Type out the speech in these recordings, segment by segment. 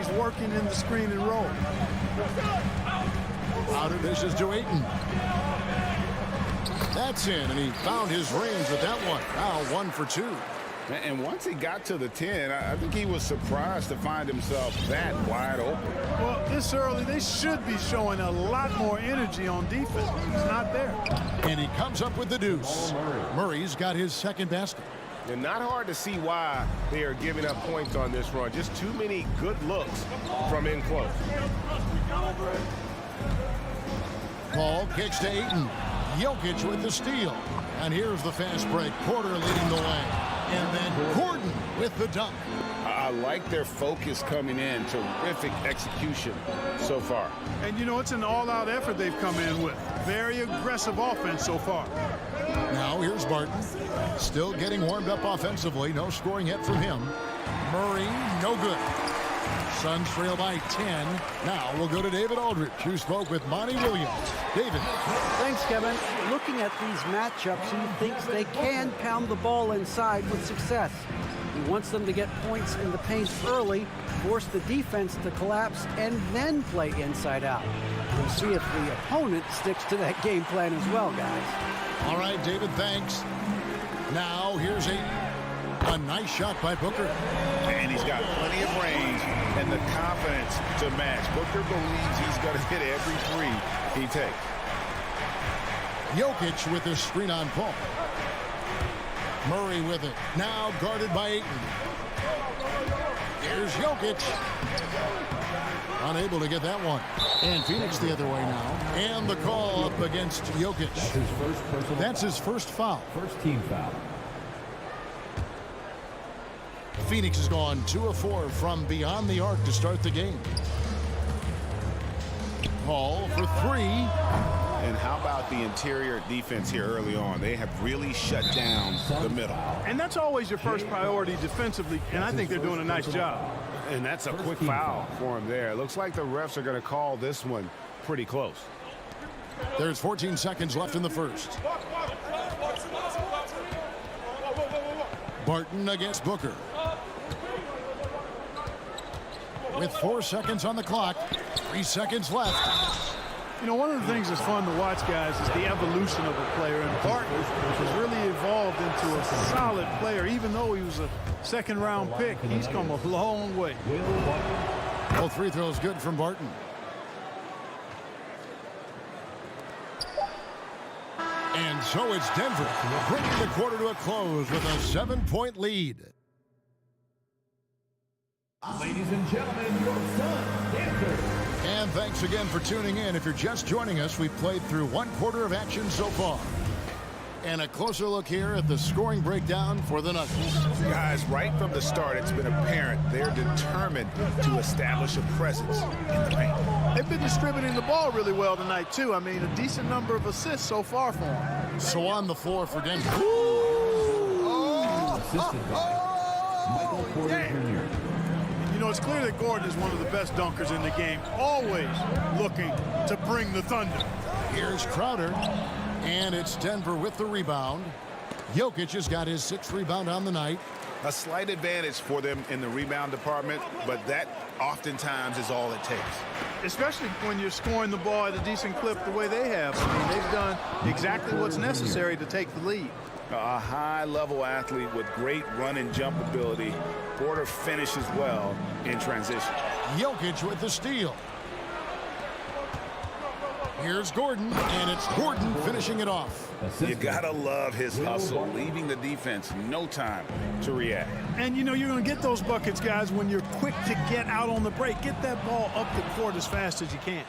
he's working in the screen and roll. Out of this is to Ayton. That's in, and he found his range with that one. Now 1 for 2. And once he got to the 10, I think he was surprised to find himself that wide open. Well, this early, they should be showing a lot more energy on defense. It's not there. And he comes up with the deuce. Murray's got his second basket. And not hard to see why they are giving up points on this run. Just too many good looks from in close. Ball kicks to Ayton. Jokic with the steal. And here's the fast break. Porter leading the way. And then Gordon with the dunk. I like their focus coming in. Terrific execution so far. And, you know, it's an all-out effort they've come in with. Very aggressive offense so far. Now here's Barton. Still getting warmed up offensively. No scoring yet from him. Murray, no good. Suns trail by 10. Now we'll go to David Aldridge, who spoke with Monty Williams. David. Thanks, Kevin. Looking at these matchups, he thinks they can pound the ball inside with success. He wants them to get points in the paint early, force the defense to collapse, and then play inside out. We'll see if the opponent sticks to that game plan as well, guys. All right, David, thanks. Now here's a nice shot by Booker. And he's got plenty of range and the confidence to match. Booker believes he's going to hit every three he takes. Jokic with the screen on Paul. Murray with it. Now guarded by Ayton. Here's Jokic. Unable to get that one. And Phoenix the other way now. And the call up against Jokic. That's his first foul. First team foul. Phoenix has gone 2 of 4 from beyond the arc to start the game. Paul for 3. And how about the interior defense here early on? They have really shut down the middle. And that's always your first priority defensively, and I think they're doing a nice job. And that's a quick foul for him there. Looks like the refs are going to call this one pretty close. There's 14 seconds left in the first. Barton against Booker. With 4 seconds on the clock, 3 seconds left. You know, one of the things that's fun to watch, guys, is the evolution of a player. And Barton has really evolved into a solid player. Even though he was a second-round pick, he's come a long way. Both free throws good from Barton. And so it's Denver bringing the quarter to a close with a 7-point lead. Ladies and gentlemen, your Suns Denver. And thanks again for tuning in. If you're just joining us, we've played through 1 quarter of action so far. And a closer look here at the scoring breakdown for the Nuggets. Guys, right from the start, it's been apparent they're determined to establish a presence in the paint. They've been distributing the ball really well tonight, too. I mean, a decent number of assists so far for them. So on the floor for Denver. Assisted by Michael Porter Jr. You know, it's clear that Gordon is one of the best dunkers in the game, always looking to bring the thunder. Here's Crowder, and it's Denver with the rebound. Jokic has got his 6th rebound on the night. A slight advantage for them in the rebound department, but that oftentimes is all it takes. Especially when you're scoring the ball at a decent clip the way they have. I mean, they've done exactly what's necessary to take the lead. A high-level athlete with great run and jump ability. Porter finishes well in transition. Jokic with the steal. Here's Gordon, and it's Gordon finishing it off. You gotta love his hustle, leaving the defense no time to react. And, you know, you're going to get those buckets, guys, when you're quick to get out on the break. Get that ball up the court as fast as you can.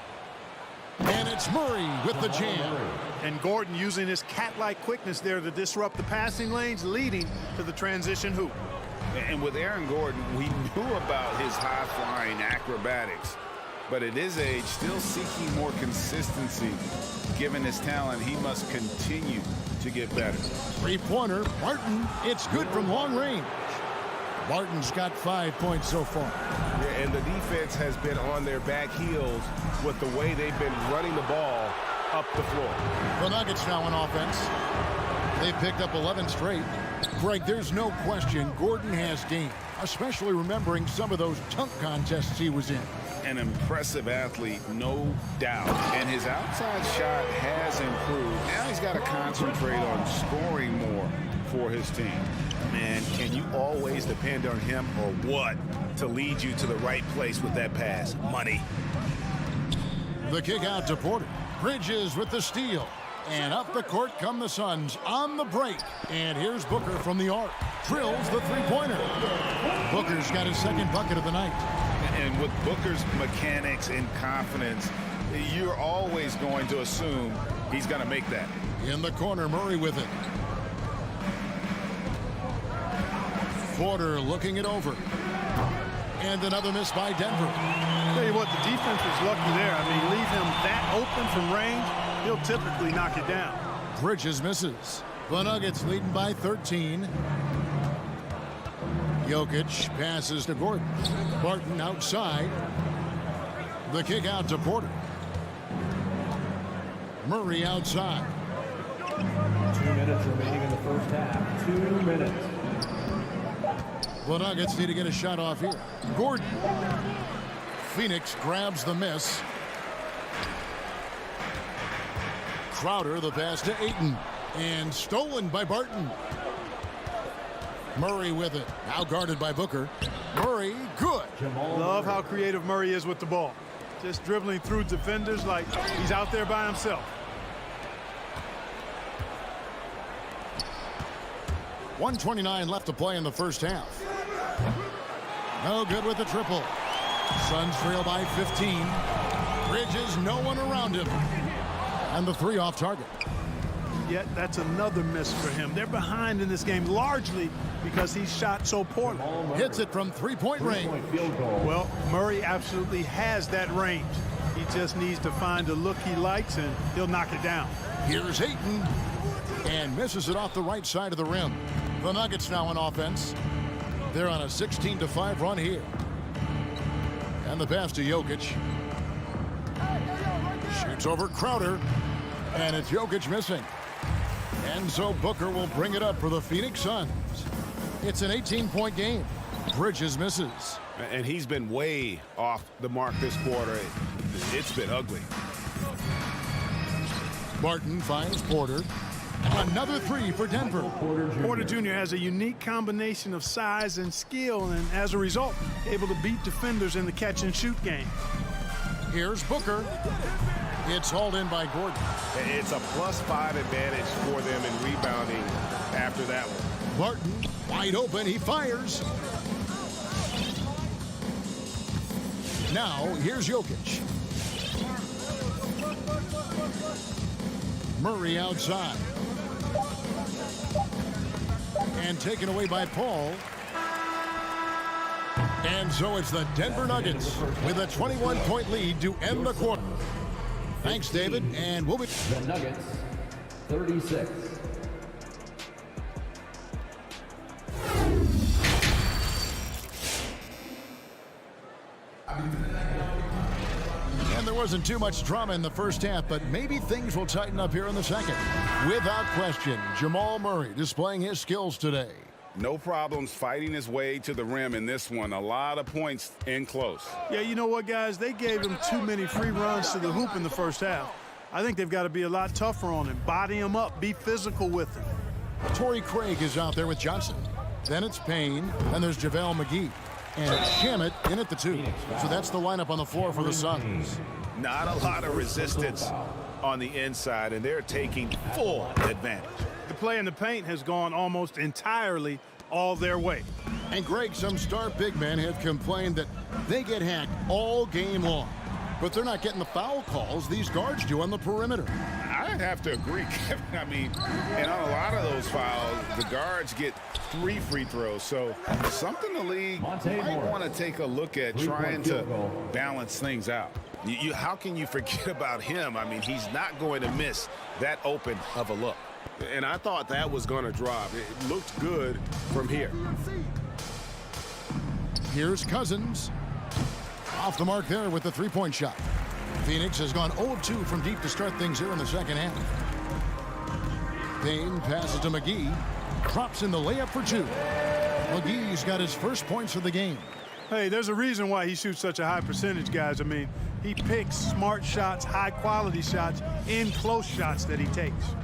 And it's Murray with the jam. And Gordon using his cat-like quickness there to disrupt the passing lanes, leading to the transition hoop. And with Aaron Gordon, we knew about his high-flying acrobatics. But at his age, still seeking more consistency. Given his talent, he must continue to get better. 3-pointer, Barton. It's good from long range. Barton's got 5 points so far. Yeah, and the defense has been on their back heels with the way they've been running the ball up the floor. The Nuggets now on offense. They've picked up 11 straight. Greg, there's no question Gordon has game. especially remembering some of those dunk contests he was in. An impressive athlete, no doubt. And his outside shot has improved. Now he's got to concentrate on scoring more for his team. Man, can you always depend on him or what to lead you to the right place with that pass? Money. The kick out to Porter. Bridges with the steal. And up the court come the Suns on the break. And here's Booker from the arc. Drills the three-pointer. Booker's got his second bucket of the night. And with Booker's mechanics and confidence, you're always going to assume he's going to make that. In the corner, Murray with it. Porter looking it over. And another miss by Denver. Tell you what, the defense was lucky there. I mean, leave him that open from range, he'll typically knock it down. Bridges misses. The Nuggets leading by 13. Jokic passes to Gordon. Barton outside. The kick out to Porter. Murray outside. 2 minutes remaining in the first half. 2 minutes. The Nuggets need to get a shot off here. Gordon. Phoenix grabs the miss. Crowder the pass to Ayton. And stolen by Barton. Murray with it. Now guarded by Booker. Murray, good. Love how creative Murray is with the ball. Just dribbling through defenders like he's out there by himself. .129 left to play in the first half. No good with the triple. Suns trail by 15. Bridges, no one around him. And the three off target. Yet that's another miss for him. They're behind in this game largely because he shot so poorly. Hits it from three-point range. Field goal. Well, Murray absolutely has that range. He just needs to find a look he likes and he'll knock it down. Here's Ayton. And misses it off the right side of the rim. The Nuggets now on offense. They're on a 16-5 run here. And the pass to Jokic. Shoots over Crowder. And it's Jokic missing. And so Booker will bring it up for the Phoenix Suns. It's an 18-point game. Bridges misses. And he's been way off the mark this quarter. It's been ugly. Barton finds Porter. Another three for Denver. Porter Jr. has a unique combination of size and skill, and as a result, able to beat defenders in the catch-and-shoot game. Here's Booker. It's hauled in by Gordon. It's a +5 advantage for them in rebounding after that one. Barton wide open. He fires. Now here's Jokic. Murray outside. And taken away by Paul. And so it's the Denver Nuggets with a 21-point lead to end the quarter. Thanks, David, and we'll be... The Nuggets, 36. And there wasn't too much drama in the first half, but maybe things will tighten up here in the second. Without question, Jamal Murray displaying his skills today. No problems fighting his way to the rim in this one. A lot of points in close. Yeah, you know what, guys? They gave him too many free runs to the hoop in the first half. I think they've got to be a lot tougher on him. Body him up. Be physical with him. Torrey Craig is out there with Johnson. Then it's Payne. Then there's JaVale McGee. And Shamet in at the 2. So that's the lineup on the floor for the Suns. Not a lot of resistance on the inside, and they're taking full advantage. The play in the paint has gone almost entirely all their way. And Greg, some star big men have complained that they get hacked all game long. But they're not getting the foul calls these guards do on the perimeter. I'd have to agree, Kevin. I mean, and on a lot of those fouls, the guards get 3 free throws. So something the league might want to take a look at trying to balance things out. How can you forget about him? I mean, he's not going to miss that open of a look. And I thought that was going to drop. It looked good from here. Here's Cousins. Off the mark there with the three-point shot. Phoenix has gone 0-2 from deep to start things here in the second half. Payne passes to McGee. Drops in the layup for 2. McGee's got his first points of the game. Hey, there's a reason why he shoots such a high percentage, guys. I mean, he picks smart shots, high-quality shots, in close shots that he takes.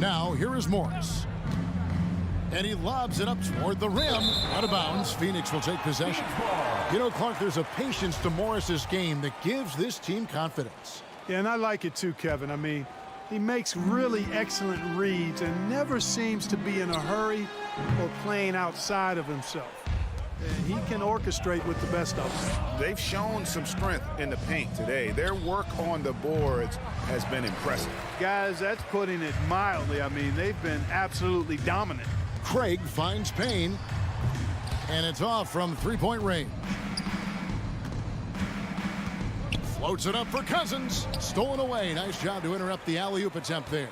Now, here is Morris. And he lobs it up toward the rim. Out of bounds. Phoenix will take possession. You know, Clark, there's a patience to Morris's game that gives this team confidence. Yeah, and I like it too, Kevin. I mean, he makes really excellent reads and never seems to be in a hurry or playing outside of himself. And he can orchestrate with the best of them. They've shown some strength in the paint today. Their work on the boards has been impressive. Guys, that's putting it mildly. I mean, they've been absolutely dominant. Craig finds Payne. And it's off from three-point range. Floats it up for Cousins. Stolen away. Nice job to interrupt the alley-oop attempt there.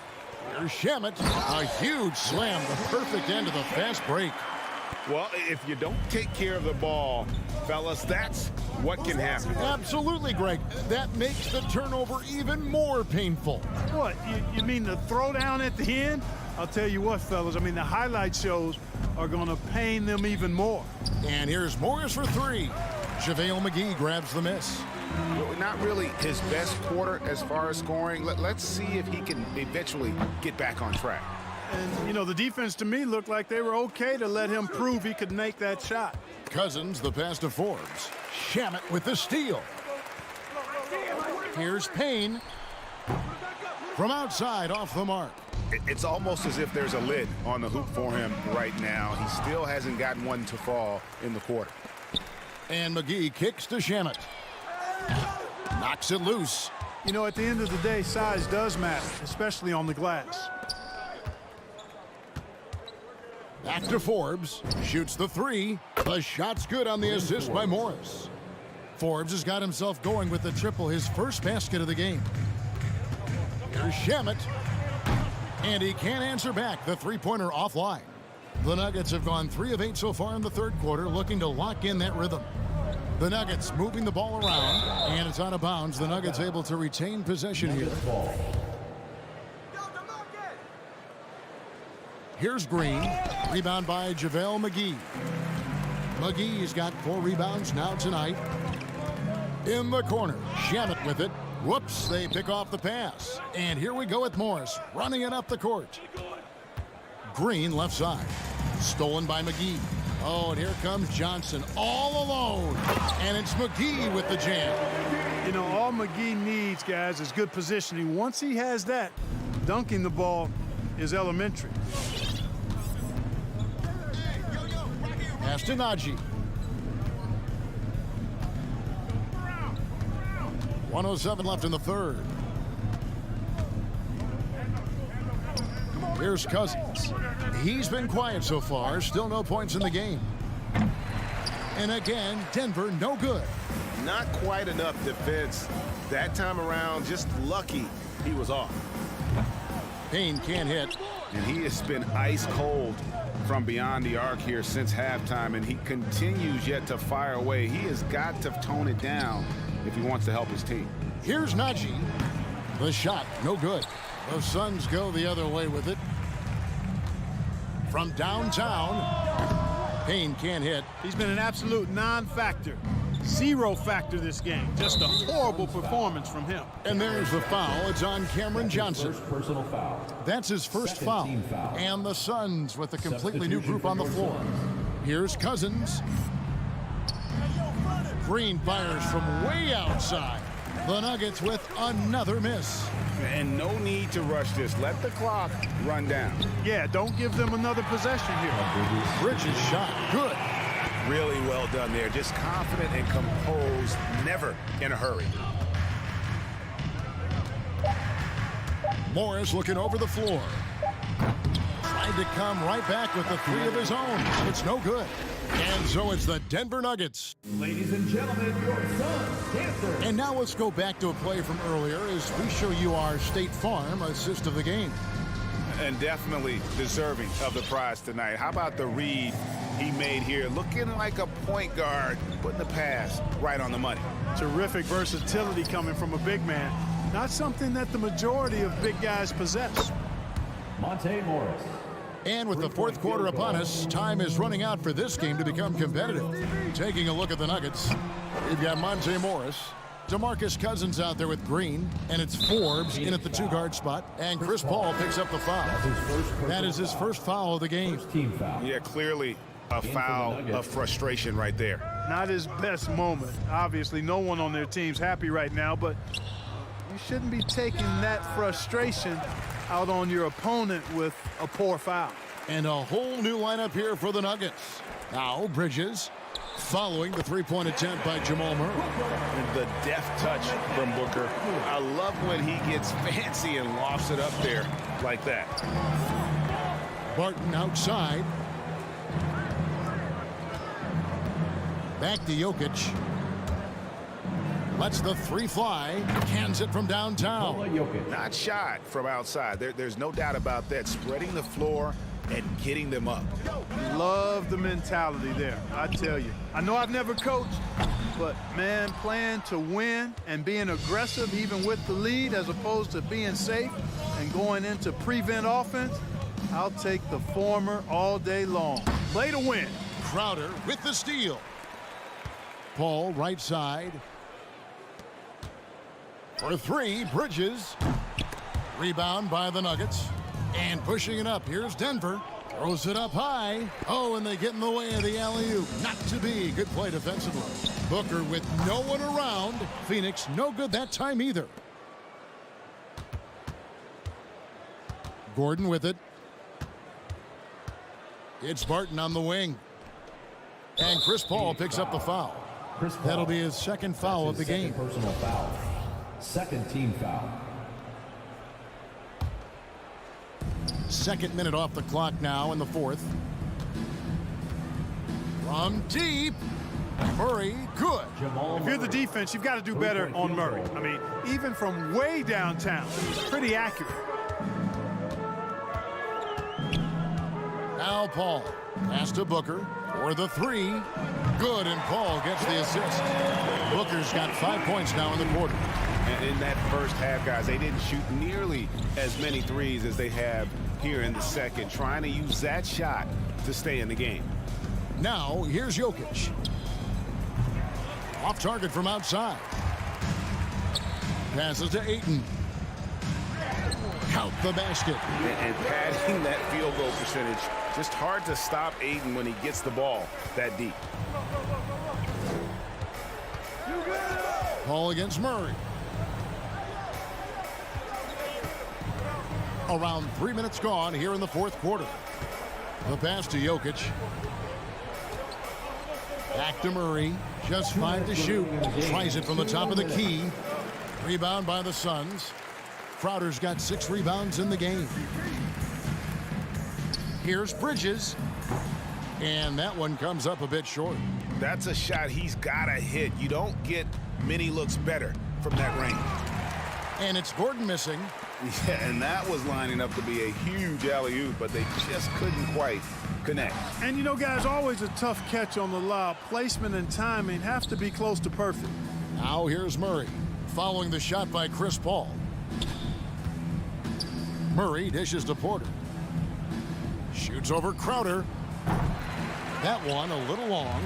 Here's Shamet. A huge slam. The perfect end of the fast break. Well, if you don't take care of the ball, fellas, that's what can happen. Absolutely, Greg. That makes the turnover even more painful. What, you mean the throwdown at the end? I'll tell you what, fellas, I mean, the highlight shows are going to pain them even more. And here's Morris for three. JaVale McGee grabs the miss. Not really his best quarter as far as scoring. Let's see if he can eventually get back on track. And, you know, the defense to me looked like they were okay to let him prove he could make that shot. Cousins, the pass to Forbes. Shamet with the steal. Here's Payne. From outside, off the mark. It's almost as if there's a lid on the hoop for him right now. He still hasn't gotten one to fall in the quarter. And McGee kicks to Shamet. Knocks it loose. You know, at the end of the day, size does matter, especially on the glass. Back to Forbes. Shoots the three. The shot's good on the assist by Morris. Forbes has got himself going with the triple, his first basket of the game. Here's Shamet. And he can't answer back. The three-pointer offline. The Nuggets have gone 3 of 8 so far in the third quarter, looking to lock in that rhythm. The Nuggets moving the ball around, and it's out of bounds. The Nuggets able to retain possession here. Here's Green. Rebound by JaVale McGee. McGee's got 4 rebounds now tonight. In the corner, Shamet with it. Whoops, they pick off the pass. And here we go with Morris, running it up the court. Green left side. Stolen by McGee. Oh, and here comes Johnson all alone. And it's McGee with the jam. You know, all McGee needs, guys, is good positioning. Once he has that, dunking the ball is elementary. Pass to Najee. 1:07 left in the third. Here's Cousins. He's been quiet so far. Still no points in the game. And again, Denver no good. Not quite enough defense. That time around, just lucky he was off. Payne can't hit. And he has been ice cold from beyond the arc here since halftime, and he continues yet to fire away. He has got to tone it down if he wants to help his team. Here's Najee. The shot, no good. The Suns go the other way with it. From downtown, Payne can't hit. He's been an absolute non-factor. Zero factor this game. Just a horrible performance from him. And there's the foul. It's on Cameron Johnson. First personal foul. That's his first foul. Team foul. And the Suns with a completely new group on the floor. Here's Cousins. Green fires from way outside. The Nuggets with another miss. And no need to rush this. Let the clock run down. Yeah, don't give them another possession here. Bridges shot, good. Really well done there. Just confident and composed, never in a hurry. Morris looking over the floor. Trying to come right back with the 3 of his own. It's no good. And so it's the Denver Nuggets. Ladies and gentlemen, your Suns dancer. And now let's go back to a play from earlier as we show you our State Farm assist of the game. And definitely deserving of the prize tonight. How about the read he made here? Looking like a point guard, putting the pass right on the money. Terrific versatility coming from a big man. Not something that the majority of big guys possess. Monte Morris. And with the fourth quarter upon us, time is running out for this game to become competitive. Taking a look at the Nuggets, we've got Monte Morris, DeMarcus Cousins out there with Green, and it's Forbes in at the two-guard spot, and Chris Paul picks up the foul. That is his first foul of the game. Team foul. Yeah, clearly a foul of frustration right there. Not his best moment. Obviously, no one on their team's happy right now, but you shouldn't be taking that frustration out on your opponent with a poor foul. And a whole new lineup here for the Nuggets. Now Bridges following the three-point attempt by Jamal Murray. And the deft touch from Booker. I love when he gets fancy and lofts it up there like that. Barton outside. Back to Jokic. Lets the three fly. Cans it from downtown. Jokic. Not shot from outside. There's no doubt about that. Spreading the floor and getting them up. Love the mentality there, I tell you. I know I've never coached, but man, playing to win and being aggressive even with the lead as opposed to being safe and going into prevent offense, I'll take the former all day long. Play to win. Crowder with the steal. Paul right side. For three, Bridges. Rebound by the Nuggets. And pushing it up, here's Denver. Throws it up high. Oh, and they get in the way of the alley-oop. Not to be. Good play defensively. Booker with no one around. Phoenix no good that time either. Gordon with it. It's Barton on the wing. And Chris Paul picks up the foul. Chris Paul. That'll be his second foul of the Second game. personal foul. Second team foul. Second minute off the clock now in the fourth. From deep. Murray, good. Jamal If you're the Murray. defense, you've got to do better on Murray. I mean, even from way downtown, he's pretty accurate. Now Paul. Pass to Booker for the three. Good, and Paul gets the assist. Booker's got 5 points now in the quarter. And in that first half, guys, they didn't shoot nearly as many threes as they have here in the second, trying to use that shot to stay in the game. Now, here's Jokic. Off target from outside. Passes to Ayton. Count the basket. And padding that field goal percentage, just hard to stop Ayton when he gets the ball that deep. Paul against Murray. Around 3 minutes gone here in the fourth quarter. The pass to Jokic. Back to Murray. Just 5 to shoot. Tries it from the top of the key. Rebound by the Suns. Crowder's got 6 rebounds in the game. Here's Bridges. And that one comes up a bit short. That's a shot he's got to hit. You don't get many looks better from that range. And it's Gordon missing. Yeah, and that was lining up to be a huge alley-oop, but they just couldn't quite connect. And you know, guys, always a tough catch on the lob. Placement and timing have to be close to perfect. Now here's Murray. Following the shot by Chris Paul. Murray dishes to Porter. Shoots over Crowder. That one a little long.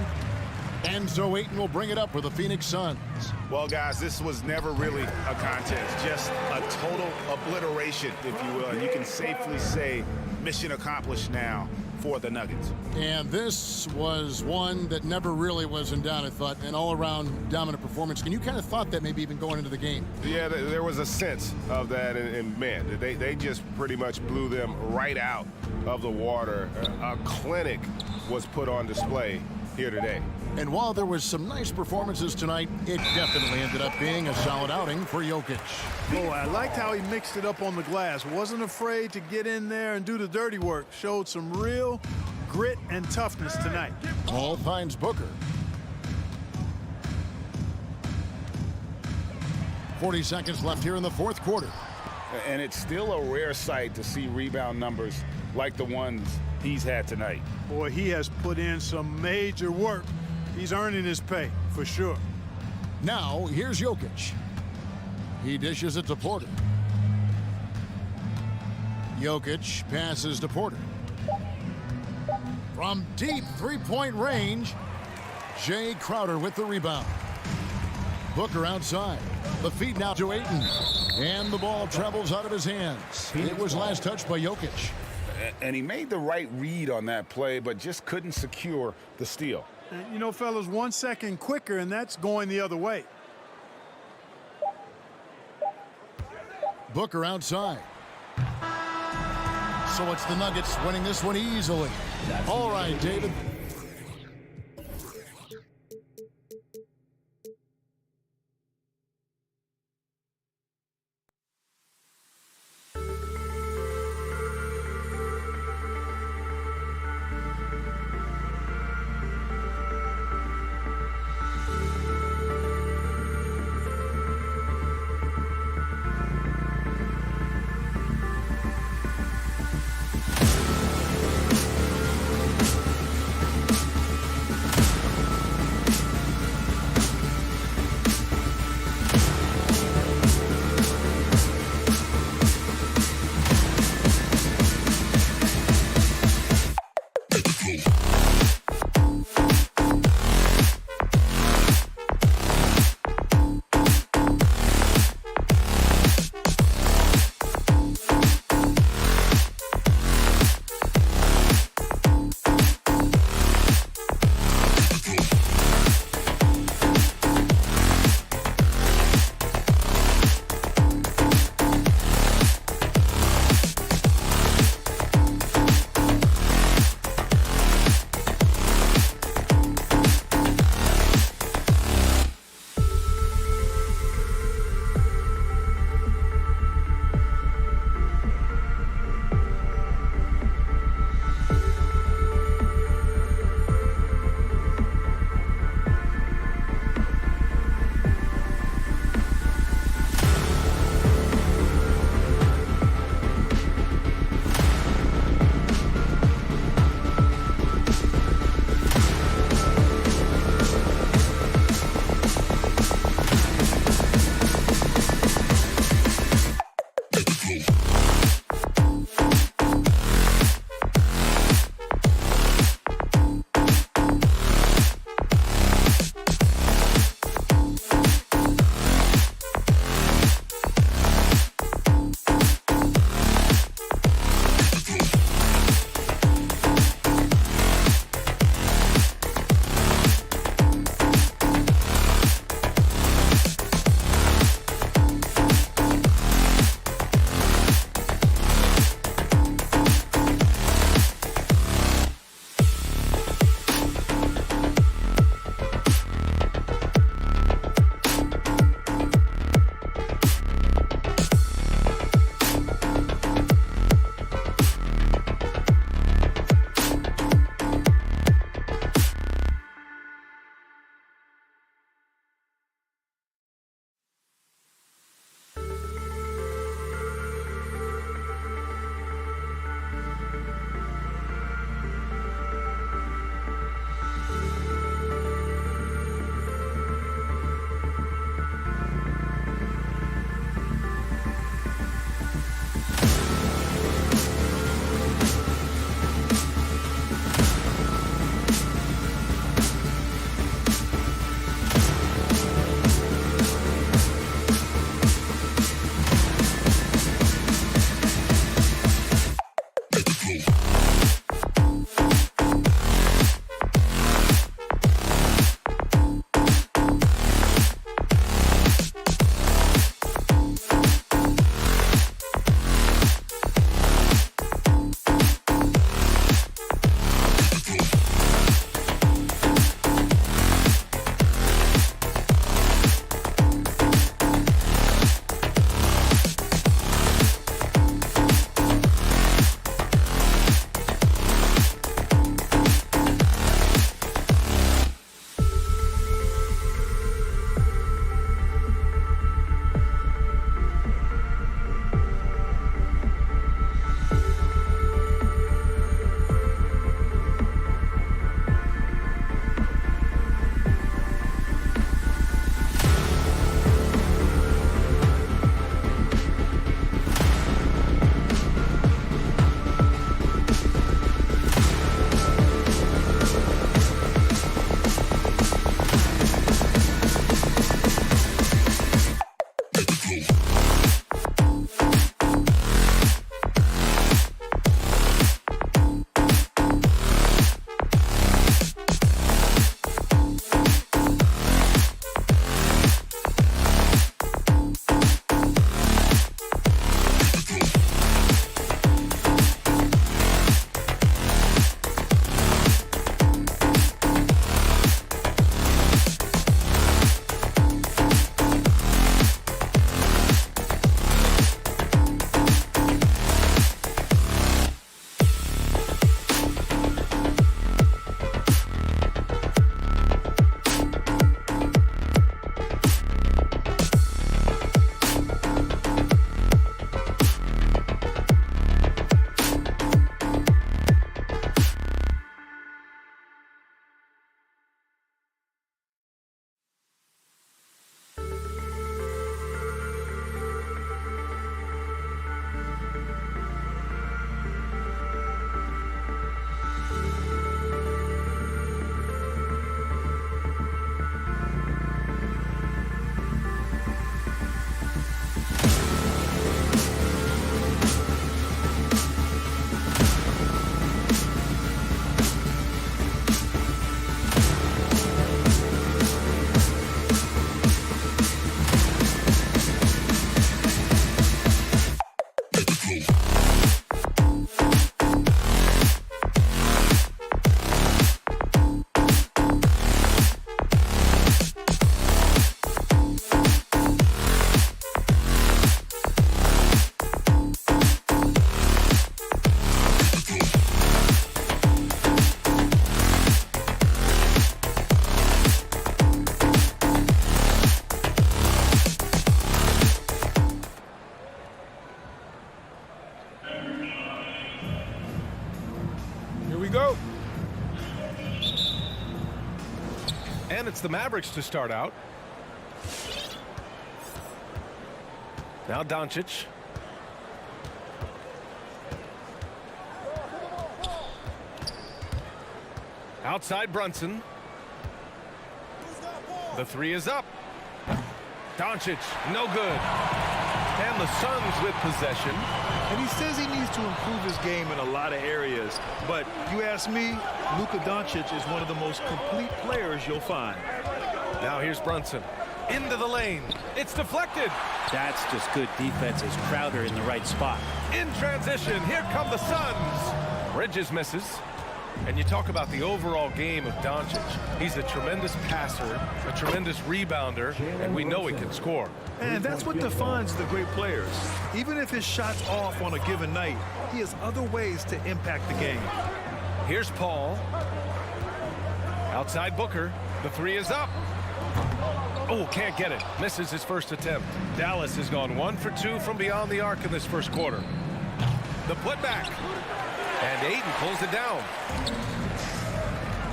And so Ayton will bring it up for the Phoenix Suns. Well, guys, this was never really a contest, just a total obliteration, if you will. And you can safely say mission accomplished now for the Nuggets. And this was one that never really was in doubt, I thought, an all-around dominant performance. And you kind of thought that maybe even going into the game. Yeah, there was a sense of that, and man, they just pretty much blew them right out of the water. A clinic was put on display here today. And while there was some nice performances tonight, it definitely ended up being a solid outing for Jokic. Boy, I liked how he mixed it up on the glass. Wasn't afraid to get in there and do the dirty work. Showed some real grit and toughness tonight. Paul finds Booker. 40 seconds left here in the fourth quarter. And it's still a rare sight to see rebound numbers like the ones he's had tonight. Boy, he has put in some major work. He's earning his pay, for sure. Now, here's Jokic. He dishes it to Porter. Jokic passes to Porter. From deep three-point range, Jay Crowder with the rebound. Booker outside. The feed now to Ayton. And the ball travels out of his hands. It was last touched by Jokic. And he made the right read on that play, but just couldn't secure the steal. And, you know, fellas, 1 second quicker, and that's going the other way. Booker outside. So it's the Nuggets winning this one easily. All right, David. It's the Mavericks to start out. Now Doncic. Outside Brunson. The three is up. Doncic, no good. And the Suns with possession. And he says he needs to improve his game in a lot of areas. But you ask me, Luka Doncic is one of the most complete players you'll find. Now here's Brunson. Into the lane. It's deflected. That's just good defense as Crowder in the right spot. In transition, here come the Suns. Bridges misses. And you talk about the overall game of Doncic. He's a tremendous passer, a tremendous rebounder, and we know he can score. And that's what defines the great players. Even if his shot's off on a given night, he has other ways to impact the game. Here's Paul. Outside Booker. The three is up. Oh, can't get it. Misses his first attempt. Dallas has gone 1 for 2 from beyond the arc in this first quarter. The putback. And Ayton pulls it down.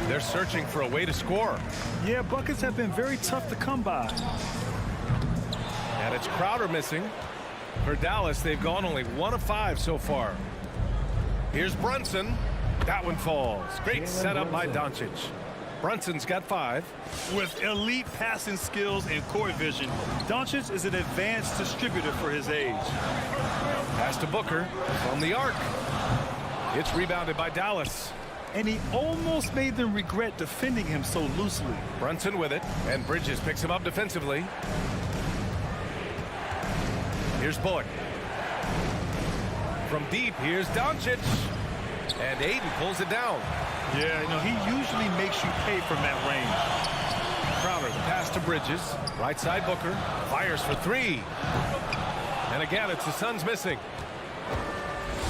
They're searching for a way to score. Yeah, buckets have been very tough to come by. And it's Crowder missing. For Dallas, they've gone only 1 of 5 so far. Here's Brunson. That one falls. Great setup by Doncic. Brunson's got 5. With elite passing skills and court vision, Doncic is an advanced distributor for his age. Pass to Booker from the arc. It's rebounded by Dallas. And he almost made them regret defending him so loosely. Brunson with it, and Bridges picks him up defensively. Here's Bullock. From deep, here's Doncic. And Ayton pulls it down. Yeah, you know, he usually makes you pay from that range. Crowder, the pass to Bridges. Right side Booker. Fires for 3. And again, it's the Suns missing.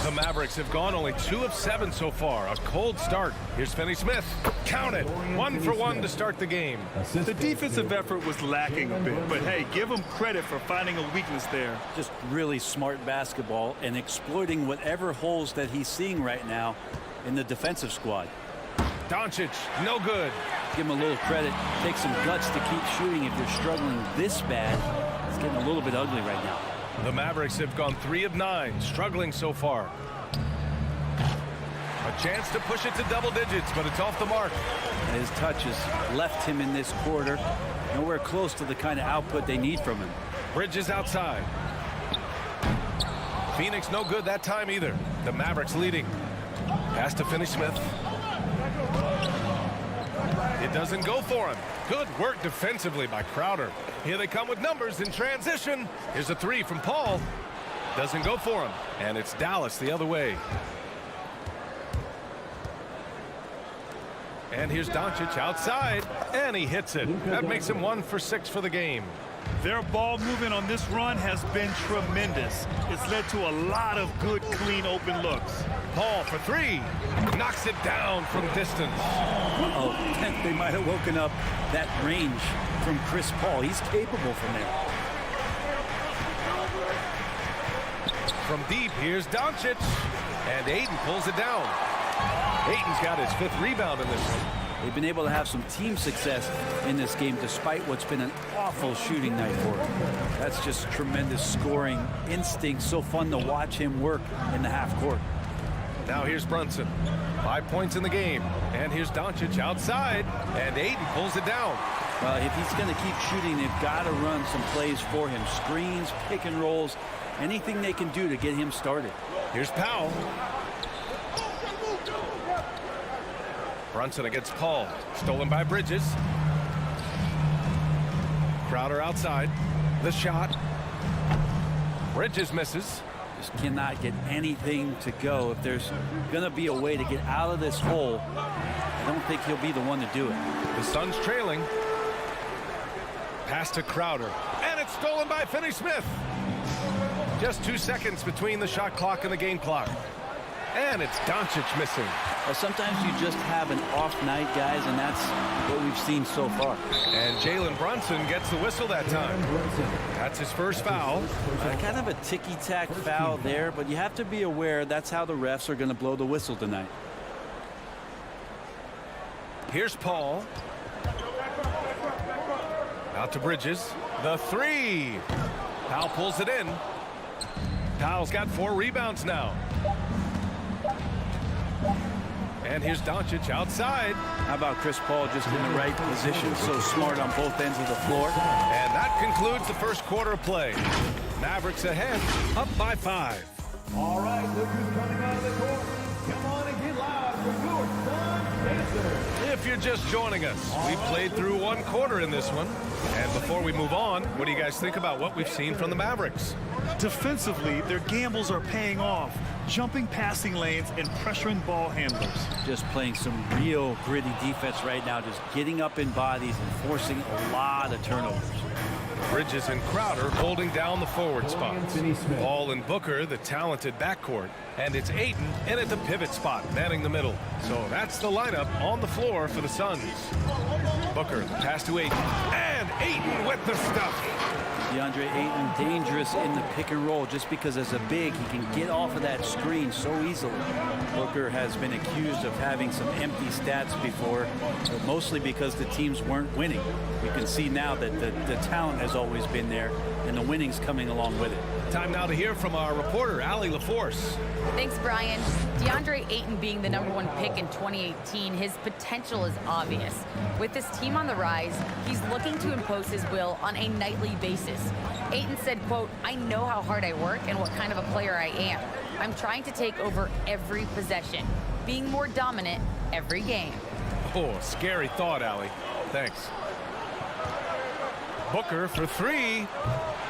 The Mavericks have gone only 2 of 7 so far. A cold start. Here's Finney-Smith. Count it. 1 for 1 to start the game. The defensive effort was lacking a bit, but hey, give him credit for finding a weakness there. Just really smart basketball and exploiting whatever holes that he's seeing right now in the defensive squad. Doncic, no good. Give him a little credit. Take some guts to keep shooting if you're struggling this bad. It's getting a little bit ugly right now. The Mavericks have gone 3 of 9, struggling so far. A chance to push it to double digits, but it's off the mark. His touches left him in this quarter. Nowhere close to the kind of output they need from him. Bridges outside. Phoenix no good that time either. The Mavericks leading. Pass to Finney-Smith. It doesn't go for him. Good work defensively by Crowder. Here they come with numbers in transition. Here's a 3 from Paul. Doesn't go for him. And it's Dallas the other way. And here's Doncic outside. And he hits it. That makes him 1 for 6 for the game. Their ball movement on this run has been tremendous. It's led to a lot of good, clean, open looks. Paul for 3. Knocks it down from distance. Uh-oh. They might have woken up that range from Chris Paul. He's capable from there. From deep, here's Doncic. And Ayton pulls it down. Ayton's got his 5th rebound in this one. They've been able to have some team success in this game despite what's been an awful shooting night for him. That's just tremendous scoring instinct. So fun to watch him work in the half court. Now here's Brunson. 5 points in the game. And here's Doncic outside. And Ayton pulls it down. Well, if he's going to keep shooting, they've got to run some plays for him. Screens, pick and rolls, anything they can do to get him started. Here's Powell. Brunson against Paul. Stolen by Bridges. Crowder outside. The shot. Bridges misses. Just cannot get anything to go. If there's going to be a way to get out of this hole, I don't think he'll be the one to do it. The Suns trailing. Pass to Crowder. And it's stolen by Finney-Smith. Just 2 seconds between the shot clock and the game clock. And it's Doncic missing. Well, sometimes you just have an off night, guys, and that's what we've seen so far. And Jalen Brunson gets the whistle that time. That's his first foul. Kind of a ticky-tack foul there, but you have to be aware that's how the refs are going to blow the whistle tonight. Here's Paul. Out to Bridges. The three. Powell pulls it in. Powell's got 4 rebounds now. And here's Doncic outside. How about Chris Paul just in the right position, so smart on both ends of the floor. And that concludes the first quarter of play. Mavericks ahead, up by 5. All right, look who's coming out of the court. Come on and get loud for your Sun Answer. If you're just joining us, we played through 1 quarter in this one. And before we move on, what do you guys think about what we've seen from the Mavericks? Defensively, their gambles are paying off. Jumping passing lanes and pressuring ball handlers. Just playing some real gritty defense right now, just getting up in bodies and forcing a lot of turnovers. Bridges and Crowder holding down the forward spots. Ball and Booker, the talented backcourt. And it's Ayton in at the pivot spot, manning the middle. So that's the lineup on the floor for the Suns. Booker, the pass to Ayton. And Ayton with the stuff. DeAndre Ayton dangerous in the pick and roll just because as a big he can get off of that screen so easily. Booker has been accused of having some empty stats before, but mostly because the teams weren't winning. You can see now that the talent has always been there and the winning's coming along with it. Time now to hear from our reporter, Allie LaForce. Thanks, Brian. DeAndre Ayton being the #1 pick in 2018, his potential is obvious. With this team on the rise, he's looking to impose his will on a nightly basis. Ayton said, quote, "I know how hard I work and what kind of a player I am. I'm trying to take over every possession, being more dominant every game." Oh, scary thought, Allie. Thanks. Booker for 3.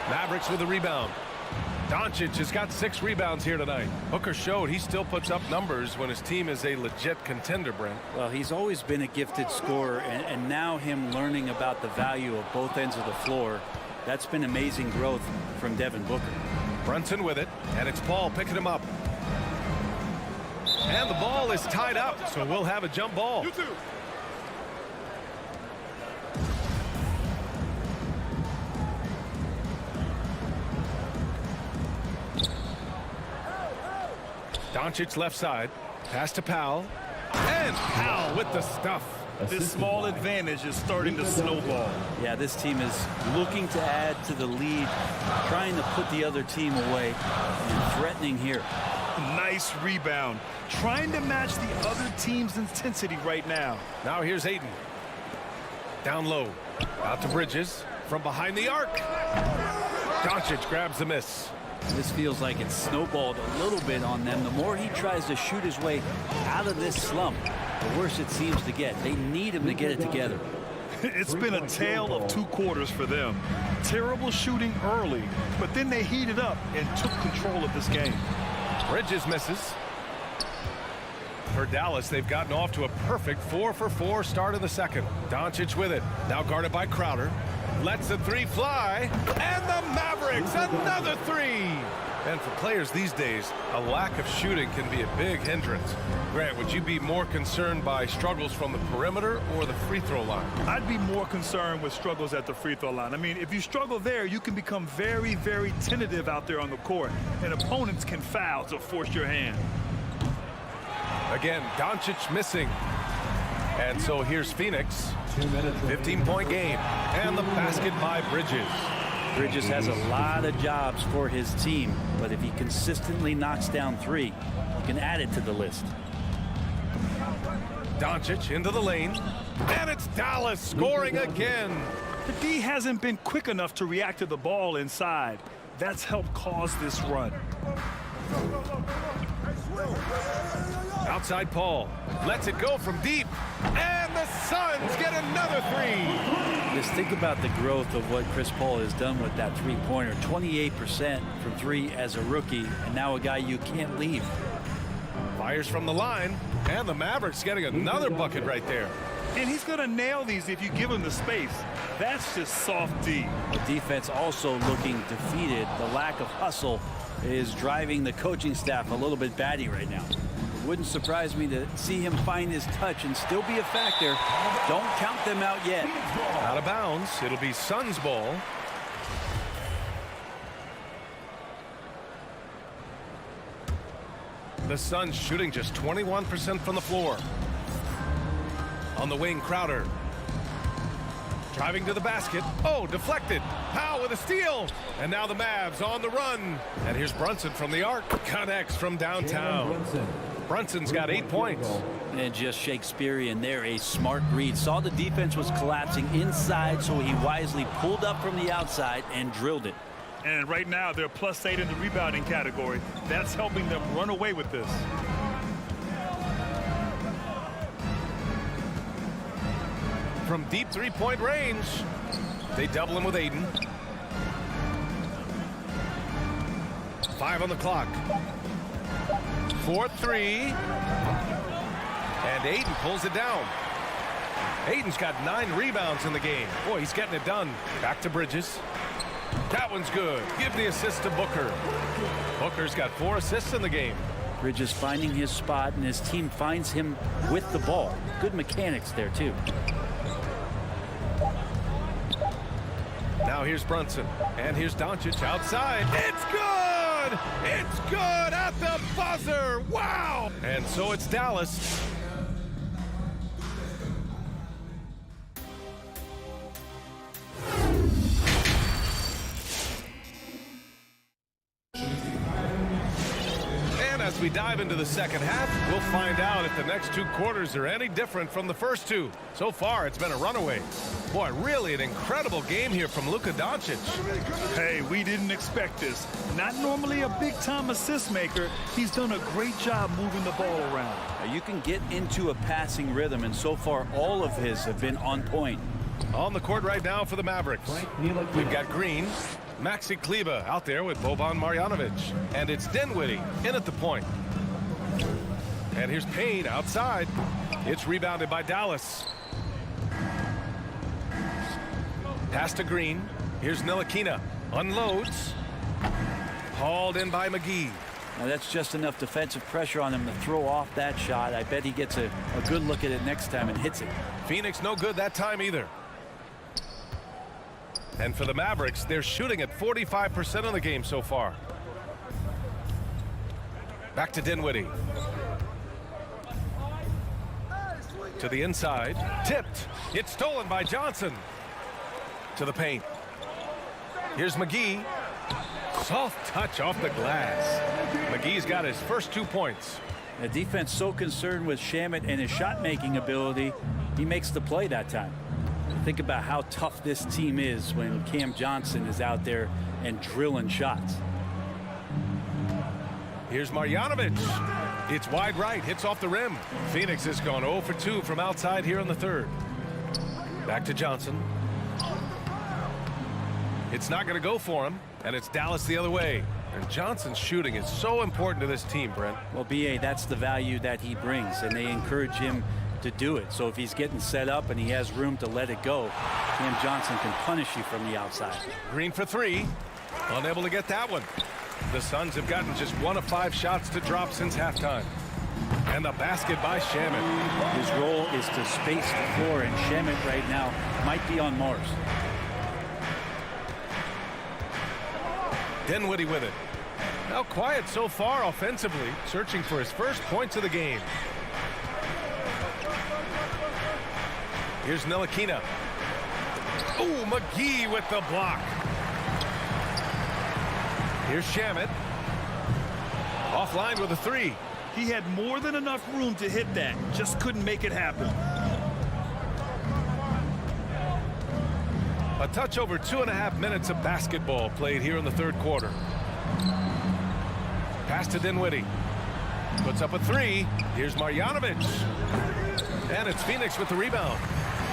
Mavericks with a rebound. Doncic has got 6 rebounds here tonight. Booker showed he still puts up numbers when his team is a legit contender, Brent. Well, he's always been a gifted scorer, and now him learning about the value of both ends of the floor, that's been amazing growth from Devin Booker. Brunson with it, and it's Paul picking him up. And the ball is tied up, so we'll have a jump ball. Doncic left side. Pass to Powell. And Powell with the stuff. This small advantage is starting to snowball. Yeah, this team is looking to add to the lead, trying to put the other team away, and threatening here. Nice rebound. Trying to match the other team's intensity right now. Now here's Ayton. Down low. Out to Bridges. From behind the arc. Doncic grabs the miss. This feels like it's snowballed a little bit on them. The more he tries to shoot his way out of this slump, the worse it seems to get. They need him to get it together. It's been a tale of 2 quarters for them. Terrible shooting early, but then they heated up and took control of this game. Bridges misses. For Dallas, they've gotten off to a perfect 4-for-4 start in the second. Doncic with it. Now guarded by Crowder. Lets the 3 fly. And the Mavericks, another 3. And for players these days, a lack of shooting can be a big hindrance. Grant, would you be more concerned by struggles from the perimeter or the free throw line? I'd be more concerned with struggles at the free throw line. I mean, if you struggle there, you can become very, very tentative out there on the court, and opponents can foul to force your hand. Again, Doncic missing. And so here's Phoenix. 15-point game. And the basket by Bridges. Bridges has a lot of jobs for his team, but if he consistently knocks down 3, he can add it to the list. Doncic into the lane. And it's Dallas scoring again. The D hasn't been quick enough to react to the ball inside. That's helped cause this run. Outside Paul. Lets it go from deep. And the Suns get another 3. Just think about the growth of what Chris Paul has done with that three-pointer. 28% from 3 as a rookie, and now a guy you can't leave. Fires from the line. And the Mavericks getting another bucket right there. And he's going to nail these if you give him the space. That's just soft D. The defense also looking defeated. The lack of hustle is driving the coaching staff a little bit batty right now. It wouldn't surprise me to see him find his touch and still be a factor. Don't count them out yet. Out of bounds. It'll be Suns ball. The Suns shooting just 21% from the floor. On the wing, Crowder. Driving to the basket. Oh, deflected. Powell with a steal. And now the Mavs on the run. And here's Brunson from the arc. Connects from downtown. Brunson's got 8 points. And just Shakespearean there, a smart read. Saw the defense was collapsing inside, so he wisely pulled up from the outside and drilled it. And right now, they're +8 in the rebounding category. That's helping them run away with this. From deep three-point range, they double him with Ayton. 5 on the clock. 4-3. And Ayton pulls it down. Ayton's got 9 rebounds in the game. Boy, he's getting it done. Back to Bridges. That one's good. Give the assist to Booker. Booker's got 4 assists in the game. Bridges finding his spot, and his team finds him with the ball. Good mechanics there, too. Now here's Brunson. And here's Doncic outside. It's good! It's good at the buzzer! Wow! And so it's Dallas. As we dive into the second half, we'll find out if the next 2 quarters are any different from the first 2. So far, it's been a runaway. Boy, really an incredible game here from Luka Doncic. Hey, we didn't expect this. Not normally a big-time assist maker. He's done a great job moving the ball around. You can get into a passing rhythm, and so far all of his have been on point. On the court right now for the Mavericks. We've got Green. Maxi Kleber out there with Boban Marjanovic. And it's Dinwiddie in at the point. And here's Payne outside. It's rebounded by Dallas. Pass to Green. Here's Ntilikina. Unloads. Hauled in by McGee. Now that's just enough defensive pressure on him to throw off that shot. I bet he gets a good look at it next time and hits it. Phoenix no good that time either. And for the Mavericks, they're shooting at 45% of the game so far. Back to Dinwiddie. To the inside. Tipped. It's stolen by Johnson. To the paint. Here's McGee. Soft touch off the glass. McGee's got his first 2 points. The defense so concerned with Shamet and his shot-making ability, he makes the play that time. Think about how tough this team is when Cam Johnson is out there and drilling shots. Here's Marjanovic. It's wide right, hits off the rim. Phoenix has gone 0 for 2 from outside here in the third. Back to Johnson. It's not going to go for him, and it's Dallas the other way. And Johnson's shooting is so important to this team, Brent. Well, B.A., that's the value that he brings, and they encourage him to do it. So if he's getting set up and he has room to let it go, Cam Johnson can punish you from the outside. Green for 3. Unable to get that one. The Suns have gotten just 1 of 5 shots to drop since halftime. And the basket by Shamet. His role is to space the floor, and Shamet right now might be on Mars. Dinwiddie with it. Now quiet so far offensively, searching for his first points of the game. Here's Ntilikina. Oh, McGee with the block. Here's Shamet. Offline with a 3. He had more than enough room to hit that. Just couldn't make it happen. A touch over 2.5 minutes of basketball played here in the third quarter. Pass to Dinwiddie. Puts up a 3. Here's Marjanovic. And it's Phoenix with the rebound.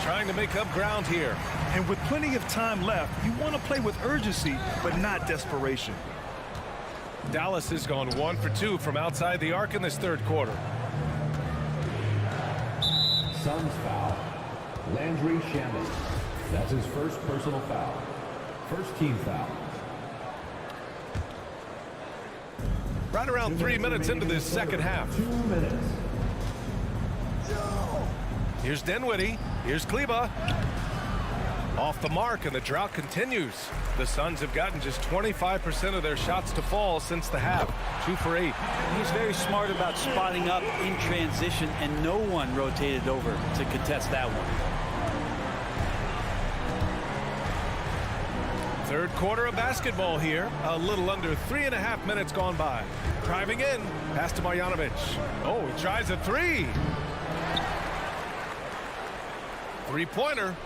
Trying to make up ground here. And with plenty of time left, you want to play with urgency, but not desperation. Dallas has gone 1 for 2 from outside the arc in this third quarter. Suns foul. Landry Shamet. That's his first personal foul. First team foul. Right around 3 minutes into this second half. 2 minutes. Here's Dinwiddie. Here's Kleber. Off the mark, and the drought continues. The Suns have gotten just 25% of their shots to fall since the half. 2 for 8. He's very smart about spotting up in transition, and no one rotated over to contest that one. Third quarter of basketball here. A little under 3.5 minutes gone by. Driving in. Pass to Marjanovic. Oh, he tries a three. Three-pointer.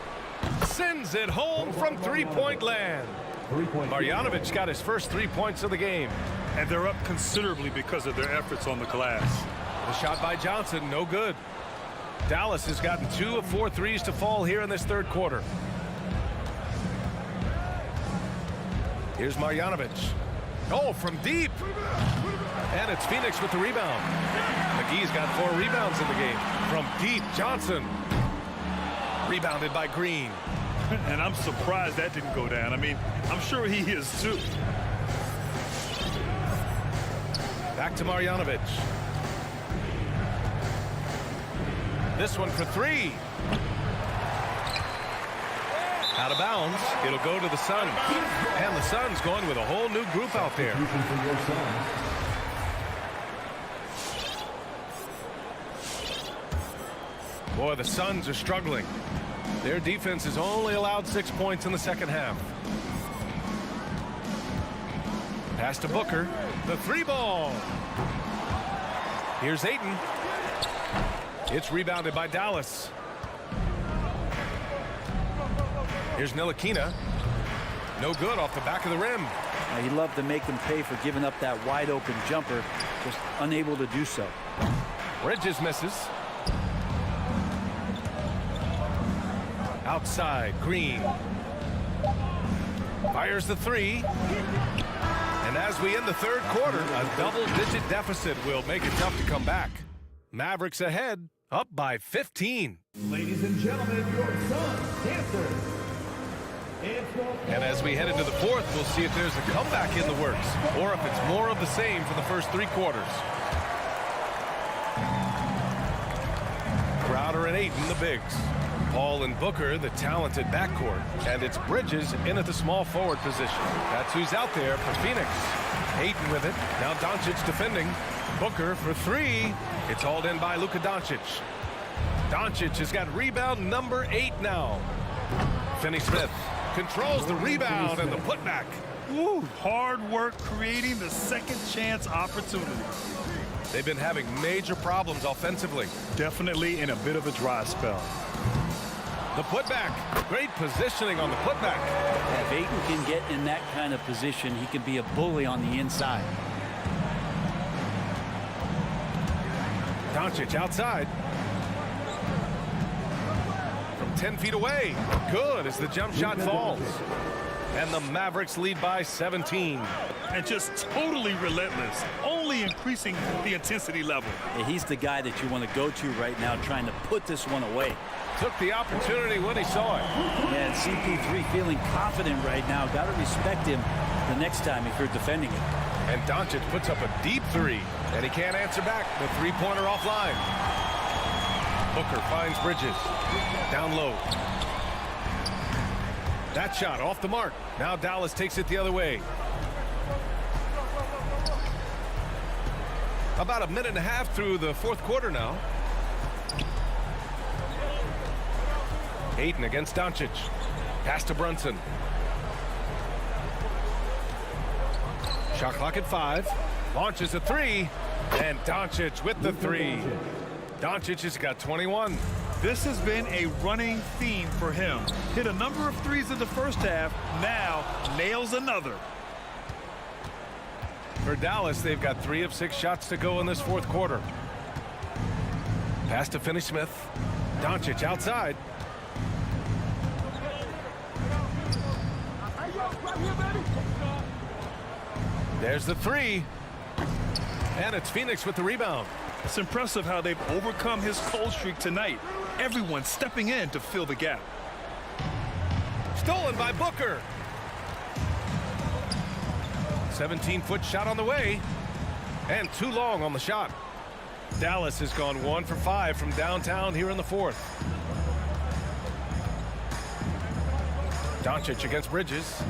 Sends it home from three-point land. Marjanovic got his first 3 points of the game. And they're up considerably because of their efforts on the glass. The shot by Johnson, no good. Dallas has gotten 2 of 4 threes to fall here in this third quarter. Here's Marjanovic. Oh, from deep. And it's Phoenix with the rebound. McGee's got 4 rebounds in the game. From deep, Johnson. Rebounded by Green. And I'm surprised that didn't go down. I mean, I'm sure he is too. Back to Marjanovic. This one for 3. Out of bounds. It'll go to the Suns. And the Suns going with a whole new group out there. Boy, the Suns are struggling. Their defense has only allowed 6 points in the second half. Pass to Booker. The 3-ball. Here's Ayton. It's rebounded by Dallas. Here's Ntilikina. No good off the back of the rim. He loved to make them pay for giving up that wide open jumper. Just unable to do so. Bridges misses. Outside, Green. Fires the 3. And as we end the third quarter, a double-digit deficit will make it tough to come back. Mavericks ahead, up by 15. Ladies and gentlemen, your Suns dancers. And as we head into the fourth, we'll see if there's a comeback in the works, or if it's more of the same for the first 3 quarters. Crowder and Ayton, the bigs. Paul and Booker, the talented backcourt. And it's Bridges in at the small forward position. That's who's out there for Phoenix. Ayton with it. Now Doncic defending. Booker for 3. It's hauled in by Luka Doncic. Doncic has got rebound number 8 now. Finney-Smith controls the rebound and the putback. Woo, hard work creating the second chance opportunity. They've been having major problems offensively. Definitely in a bit of a dry spell. The putback. Great positioning on the putback. If Ayton can get in that kind of position, he can be a bully on the inside. Doncic outside. From 10 feet away. Good as the jump shot falls. And the Mavericks lead by 17. And just totally relentless, only increasing the intensity level. Yeah, he's the guy that you want to go to right now, trying to put this one away. Took the opportunity when he saw it. Yeah, and CP3 feeling confident right now. Got to respect him the next time if you're defending it. And Doncic puts up a deep 3, and he can't answer back. The 3-pointer offline. Booker finds Bridges. Down low. That shot off the mark. Now Dallas takes it the other way. About a minute and a half through the fourth quarter now. Ayton against Doncic. Pass to Brunson. Shot clock at 5. Launches a 3. And Doncic with the 3. Doncic has got 21. This has been a running theme for him. Hit a number of threes in the first half. Now nails another. For Dallas, they've got 3 of 6 shots to go in this fourth quarter. Pass to Finney-Smith. Doncic outside. There's the 3. And it's Phoenix with the rebound. It's impressive how they've overcome his cold streak tonight. Everyone stepping in to fill the gap. Stolen by Booker. 17-foot shot on the way. And too long on the shot. Dallas has gone 1 for 5 from downtown here in the fourth. Doncic against Bridges.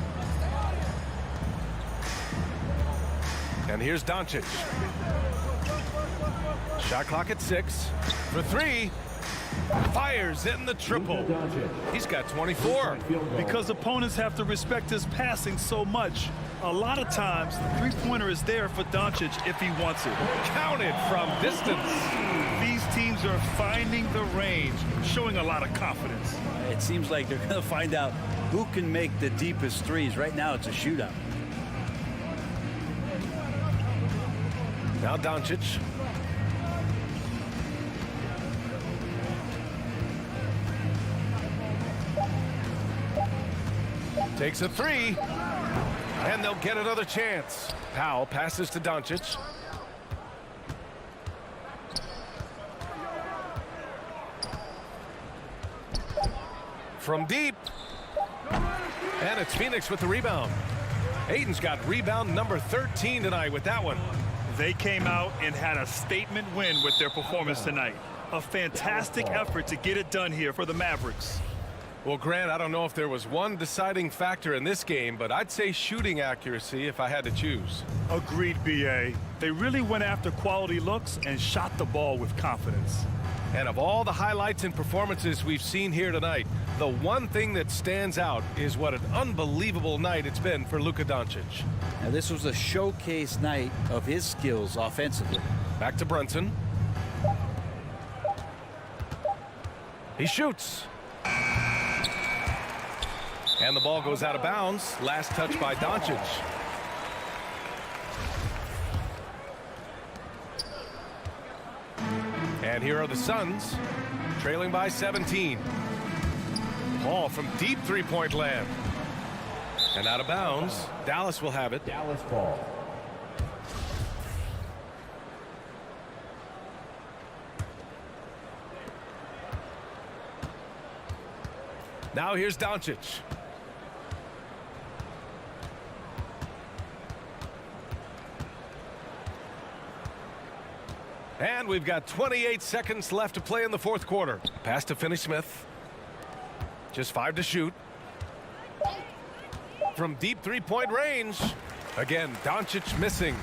And here's Doncic. Shot clock at 6 for 3. Fires in the triple. He's got 24. Because opponents have to respect his passing so much. A lot of times, the three-pointer is there for Doncic if he wants it. Counted from distance. These teams are finding the range, showing a lot of confidence. It seems like they're going to find out who can make the deepest threes. Right now, it's a shootout. Now Doncic. Takes a three. And they'll get another chance. Powell passes to Doncic. From deep. And it's Phoenix with the rebound. Ayton's got rebound number 13 tonight with that one. They came out and had a statement win with their performance tonight. A fantastic effort to get it done here for the Mavericks. Well, Grant, I don't know if there was one deciding factor in this game, but I'd say shooting accuracy if I had to choose. Agreed, B.A. They really went after quality looks and shot the ball with confidence. And of all the highlights and performances we've seen here tonight, the one thing that stands out is what an unbelievable night it's been for Luka Doncic. Now, this was a showcase night of his skills offensively. Back to Brunson. He shoots. And the ball goes out of bounds. Last touch by Doncic. And here are the Suns, trailing by 17. Ball from deep three-point land. And out of bounds. Dallas will have it. Dallas ball. Now here's Doncic. And we've got 28 seconds left to play in the fourth quarter. Pass to Finney-Smith. Just 5 to shoot. From deep three-point range. Again, Doncic missing.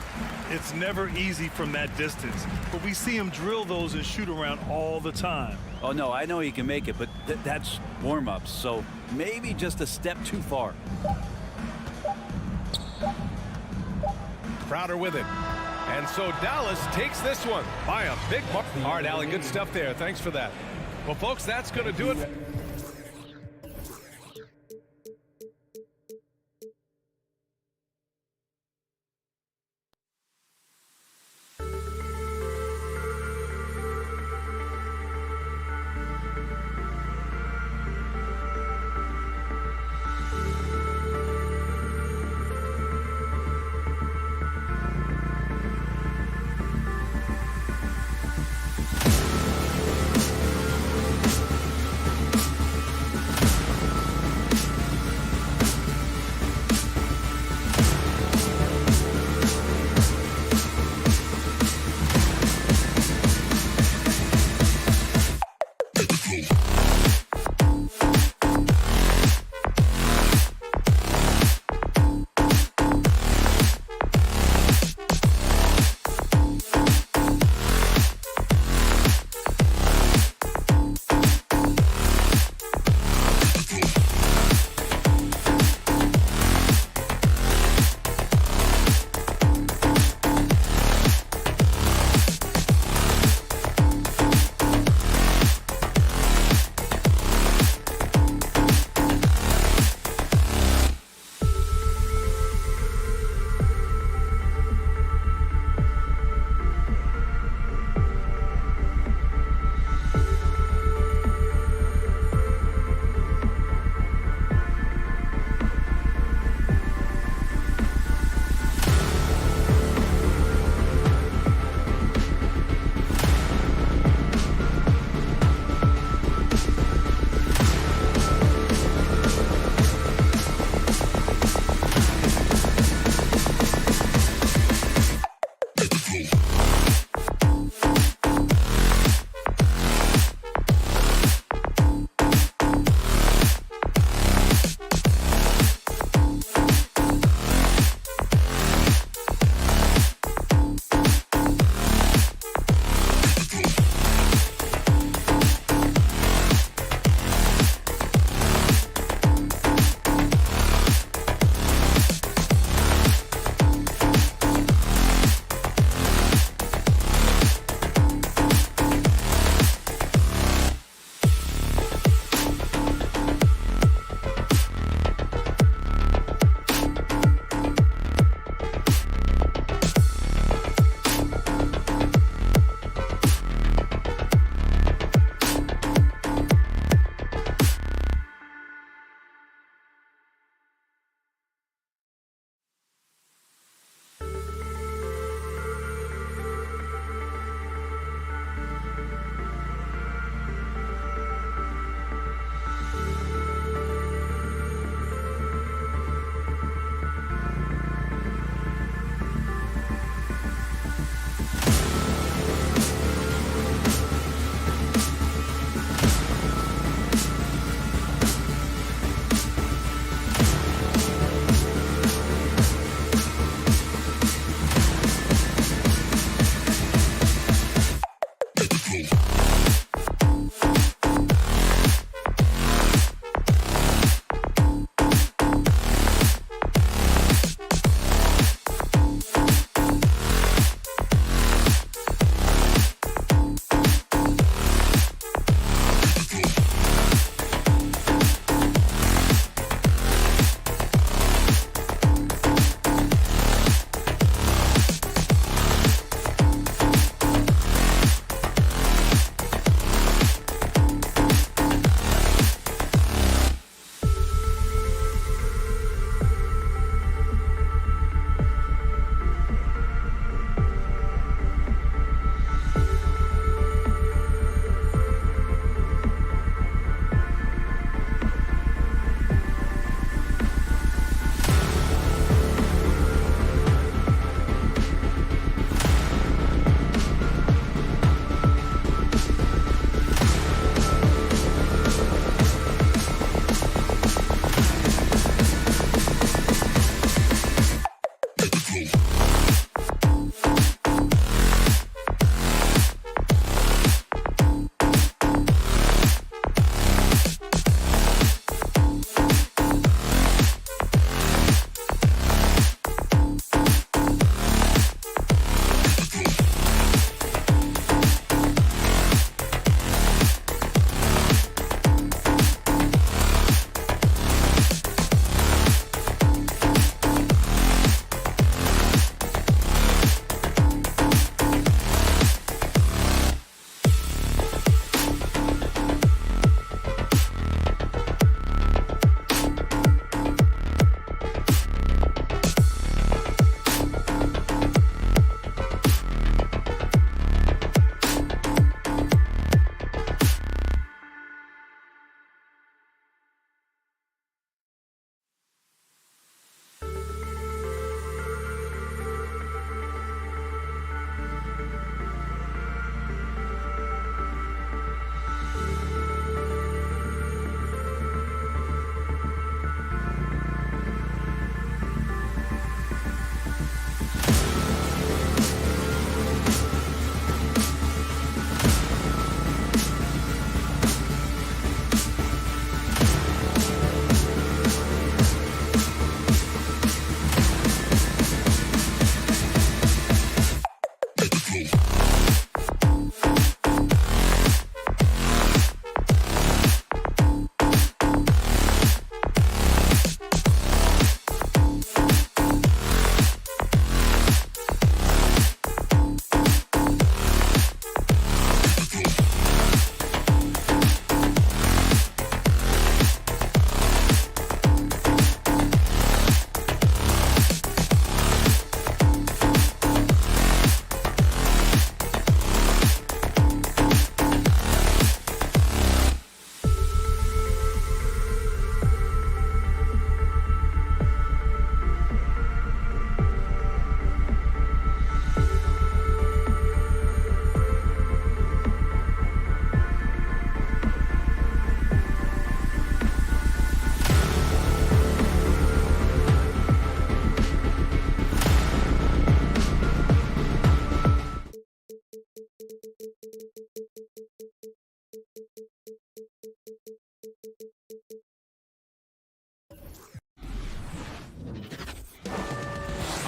It's never easy from that distance, but we see him drill those and shoot around all the time. Oh, no, I know he can make it, but that's warm-ups, so maybe just a step too far. Crowder with it. And so Dallas takes this one by a big mark. All right, Allie, good stuff there. Thanks for that. Well, folks, that's going to do it.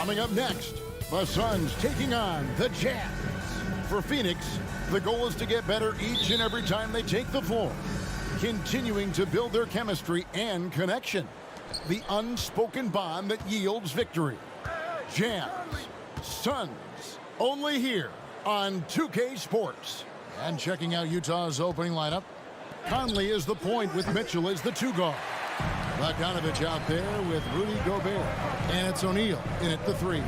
Coming up next, the Suns taking on the Jazz. For Phoenix, the goal is to get better each and every time they take the floor, continuing to build their chemistry and connection, the unspoken bond that yields victory. Jazz, Suns, only here on 2K Sports. And checking out Utah's opening lineup, Conley is the point with Mitchell as the 2 guard. Bogdanovich out there with Rudy Gobert. And it's O'Neal in at the 3.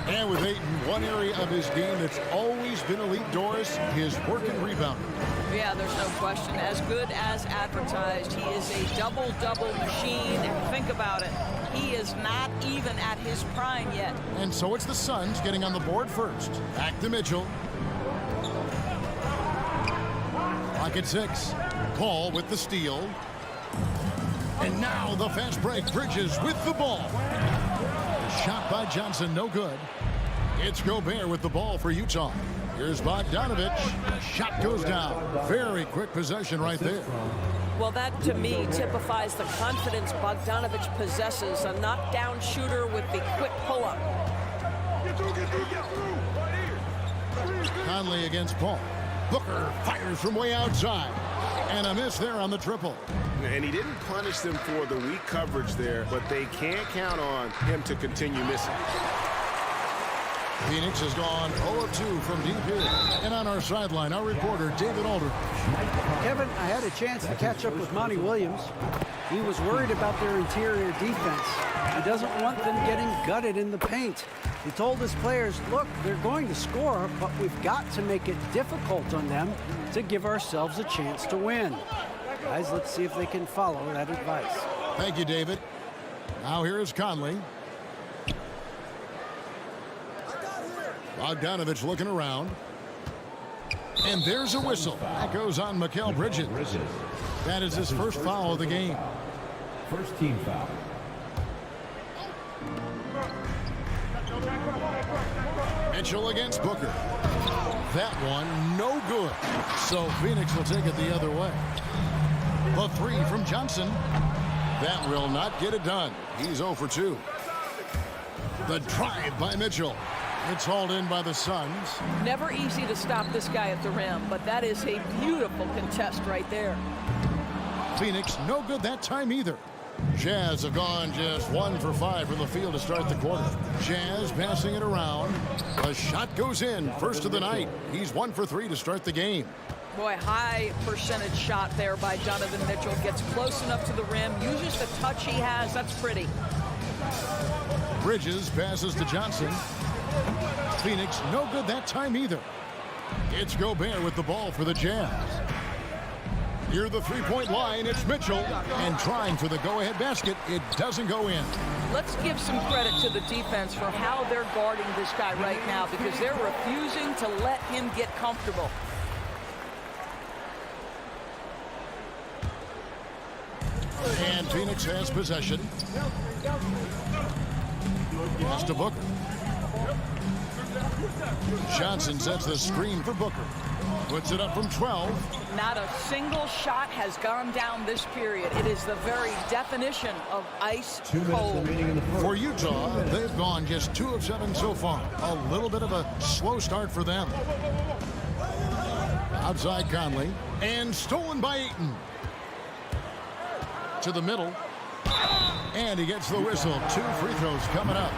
And with Ayton, one area of his game that's always been elite, Doris, his work and rebounding. Yeah, there's no question. As good as advertised, he is a double-double machine. And think about it, he is not even at his prime yet. And so it's the Suns getting on the board first. Back to Mitchell. Clock at 6. Paul with the steal. And now the fast break. Bridges with the ball. Shot by Johnson, no good. It's Gobert with the ball for Utah. Here's Bogdanovich. Shot goes down. Very quick possession right there. Well, that to me typifies the confidence Bogdanovich possesses. A knockdown shooter with the quick pull-up. Conley against Paul. Booker fires from way outside. And a miss there on the triple. And he didn't punish them for the weak coverage there, but they can't count on him to continue missing. Phoenix has gone 0 of 2 from deep here. And on our sideline, our reporter, David Aldridge. Kevin, I had a chance to catch up with Monty Williams. He was worried about their interior defense. He doesn't want them getting gutted in the paint. He told his players, look, they're going to score, but we've got to make it difficult on them to give ourselves a chance to win. Guys, let's see if they can follow that advice. Thank you, David. Now here is Conley. Bogdanovich looking around. And there's a whistle. That goes on Mikal Bridges. That is his first foul of the game. First team foul. Mitchell against Booker. That one, no good. So Phoenix will take it the other way. The 3 from Johnson. That will not get it done. He's 0 for 2. The drive by Mitchell. It's hauled in by the Suns. Never easy to stop this guy at the rim, but that is a beautiful contest right there. Phoenix no good that time either. Jazz have gone just 1 for 5 from the field to start the quarter. Jazz passing it around. A shot goes in. First of the night. He's 1 for 3 to start the game. Boy, high percentage shot there by Donovan Mitchell. Gets close enough to the rim, uses the touch he has. That's pretty. Bridges passes to Johnson. Phoenix no good that time either. It's Gobert with the ball for the Jazz. Near the three-point line, it's Mitchell. And trying for the go-ahead basket, it doesn't go in. Let's give some credit to the defense for how they're guarding this guy right now, because they're refusing to let him get comfortable. And Phoenix has possession. Pass to Booker. Johnson sets the screen for Booker. Puts it up from 12. Not a single shot has gone down this period. It is the very definition of ice cold. For Utah, they've gone just 2 of 7 so far. A little bit of a slow start for them. Outside Conley. And stolen by Ayton. To the middle. And he gets the whistle. 2 free throws coming up.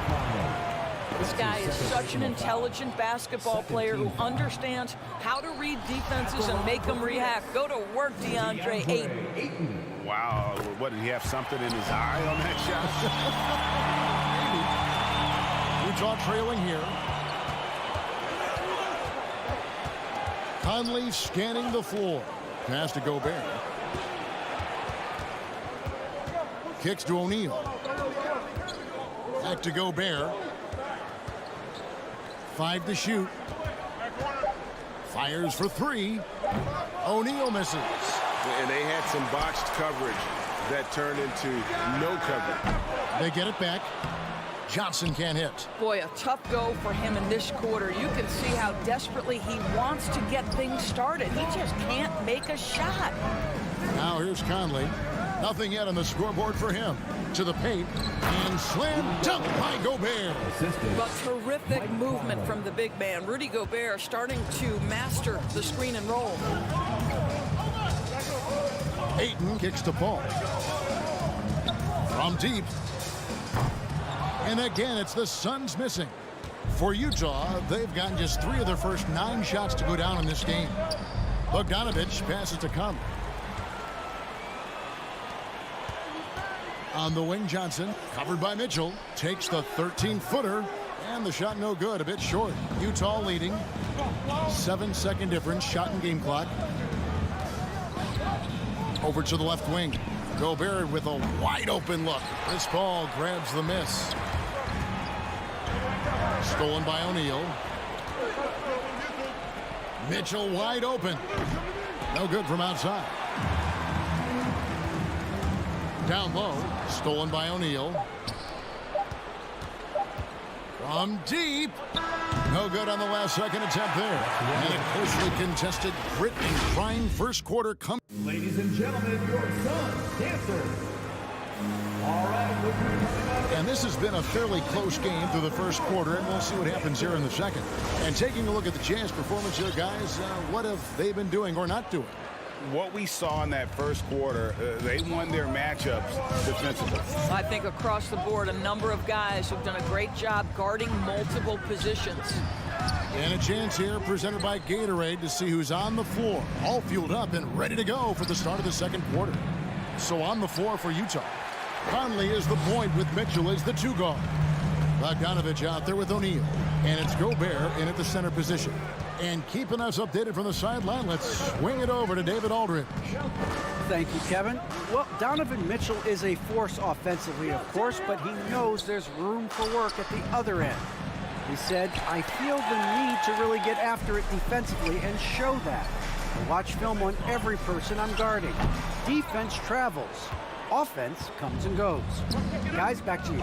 This guy is such an intelligent basketball player who understands how to read defenses and make them react. Go to work, DeAndre Ayton. Wow, what, did he have something in his eye on that shot? Utah trailing here. Conley scanning the floor. Pass to Gobert. Kicks to O'Neal. Back to Gobert. 5 to shoot. Fires for 3. O'Neal misses. And they had some botched coverage that turned into no coverage. They get it back. Johnson can't hit. Boy, a tough go for him in this quarter. You can see how desperately he wants to get things started. He just can't make a shot. Now here's Conley. Nothing yet on the scoreboard for him. To the paint, and slam dunk by Gobert. But terrific movement from the big man. Rudy Gobert starting to master the screen and roll. Ayton kicks to Paul. From deep. And again, it's the Suns missing. For Utah, they've gotten just 3 of their first 9 shots to go down in this game. Bogdanovich passes to Conley. On the wing, Johnson, covered by Mitchell, takes the 13-footer, and the shot no good, a bit short. Utah leading, 7-second difference, shot and game clock. Over to the left wing. Gobert with a wide open look. Chris Paul grabs the miss. Stolen by O'Neal. Mitchell wide open. No good from outside. Down low, stolen by O'Neal. From deep. No good on the last second attempt there. And a closely contested, grit and grind first quarter come. Ladies and gentlemen, your Suns dancer. All right, look who's coming out. And this has been a fairly close game through the first quarter, and we'll see what happens here in the second. And taking a look at the Jazz performance here, guys, what have they been doing or not doing? What we saw in that first quarter, they won their matchups defensively. I think across the board, a number of guys who've done a great job guarding multiple positions. And a chance here presented by Gatorade to see who's on the floor, all fueled up and ready to go for the start of the second quarter. So on the floor for Utah, Conley is the point with Mitchell as the 2 guard. Bogdanovich out there with O'Neal, and it's Gobert in at the center position. And keeping us updated from the sideline, let's swing it over to David Aldridge. Thank you, Kevin. Well, Donovan Mitchell is a force offensively, of course, but he knows there's room for work at the other end. He said, I feel the need to really get after it defensively and show that. I watch film on every person I'm guarding. Defense travels. Offense comes and goes. Guys, back to you.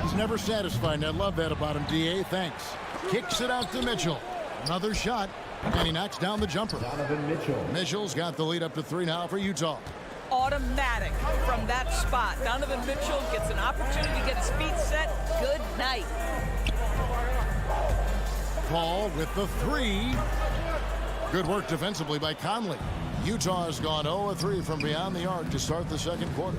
He's never satisfied, and I love that about him, D.A. Thanks. Kicks it out to Mitchell. Another shot, and he knocks down the jumper. Donovan Mitchell. Mitchell's got the lead up to 3 now for Utah. Automatic from that spot. Donovan Mitchell gets an opportunity to get his feet set. Good night. Paul with the 3. Good work defensively by Conley. Utah has gone 0-3 from beyond the arc to start the second quarter.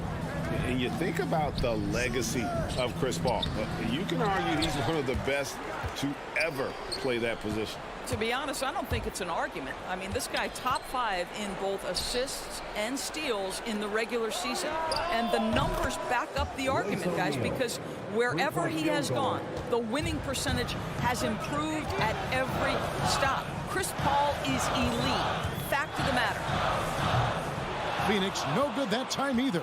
And you think about the legacy of Chris Paul. You can argue he's one of the best to ever play that position. To be honest, I don't think it's an argument. I mean, this guy top 5 in both assists and steals in the regular season. And the numbers back up the argument, guys, because wherever he has gone, the winning percentage has improved at every stop. Chris Paul is elite. Fact of the matter. Phoenix, no good that time either.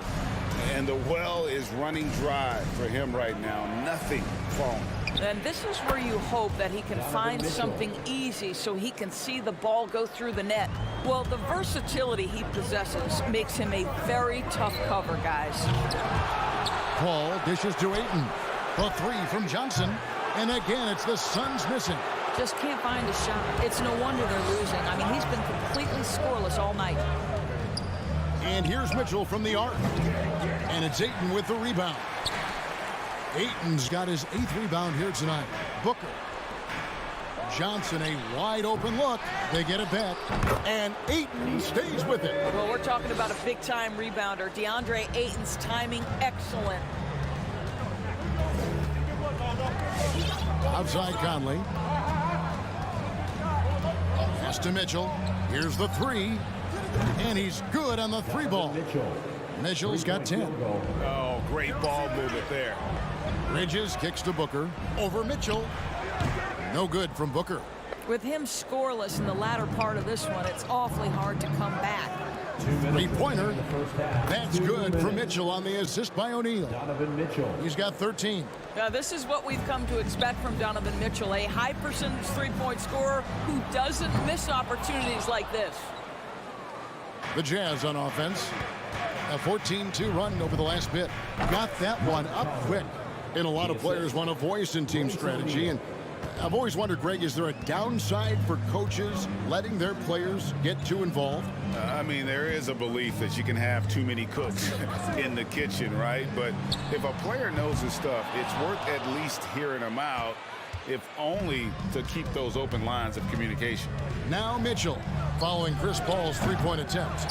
And the well is running dry for him right now. Nothing falling. And this is where you hope that he can find something easy so he can see the ball go through the net. Well, the versatility he possesses makes him a very tough cover, guys. Paul dishes to Ayton. A 3 from Johnson. And again, it's the Suns missing. Just can't find a shot. It's no wonder they're losing. I mean, he's been completely scoreless all night. And here's Mitchell from the arc. And it's Ayton with the rebound. Ayton's got his 8th rebound here tonight. Booker. Johnson, a wide open look. They get it back. And Ayton stays with it. Well, we're talking about a big-time rebounder. DeAndre Ayton's timing, excellent. Outside Conley. Pass to Mitchell. Here's the 3. And he's good on the 3 ball. Mitchell's got 10. Oh, great ball movement there. Bridges kicks to Booker. Over Mitchell. No good from Booker. With him scoreless in the latter part of this one, it's awfully hard to come back. 3-pointer. That's good for Mitchell on the assist by O'Neal. Donovan Mitchell. He's got 13. Now, this is what we've come to expect from Donovan Mitchell, a high percentage 3-point scorer who doesn't miss opportunities like this. The Jazz on offense. A 14-2 run over the last bit. Got that one up quick. And a lot of players want a voice in team strategy, and I've always wondered, Greg, is there a downside for coaches letting their players get too involved? I mean, there is a belief that you can have too many cooks in the kitchen, right? But if a player knows his stuff, it's worth at least hearing him out, if only to keep those open lines of communication. Now Mitchell, following Chris Paul's three-point attempt.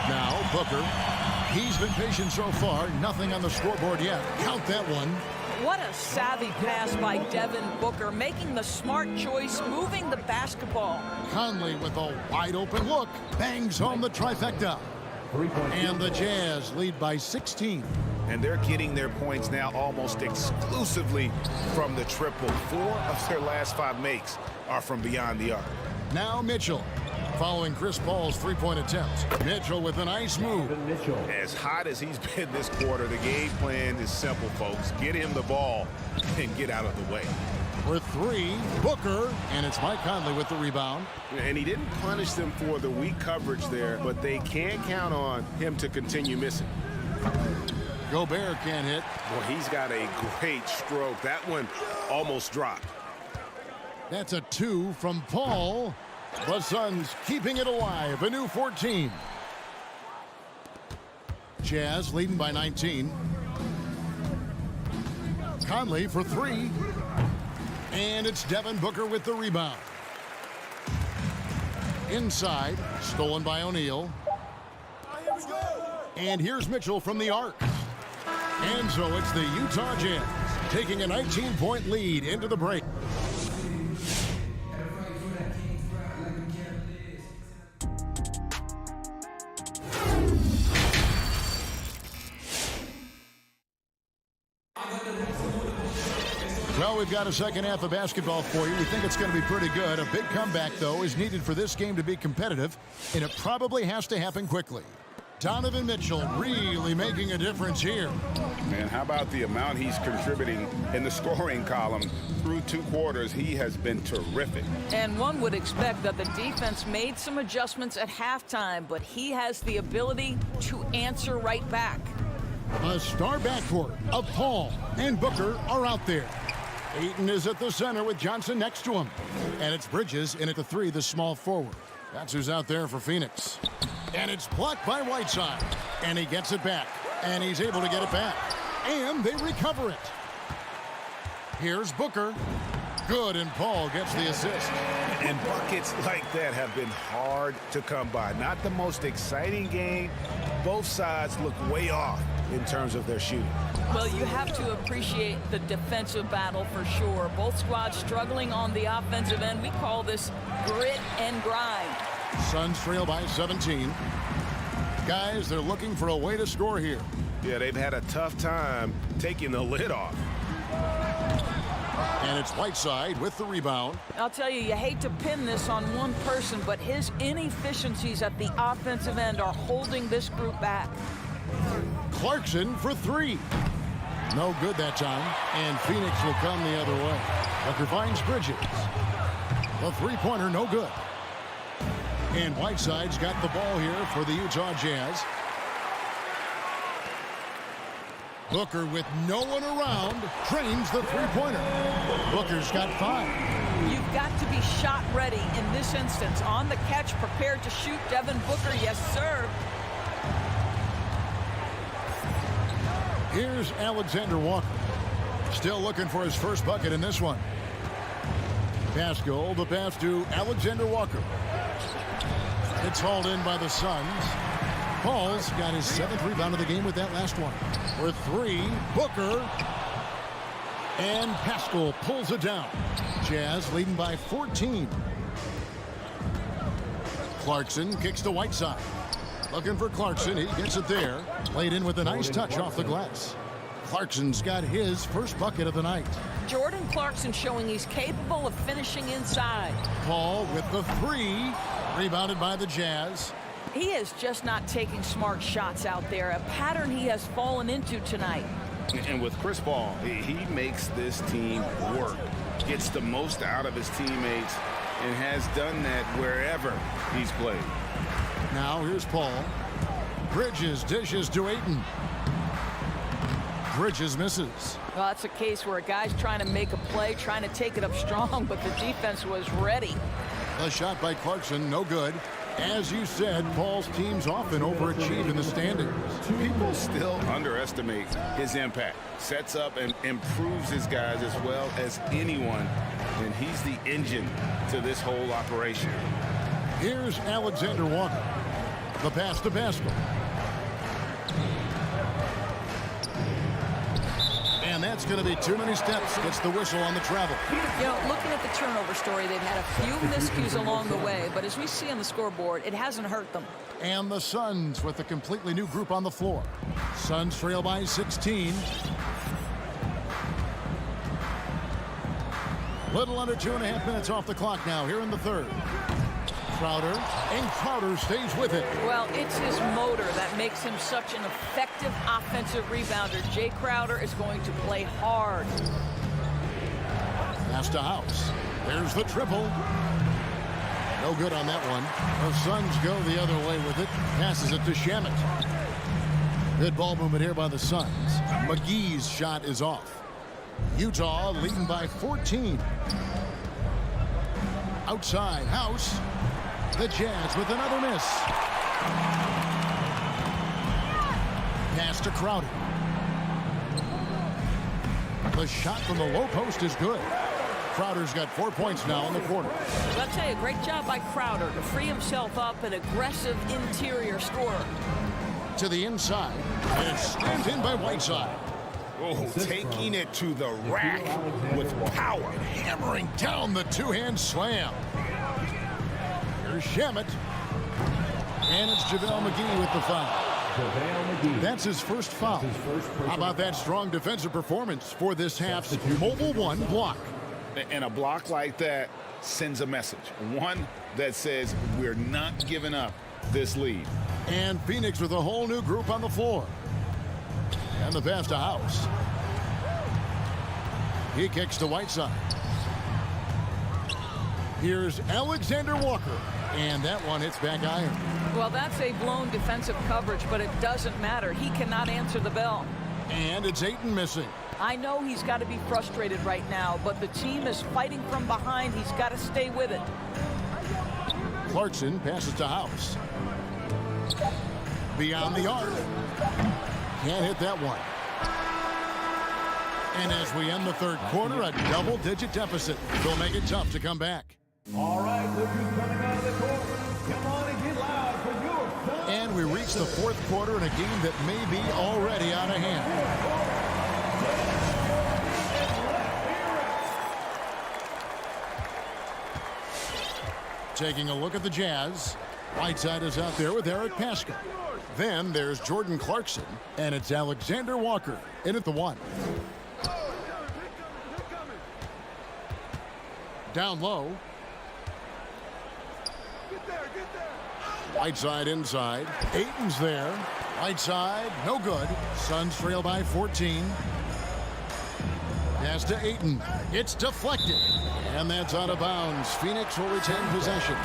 Now Booker. He's been patient so far. Nothing on the scoreboard yet. Count that one. What a savvy pass by Devin Booker, making the smart choice, moving the basketball. Conley with a wide-open look. Bangs home the trifecta. And the Jazz lead by 16. And they're getting their points now almost exclusively from the triple. 4 of their last 5 makes are from beyond the arc. Now Mitchell, following Chris Paul's three-point attempt. Mitchell with a nice move. As hot as he's been this quarter, the game plan is simple, folks. Get him the ball and get out of the way. For 3, Booker, and it's Mike Conley with the rebound. And he didn't punish them for the weak coverage there, but they can't count on him to continue missing. Gobert can't hit. Boy, he's got a great stroke. That one almost dropped. That's a 2 from Paul. The Suns keeping it alive, a new 14. Jazz leading by 19. Conley for 3. And it's Devin Booker with the rebound. Inside, stolen by O'Neal. And here's Mitchell from the arc. And so it's the Utah Jazz taking a 19-point lead into the break. Well, we've got a second half of basketball for you. We think it's going to be pretty good. A big comeback, though, is needed for this game to be competitive, and it probably has to happen quickly. Donovan Mitchell really making a difference here. Man, how about the amount he's contributing in the scoring column? Through 2 quarters, he has been terrific. And one would expect that the defense made some adjustments at halftime, but he has the ability to answer right back. A star backcourt of Paul and Booker are out there. Ayton is at the center with Johnson next to him. And it's Bridges in at the 3, the small forward. That's who's out there for Phoenix. And it's blocked by Whiteside. And he gets it back. And he's able to get it back. And they recover it. Here's Booker. Good, and Paul gets the assist. And buckets like that have been hard to come by. Not the most exciting game. Both sides look way off in terms of their shooting. Well, you have to appreciate the defensive battle for sure. Both squads struggling on the offensive end. We call this grit and grind. Suns trail by 17. Guys, they're looking for a way to score here. Yeah, they've had a tough time taking the lid off. And it's Whiteside with the rebound. I'll tell you, you hate to pin this on one person, but his inefficiencies at the offensive end are holding this group back. Clarkson for 3. No good that time. And Phoenix will come the other way. Booker finds Bridges. The three-pointer, no good. And Whiteside's got the ball here for the Utah Jazz. Booker, with no one around, trains the three-pointer. Booker's got 5. You've got to be shot ready in this instance. On the catch, prepared to shoot. Devin Booker, yes, sir. Here's Alexander Walker. Still looking for his first bucket in this one. Pascal, the pass to Alexander Walker. It's hauled in by the Suns. Paul's got his 7th rebound of the game with that last one. For 3, Booker. And Pascal pulls it down. Jazz leading by 14. Clarkson kicks to Whiteside. Looking for Clarkson. He gets it there. Played in with a nice touch off the glass. Clarkson's got his first bucket of the night. Jordan Clarkson showing he's capable of finishing inside. Paul with the 3. Rebounded by the Jazz. He is just not taking smart shots out there, a pattern he has fallen into tonight. And with Chris Paul, he makes this team work, gets the most out of his teammates, and has done that wherever he's played. Now here's Paul. Bridges dishes to Ayton. Bridges misses. Well, that's a case where a guy's trying to make a play, trying to take it up strong, but the defense was ready. The shot by Clarkson, no good. As you said, Paul's teams often overachieve in the standings. People still underestimate his impact. Sets up and improves his guys as well as anyone, and he's the engine to this whole operation. Here's Alexander Walker. The pass to Pascal. And that's going to be too many steps. Gets the whistle on the travel. You know, looking at the turnover story, they've had a few miscues along the way, but as we see on the scoreboard, it hasn't hurt them. And the Suns with a completely new group on the floor. Suns trail by 16. Little under 2.5 minutes off the clock now here in the third. Crowder, and Crowder stays with it. Well, it's his motor that makes him such an effective offensive rebounder. Jay Crowder is going to play hard. Pass to House. There's the triple. No good on that one. The Suns go the other way with it. Passes it to Shamet. Good ball movement here by the Suns. McGee's shot is off. Utah leading by 14. Outside, House. The Jazz with another miss. Pass to Crowder. The shot from the low post is good. Crowder's got 4 points now in the quarter. Well, I'll tell you, great job by Crowder to free himself up, an aggressive interior scorer. To the inside, and it's stamped in by Whiteside. Oh, taking it to the rack with power. Hammering down the two-hand slam. Here's Shamet. And it's JaVale McGee with the foul. That's his first foul. How about that strong defensive performance for this half's Mobile One block? And a block like that sends a message. One that says we're not giving up this lead. And Phoenix with a whole new group on the floor. And the pass to House. He kicks to Whiteside. Here's Alexander Walker. And that one hits back iron. Well, that's a blown defensive coverage, but it doesn't matter. He cannot answer the bell. And it's Ayton missing. I know he's got to be frustrated right now, but the team is fighting from behind. He's got to stay with it. Clarkson passes to House. Beyond the arc. Can't hit that one. And as we end the third quarter, a double-digit deficit. They'll make it tough to come back. All right, look who's coming out of the court. Come on and get loud for your Suns. And we reach the fourth quarter in a game that may be already out of hand. Taking a look at the Jazz. Whiteside is out there with Eric Pascal. Then there's Jordan Clarkson, and it's Alexander Walker in at the one. Down low. Whiteside inside. Ayton's there. Whiteside, no good. Suns trail by 14. Pass to Ayton. It's deflected. And that's out of bounds. Phoenix will retain possession.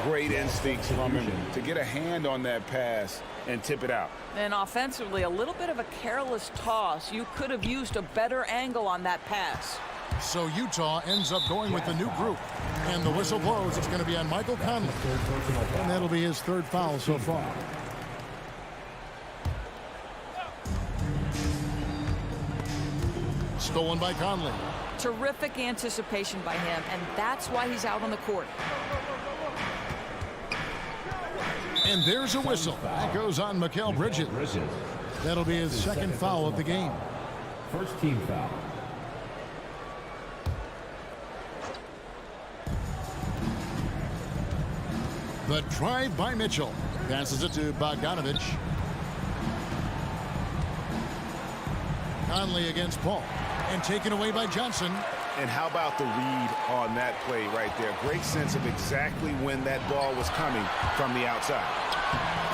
Great instincts from him to get a hand on that pass and tip it out. And offensively, a little bit of a careless toss. You could have used a better angle on that pass. So Utah ends up going with the new group. And the whistle blows. It's going to be on Michael Conley. And that'll be his third foul so far. Stolen by Conley. Terrific anticipation by him, and that's why he's out on the court. And there's a whistle. That goes on Mikal Bridges. That'll be his second foul of the game. First team foul. The drive by Mitchell. Passes it to Bogdanovich. Conley against Paul. And taken away by Johnson. And how about the read on that play right there? Great sense of exactly when that ball was coming from the outside.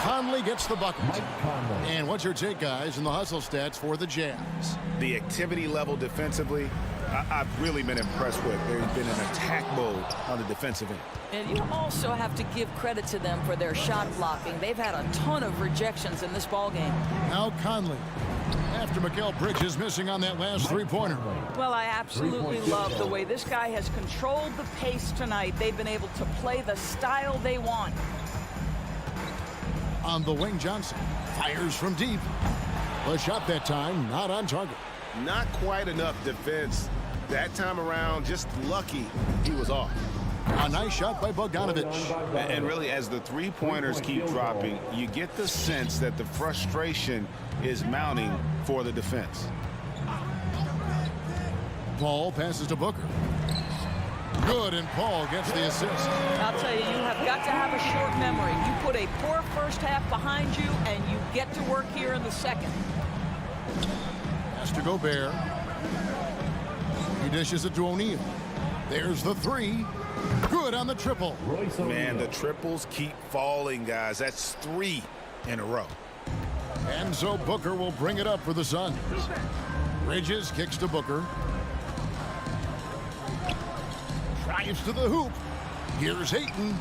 Conley gets the bucket. And what's your take, guys, in the hustle stats for the Jazz? The activity level defensively, I've really been impressed with. There's been an attack mode on the defensive end. And you also have to give credit to them for their shot blocking. They've had a ton of rejections in this ball game. Now Conley. After Mikal Bridges missing on that last three-pointer. Well, I absolutely love the way this guy has controlled the pace tonight. They've been able to play the style they want. On the wing, Johnson fires from deep. The shot that time not on target. Not quite enough defense that time around. Just lucky he was off. A nice shot by Bogdanovic. And really, as the three-pointers keep dropping, you get the sense that the frustration is mounting for the defense. Paul passes to Booker. Good, and Paul gets the assist. I'll tell you, you have got to have a short memory. You put a poor first half behind you, and you get to work here in the second. Pass to Gobert. He dishes it to O'Neal. There's the three. Good on the triple. Man, the triples keep falling, guys. That's 3 in a row. And so Booker will bring it up for the Suns. Bridges kicks to Booker. Drives to the hoop. Here's Ayton.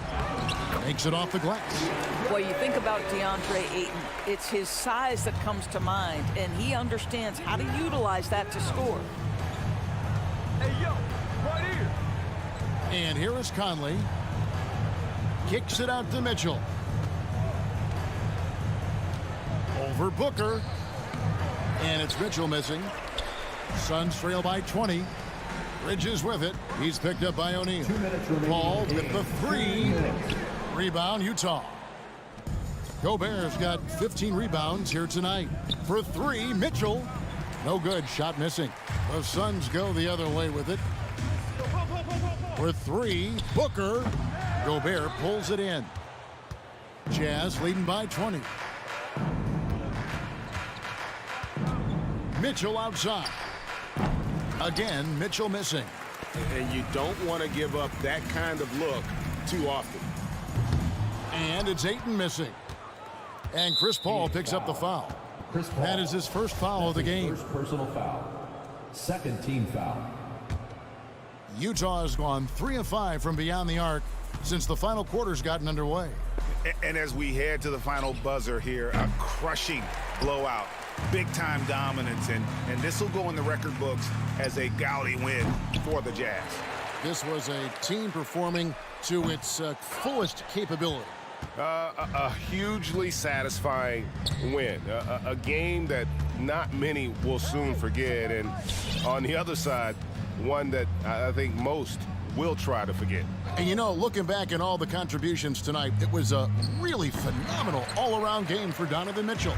Makes it off the glass. Well, you think about DeAndre Ayton. It's his size that comes to mind, and he understands how to utilize that to score. Hey, yo, right here. And here is Conley. Kicks it out to Mitchell. Over Booker. And it's Mitchell missing. Suns trail by 20. Bridges with it. He's picked up by O'Neal. Paul with the three. Rebound, Utah. Gobert's got 15 rebounds here tonight. For three, Mitchell. No good. Shot missing. The Suns go the other way with it. For three, Booker. Gobert pulls it in. Jazz leading by 20. Mitchell outside. Again, Mitchell missing. And you don't want to give up that kind of look too often. And it's Ayton missing. And Chris Paul picks up the foul. That is his first foul of the game. First personal foul. Second team foul. Utah has gone 3 of 5 from beyond the arc since the final quarter's gotten underway. And as we head to the final buzzer here, a crushing blowout. Big-time dominance, and this will go in the record books as a gaudy win for the Jazz. This was a team performing to its fullest capability. A hugely satisfying win. A game that not many will soon forget. And on the other side, one that I think most will try to forget. And you know, looking back at all the contributions tonight, it was a really phenomenal all-around game for Donovan Mitchell.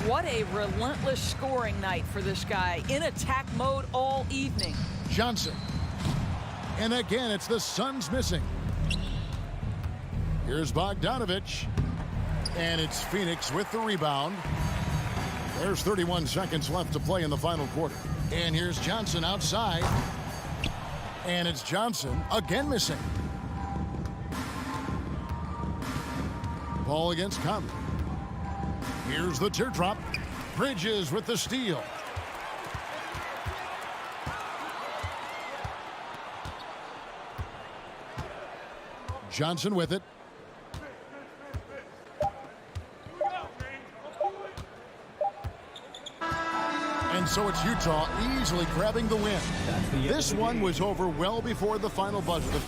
What a relentless scoring night for this guy. In attack mode all evening. Johnson. And again, it's the Suns missing. Here's Bogdanovic. And it's Phoenix with the rebound. There's 31 seconds left to play in the final quarter. And here's Johnson outside. And it's Johnson again missing. Ball against Conley. Here's the teardrop. Bridges with the steal. Johnson with it. And so it's Utah easily grabbing the win. This one was over well before the final buzzer.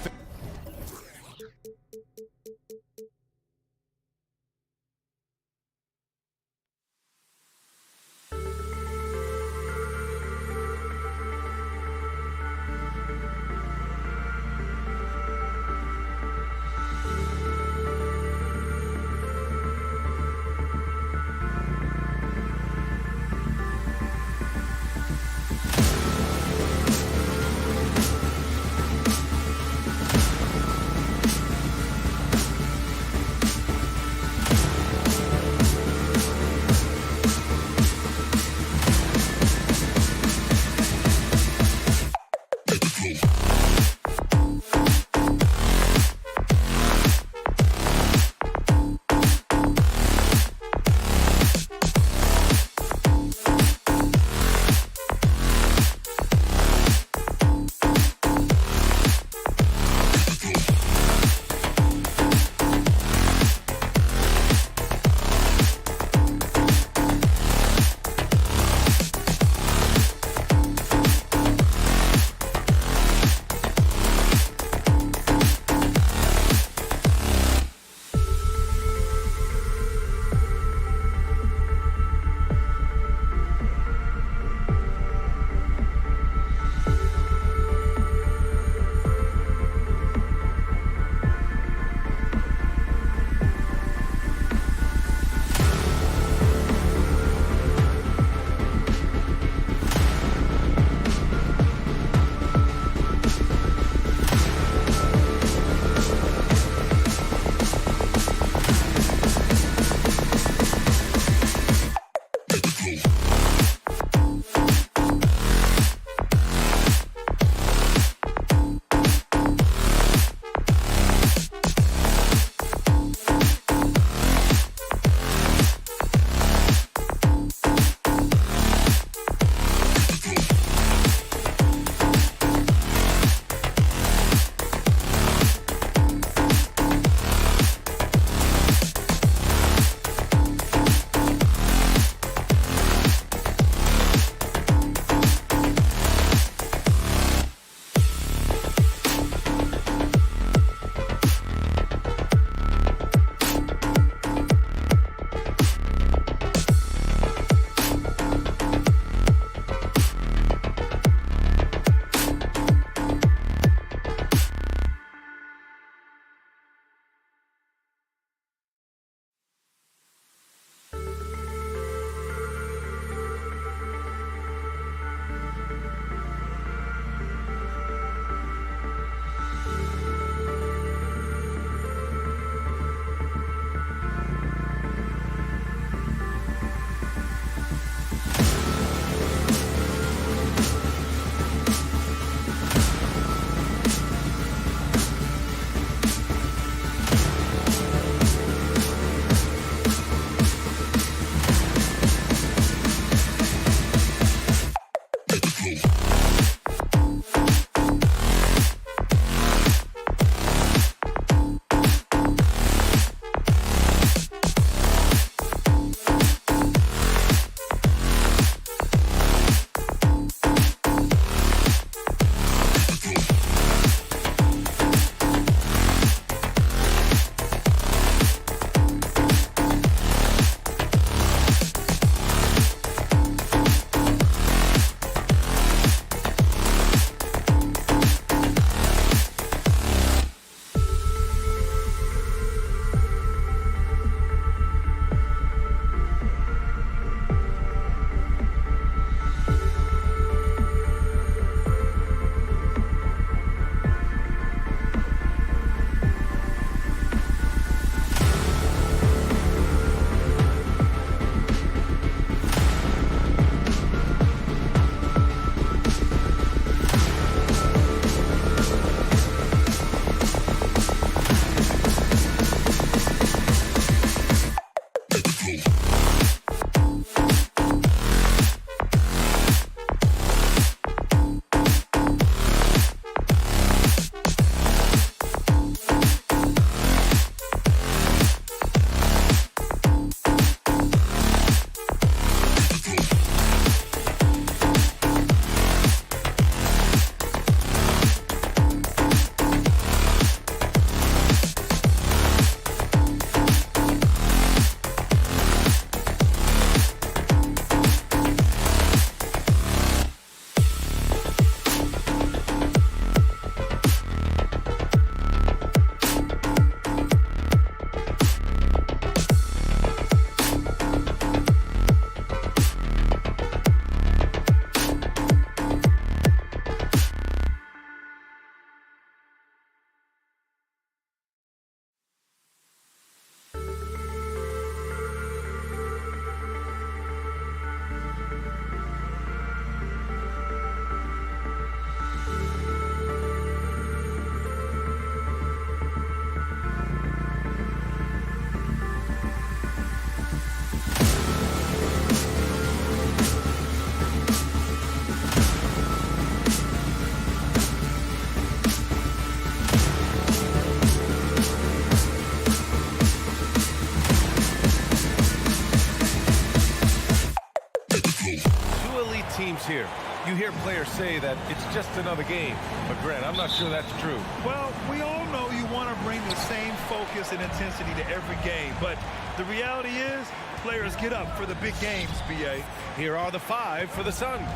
Teams here. You hear players say that it's just another game, but Grant, I'm not sure that's true. Well, we all know you want to bring the same focus and intensity to every game, but the reality is players get up for the big games, B.A. Here are the 5 for the Suns.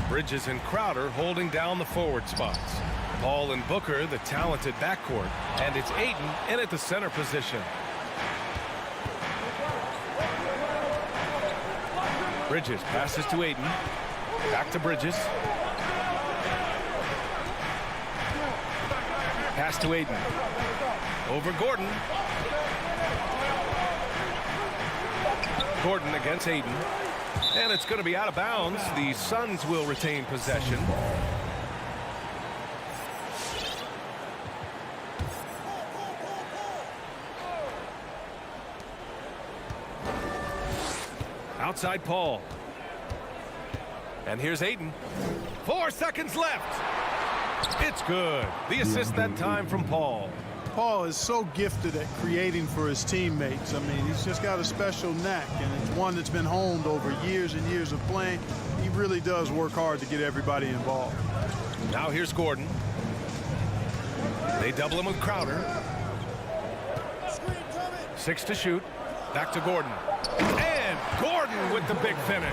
Bridges and Crowder holding down the forward spots. Paul and Booker, the talented backcourt, and it's Ayton in at the center position. Bridges passes to Ayton. Back to Bridges. Pass to Ayton. Over Gordon. Gordon against Ayton. And it's going to be out of bounds. The Suns will retain possession. Outside Paul. And here's Ayton. 4 seconds left. It's good. The assist that time from Paul. Paul is so gifted at creating for his teammates. I mean, he's just got a special knack, and it's one that's been honed over years and years of playing. He really does work hard to get everybody involved. Now here's Gordon. They double him with Crowder. 6 to shoot. Back to Gordon. And Gordon with the big finish.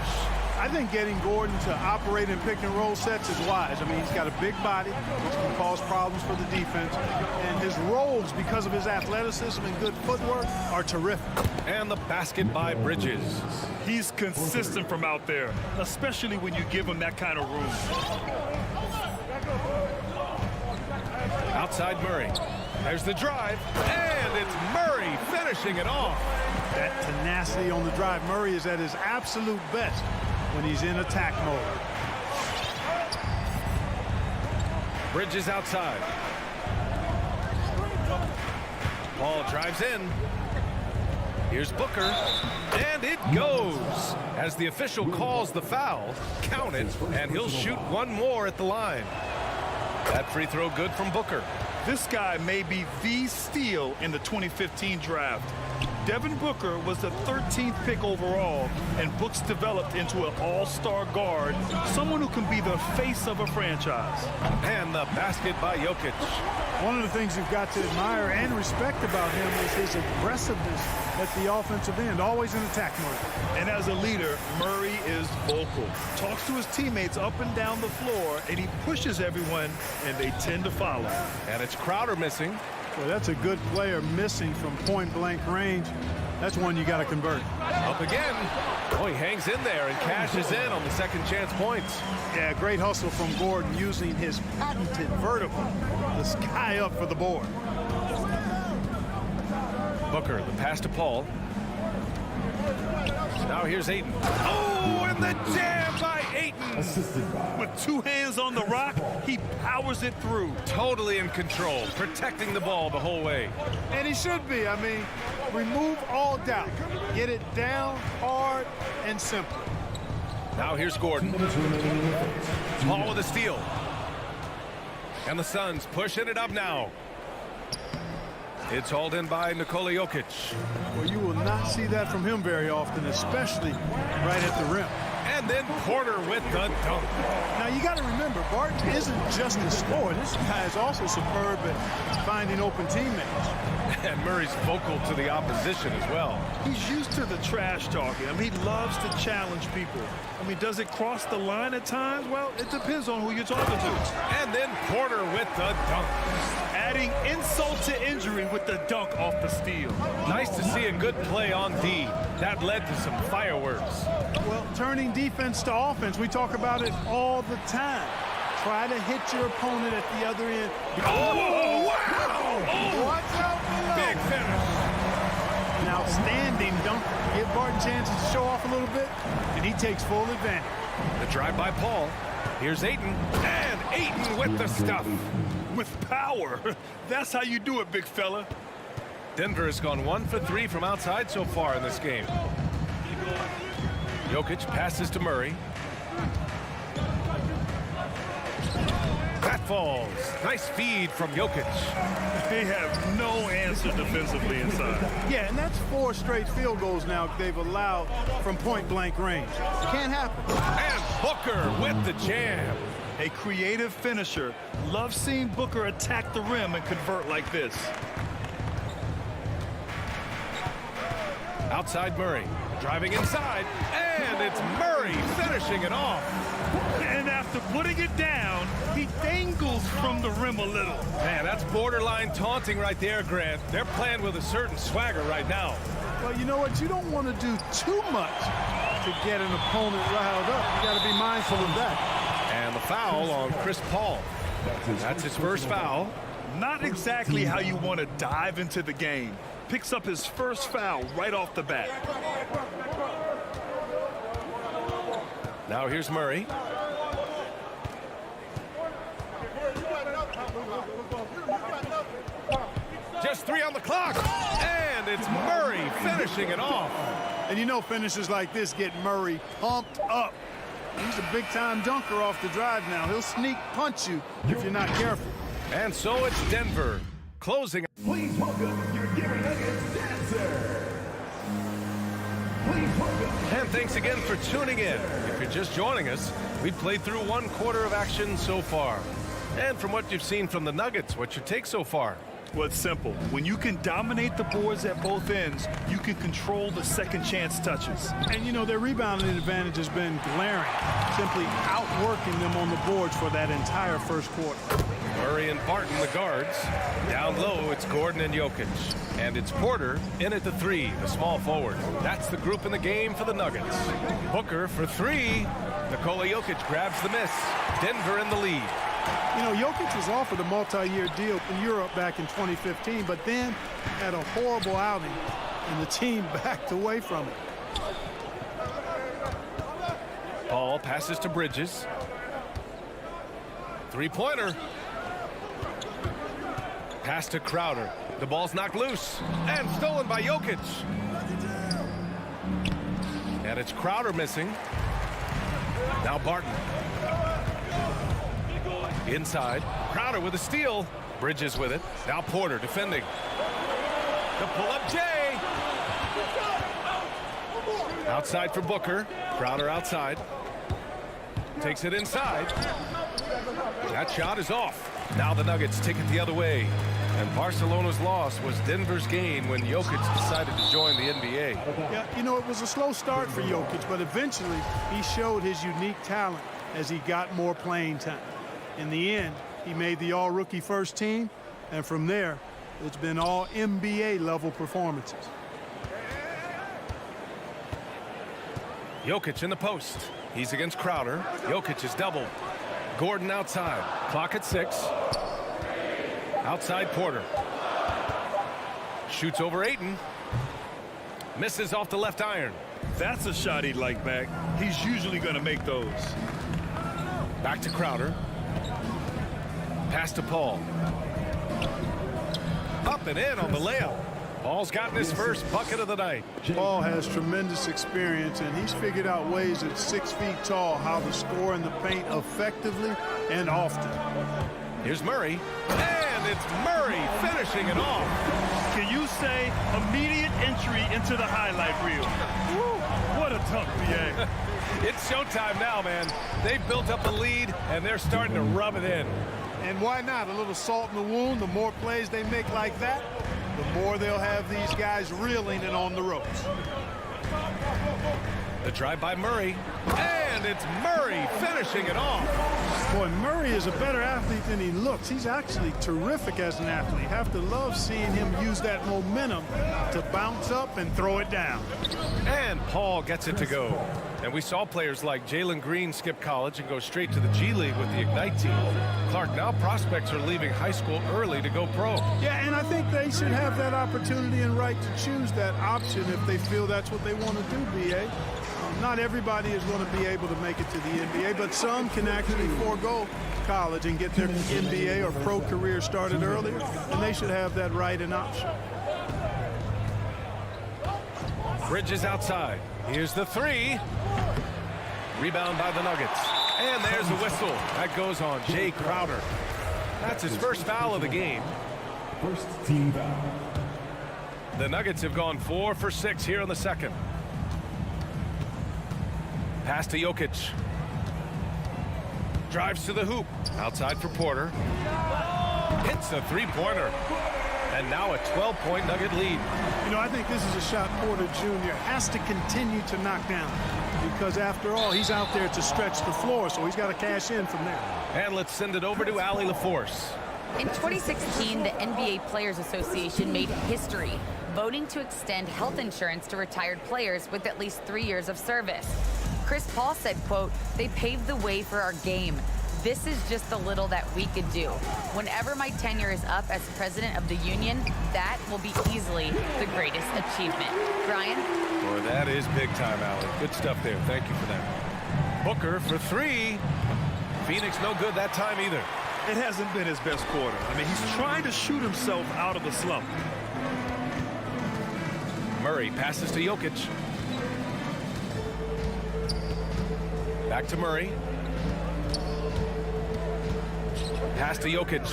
I think getting Gordon to operate in pick and roll sets is wise. I mean, he's got a big body, which can cause problems for the defense. And his rolls, because of his athleticism and good footwork, are terrific. And the basket by Bridges. He's consistent from out there, especially when you give him that kind of room. Outside Murray. There's the drive. And it's Murray finishing it off. That tenacity on the drive. Murray is at his absolute best when he's in attack mode. Bridges outside. Paul drives in. Here's Booker, and it goes. As the official calls the foul, count it, and he'll shoot one more at the line. That free throw good from Booker. This guy may be the steal in the 2015 draft. Devin Booker was the 13th pick overall, and Books developed into an all-star guard, someone who can be the face of a franchise. And the basket by Jokic. One of the things you've got to admire and respect about him is his aggressiveness at the offensive end, always in attack mode. And as a leader, Murray is vocal. Talks to his teammates up and down the floor, and he pushes everyone, and they tend to follow. And it's Crowder missing. Well, that's a good player missing from point-blank range. That's one you got to convert. Up again. Oh, he hangs in there and cashes in on the second chance points. Yeah, great hustle from Gordon using his patented vertical to sky up for the board. Booker, the pass to Paul. Now here's Ayton. Oh, and the jam by Ayton. With two hands on the rock, he powers it through. Totally in control, protecting the ball the whole way. And he should be. I mean, remove all doubt. Get it down, hard, and simple. Now here's Gordon. Paul with a steal. And the Suns pushing it up now. It's hauled in by Nikola Jokic. Well, you will not see that from him very often, especially right at the rim. And then Porter with the dunk. Now, you got to remember, Barton isn't just a scorer. This guy is also superb at finding open teammates. And Murray's vocal to the opposition as well. He's used to the trash talking. I mean, he loves to challenge people. I mean, does it cross the line at times? Well, it depends on who you're talking to. And then Porter with the dunk. Adding insult to injury with the dunk off the steal. Nice to see a good play on D. That led to some fireworks. Well, turning defense to offense, we talk about it all the time. Try to hit your opponent at the other end. Oh, wow! Oh, watch out below. Big finish. An outstanding dunk. Give Barton chances to show off a little bit, and he takes full advantage. The drive by Paul. Here's Ayton, and Ayton with the stuff. With power. That's how you do it, big fella. Denver has gone 1 for 3 from outside so far in this game. Jokic passes to Murray. That falls. Nice feed from Jokic. They have no answer defensively inside. Yeah, and that's 4 straight field goals now they've allowed from point-blank range. Can't happen. And Booker with the jam. A creative finisher. Love seeing Booker attack the rim and convert like this. Outside Murray. Driving inside. And it's Murray finishing it off. And after putting it down, he dangles from the rim a little. Man, that's borderline taunting right there, Grant. They're playing with a certain swagger right now. Well, you know what? You don't want to do too much to get an opponent riled up. You got to be mindful of that. And the foul on Chris Paul. That's his first foul. Not exactly how you want to dive into the game. Picks up his first foul right off the bat. Now here's Murray. Just 3 on the clock. And it's Murray finishing it off. And you know finishes like this get Murray pumped up. He's a big-time dunker off the drive now. He'll sneak punch you if you're not careful. And so it's Denver closing. Please welcome your Denver Nuggets dancer. Please welcome. And thanks again for tuning in. If you're just joining us, we've played through 1 quarter of action so far. And from what you've seen from the Nuggets, what's your take so far? Well, it's simple. When you can dominate the boards at both ends, you can control the second chance touches. And, you know, their rebounding advantage has been glaring, simply outworking them on the boards for that entire first quarter. Murray and Barton, the guards. Down low, it's Gordon and Jokic. And it's Porter in at the 3, the small forward. That's the group in the game for the Nuggets. Booker for 3. Nikola Jokic grabs the miss. Denver in the lead. You know, Jokic was offered a multi-year deal in Europe back in 2015, but then had a horrible outing, and the team backed away from it. Paul passes to Bridges. 3-pointer. Pass to Crowder. The ball's knocked loose and stolen by Jokic. And it's Crowder missing. Now Barton. Inside. Crowder with a steal. Bridges with it. Now Porter defending. The pull-up J. Outside for Booker. Crowder outside. Takes it inside. That shot is off. Now the Nuggets take it the other way. And Barcelona's loss was Denver's gain when Jokic decided to join the NBA. Yeah, you know, it was a slow start for Jokic, but eventually he showed his unique talent as he got more playing time. In the end, he made the all-rookie first team, and from there, it's been all NBA-level performances. Jokic in the post. He's against Crowder. Jokic is doubled. Gordon outside. Clock at 6. Outside Porter. Shoots over Ayton. Misses off the left iron. That's a shot he'd like back. He's usually going to make those. Back to Crowder. Pass to Paul. Up and in on the layup. Paul's gotten his first bucket of the night. Paul has tremendous experience, and he's figured out ways at 6 feet tall how to score in the paint effectively and often. Here's Murray. And it's Murray finishing it off. Can you say immediate entry into the highlight reel? Woo, what a dunk, BA. It's showtime now, man. They've built up a lead, and they're starting to rub it in. And why not? A little salt in the wound. The more plays they make like that, the more they'll have these guys reeling and on the ropes. The drive by Murray. And it's Murray finishing it off. Boy, Murray is a better athlete than he looks. He's actually terrific as an athlete. Have to love seeing him use that momentum to bounce up and throw it down. And Paul gets it to go. And we saw players like Jalen Green skip college and go straight to the G League with the Ignite team. Clark, now prospects are leaving high school early to go pro. Yeah, and I think they should have that opportunity and right to choose that option if they feel that's what they want to do, B.A. Not everybody is going to be able to make it to the NBA, but some can actually forego college and get their NBA or pro career started earlier, and they should have that right and option. Bridges outside. Here's the 3. Rebound by the Nuggets. And there's a whistle. That goes on Jay Crowder. That's his first foul of the game. First team foul. The Nuggets have gone 4 for 6 here in the second. Pass to Jokic. Drives to the hoop. Outside for Porter. Hits a three-pointer. And now a 12-point Nugget lead. You know, I think this is a shot Porter Jr. has to continue to knock down because, after all, he's out there to stretch the floor, so he's got to cash in from there. And let's send it over to Allie LaForce. In 2016, the NBA Players Association made history, voting to extend health insurance to retired players with at least 3 years of service. Chris Paul said, quote, "They paved the way for our game. This is just the little that we could do. Whenever my tenure is up as president of the union, that will be easily the greatest achievement." Brian? Boy, that is big time, Allie. Good stuff there. Thank you for that. Booker for 3. Phoenix no good that time either. It hasn't been his best quarter. I mean, he's trying to shoot himself out of the slump. Murray passes to Jokic. Back to Murray. Pass to Jokic.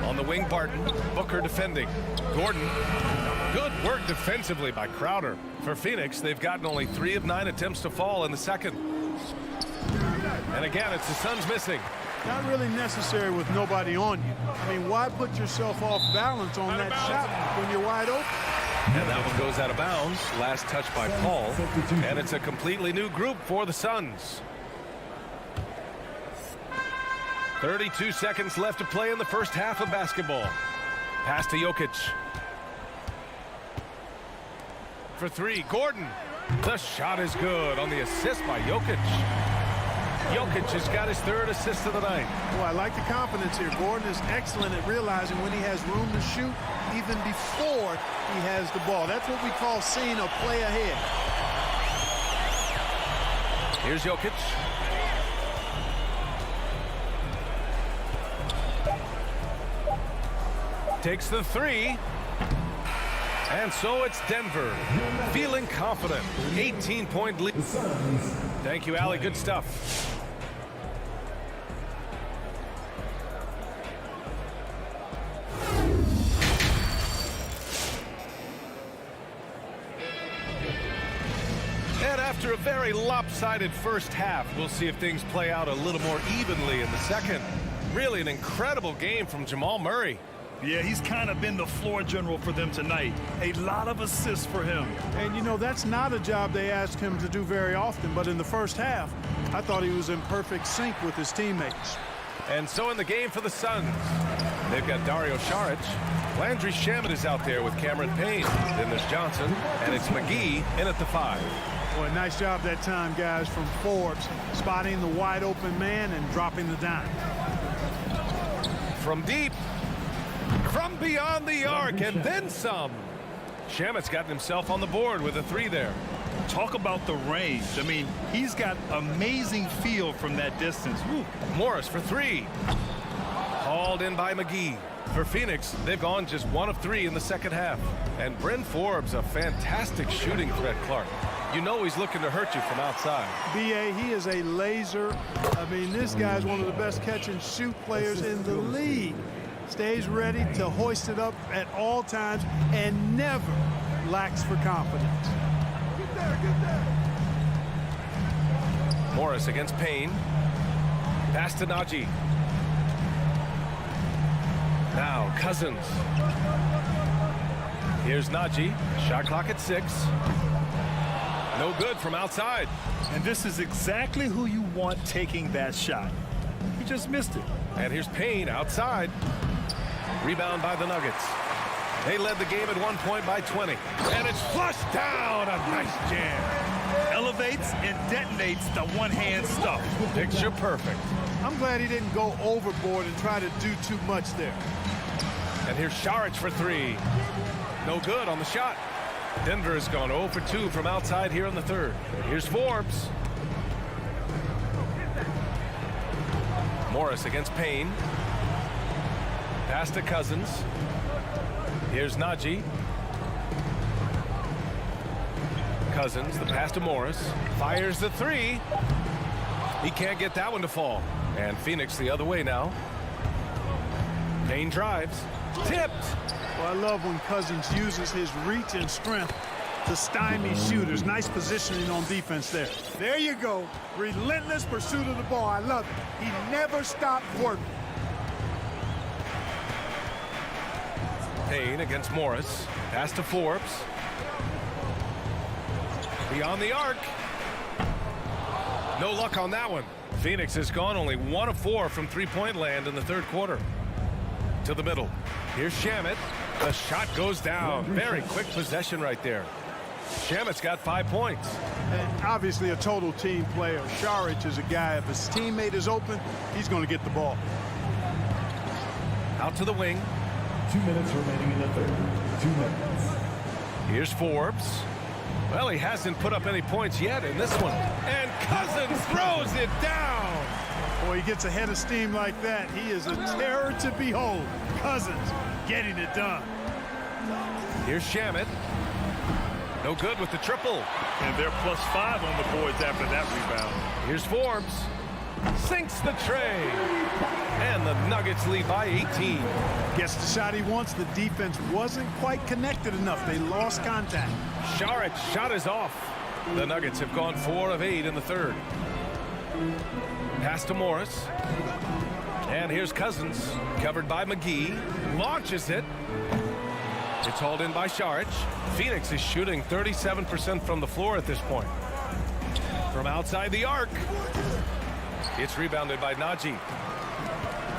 On the wing, Barton. Booker defending. Gordon. Good work defensively by Crowder. For Phoenix, they've gotten only 3 of 9 attempts to fall in the second. And again, it's the Suns missing. Not really necessary with nobody on you. I mean, why put yourself off balance on that shot when you're wide open? And that one goes out of bounds. Last touch by Paul. And it's a completely new group for the Suns. 32 seconds left to play in the first half of basketball. Pass to Jokic. For 3, Gordon. The shot is good on the assist by Jokic. Jokic has got his 3rd assist of the night. Well, I like the confidence here. Gordon is excellent at realizing when he has room to shoot even before he has the ball. That's what we call seeing a play ahead. Here's Jokic. Takes the 3. And so it's Denver, feeling confident. 18-point lead. Thank you, Allie. Good stuff. And after a very lopsided first half, we'll see if things play out a little more evenly in the second. Really an incredible game from Jamal Murray. Yeah, he's kind of been the floor general for them tonight. A lot of assists for him. And, you know, that's not a job they ask him to do very often, but in the first half, I thought he was in perfect sync with his teammates. And so in the game for the Suns, they've got Dario Saric. Landry Shamet is out there with Cameron Payne. Then there's Johnson, and it's McGee in at the 5. Boy, nice job that time, guys, from Forbes, spotting the wide-open man and dropping the dime. From deep, from beyond the arc, and then some. Shamet's gotten himself on the board with a 3 there. Talk about the range. I mean, he's got amazing feel from that distance. Woo. Morris for 3. Hauled in by McGee. For Phoenix, they've gone just 1 of 3 in the second half. And Bryn Forbes, a fantastic shooting threat, Clark. You know he's looking to hurt you from outside. B.A., he is a laser. I mean, this guy's one of the best catch-and-shoot players in the league. Stays ready to hoist it up at all times and never lacks for confidence. Get there. Morris against Payne. Pass to Najee. Now Cousins. Here's Najee. Shot clock at 6. No good from outside. And this is exactly who you want taking that shot. He just missed it. And here's Payne outside. Rebound by the Nuggets. They led the game at 1 point by 20. And it's flushed down. A nice jam. Elevates and detonates the one-hand stuff. Picture perfect. I'm glad he didn't go overboard and try to do too much there. And here's Saric for 3. No good on the shot. Denver has gone 0 for 2 from outside here in the third. Here's Forbes. Morris against Payne. Pass to Cousins. Here's Najee. Cousins, the pass to Morris. Fires the 3. He can't get that one to fall. And Phoenix the other way now. Payne drives. Tipped. Well, I love when Cousins uses his reach and strength to stymie shooters. Nice positioning on defense there. There you go. Relentless pursuit of the ball. I love it. He never stopped working. Payne against Morris. Pass to Forbes. Beyond the arc. No luck on that one. Phoenix has gone only 1 of 4 from three-point land in the third quarter. To the middle. Here's Shamet. The shot goes down. Very quick possession right there. Shamet's got 5 points. And obviously a total team player. Saric is a guy, if his teammate is open, he's going to get the ball. Out to the wing. 2 minutes remaining in the third. 2 minutes. Here's Forbes. Well, he hasn't put up any points yet in this one. And Cousins throws it down. Boy, he gets a head of steam like that. He is a terror to behold. Cousins getting it done. Here's Shamet. No good with the triple. And they're +5 on the boards after that rebound. Here's Forbes. Sinks the tray. And the Nuggets lead by 18. Gets the shot he wants. The defense wasn't quite connected enough. They lost contact. Saric shot is off. The Nuggets have gone 4 of 8 in the third. Pass to Morris. And here's Cousins. Covered by McGee. Launches it. It's hauled in by Saric. Phoenix is shooting 37% from the floor at this point. From outside the arc. It's rebounded by Najee.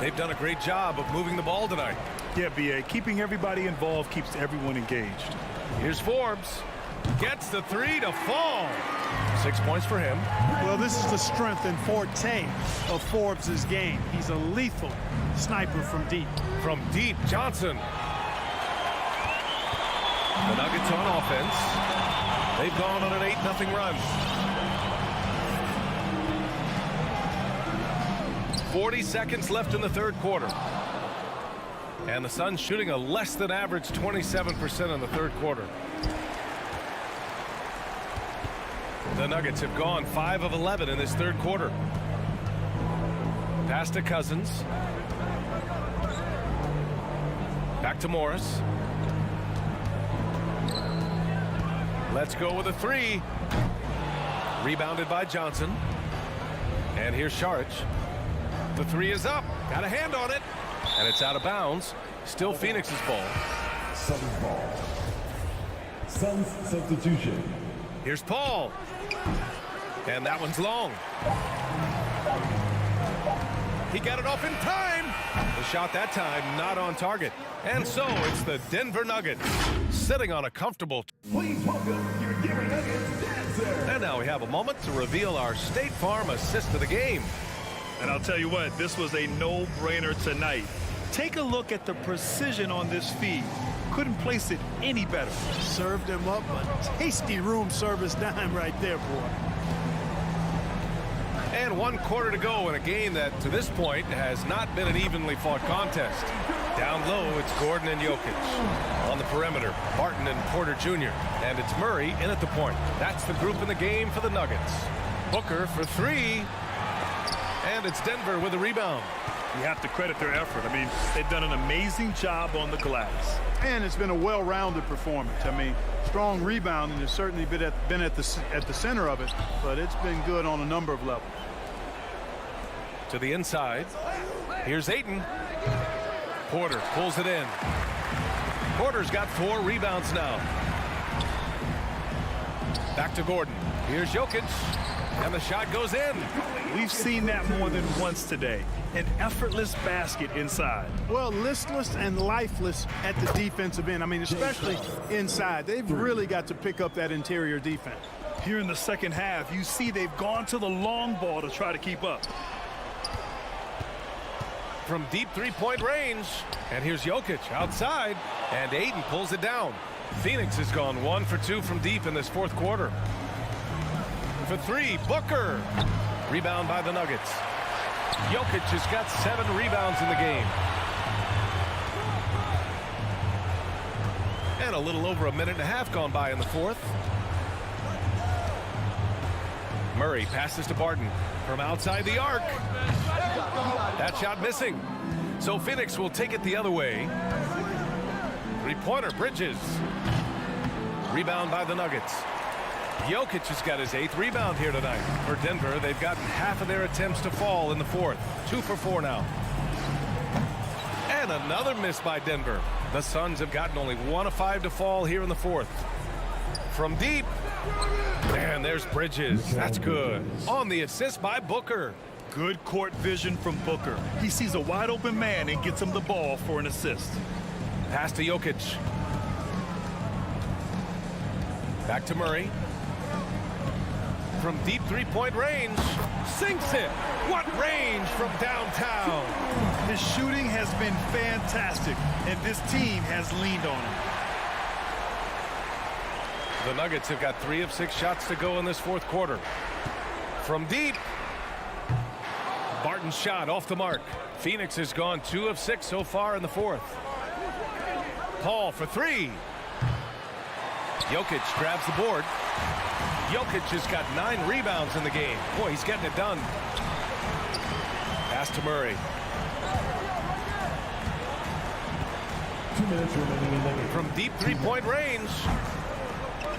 They've done a great job of moving the ball tonight. Yeah, B.A. Keeping everybody involved keeps everyone engaged. Here's Forbes. Gets the 3 to fall. 6 points for him. Well, this is the strength and forte of Forbes' game. He's a lethal sniper from deep. From deep, Johnson. The Nuggets on offense. They've gone on an 8-0 run. 40 seconds left in the third quarter. And the Suns shooting a less than average 27% in the third quarter. The Nuggets have gone 5 of 11 in this third quarter. Pass to Cousins. Back to Morris. Let's go with a three. Rebounded by Johnson. And here's Šarić. The three is up. Got a hand on it. And it's out of bounds. Still Phoenix's ball. Suns ball. Suns substitution. Here's Paul. And that one's long. He got it off in time. The shot that time not on target. And so it's the Denver Nuggets sitting on a comfortable. Please welcome your Denver Nuggets dancer. And now we have a moment to reveal our State Farm assist of the game. And I'll tell you what, this was a no-brainer tonight. Take a look at the precision on this feed. Couldn't place it any better. Served him up a tasty room service dime right there, boy. And 1 quarter to go in a game that, to this point, has not been an evenly fought contest. Down low, it's Gordon and Jokic. On the perimeter, Barton and Porter Jr. And it's Murray in at the point. That's the group in the game for the Nuggets. Booker for three. And it's Denver with a rebound. You have to credit their effort. I mean, they've done an amazing job on the glass. And it's been a well-rounded performance. I mean, strong rebounding has certainly been at the center of it, but it's been good on a number of levels. To the inside. Here's Ayton. Porter pulls it in. Porter's got 4 rebounds now. Back to Gordon. Here's Jokic. And the shot goes in. We've seen that more than once today. An effortless basket inside. Well, listless and lifeless at the defensive end. I mean, especially inside. They've really got to pick up that interior defense. Here in the second half, you see they've gone to the long ball to try to keep up. From deep three-point range. And here's Jokic outside. And Ayton pulls it down. Phoenix has gone 1 for 2 from deep in this fourth quarter. For three, Booker. Rebound by the Nuggets. Jokic has got 7 rebounds in the game. And a little over a minute and a half gone by in the fourth. Murray passes to Barton from outside the arc. That shot missing. So Phoenix will take it the other way. Three-pointer, Bridges. Rebound by the Nuggets. Jokic has got his 8th rebound here tonight. For Denver, they've gotten half of their attempts to fall in the fourth. 2 for 4 now. And another miss by Denver. The Suns have gotten only 1 of 5 to fall here in the fourth. From deep. And there's Bridges. That's good. On the assist by Booker. Good court vision from Booker. He sees a wide open man and gets him the ball for an assist. Pass to Jokic. Back to Murray. From deep three-point range. Sinks it. What range from downtown. His shooting has been fantastic, and this team has leaned on him. The Nuggets have got 3 of 6 shots to go in this fourth quarter. From deep. Barton's shot off the mark. Phoenix has gone 2 of 6 so far in the fourth. Paul for 3. Jokic grabs the board. Jokic has got 9 rebounds in the game. Boy, he's getting it done. Pass to Murray. 2 minutes remaining in the game. From deep three-point range.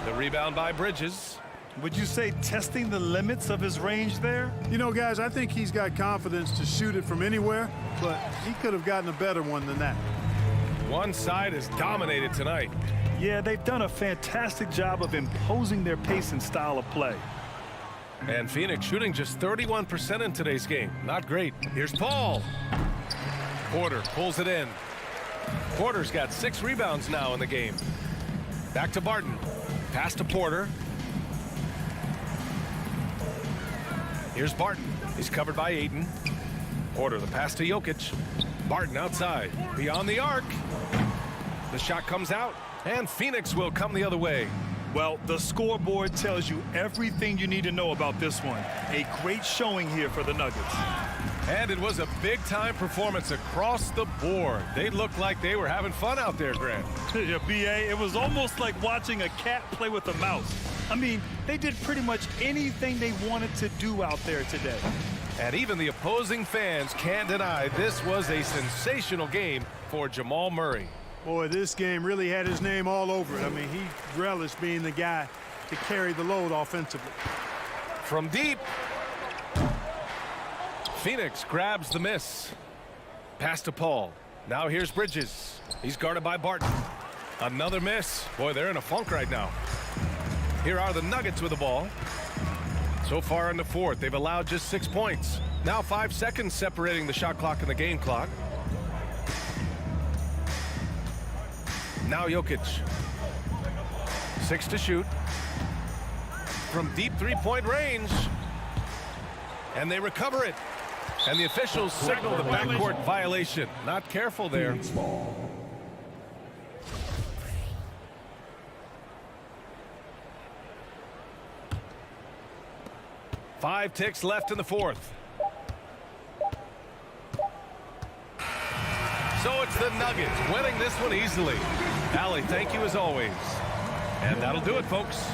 The rebound by Bridges. Would you say testing the limits of his range there? You know, guys, I think he's got confidence to shoot it from anywhere, but he could have gotten a better one than that. One side is dominated tonight. Yeah, they've done a fantastic job of imposing their pace and style of play. And Phoenix shooting just 31% in today's game. Not great. Here's Paul. Porter pulls it in. Porter's got 6 rebounds now in the game. Back to Barton. Pass to Porter. Here's Barton. He's covered by Ayton. Porter, the pass to Jokic. Barton outside. Beyond the arc. The shot comes out. And Phoenix will come the other way. Well, the scoreboard tells you everything you need to know about this one. A great showing here for the Nuggets. And it was a big-time performance across the board. They looked like they were having fun out there, Grant. Yeah, B.A., it was almost like watching a cat play with a mouse. I mean, they did pretty much anything they wanted to do out there today. And even the opposing fans can't deny this was a sensational game for Jamal Murray. Boy, this game really had his name all over it. I mean, he relished being the guy to carry the load offensively. From deep, Phoenix grabs the miss. Pass to Paul. Now here's Bridges. He's guarded by Barton. Another miss. Boy, they're in a funk right now. Here are the Nuggets with the ball. So far in the fourth, they've allowed just 6 points. Now 5 seconds separating the shot clock and the game clock. Now Jokic. 6 to shoot. From deep three-point range. And they recover it. And the officials signal the backcourt violation. Not careful there. Five ticks left in the fourth. So it's the Nuggets winning this one easily. Allie, thank you as always. And that'll do it, folks.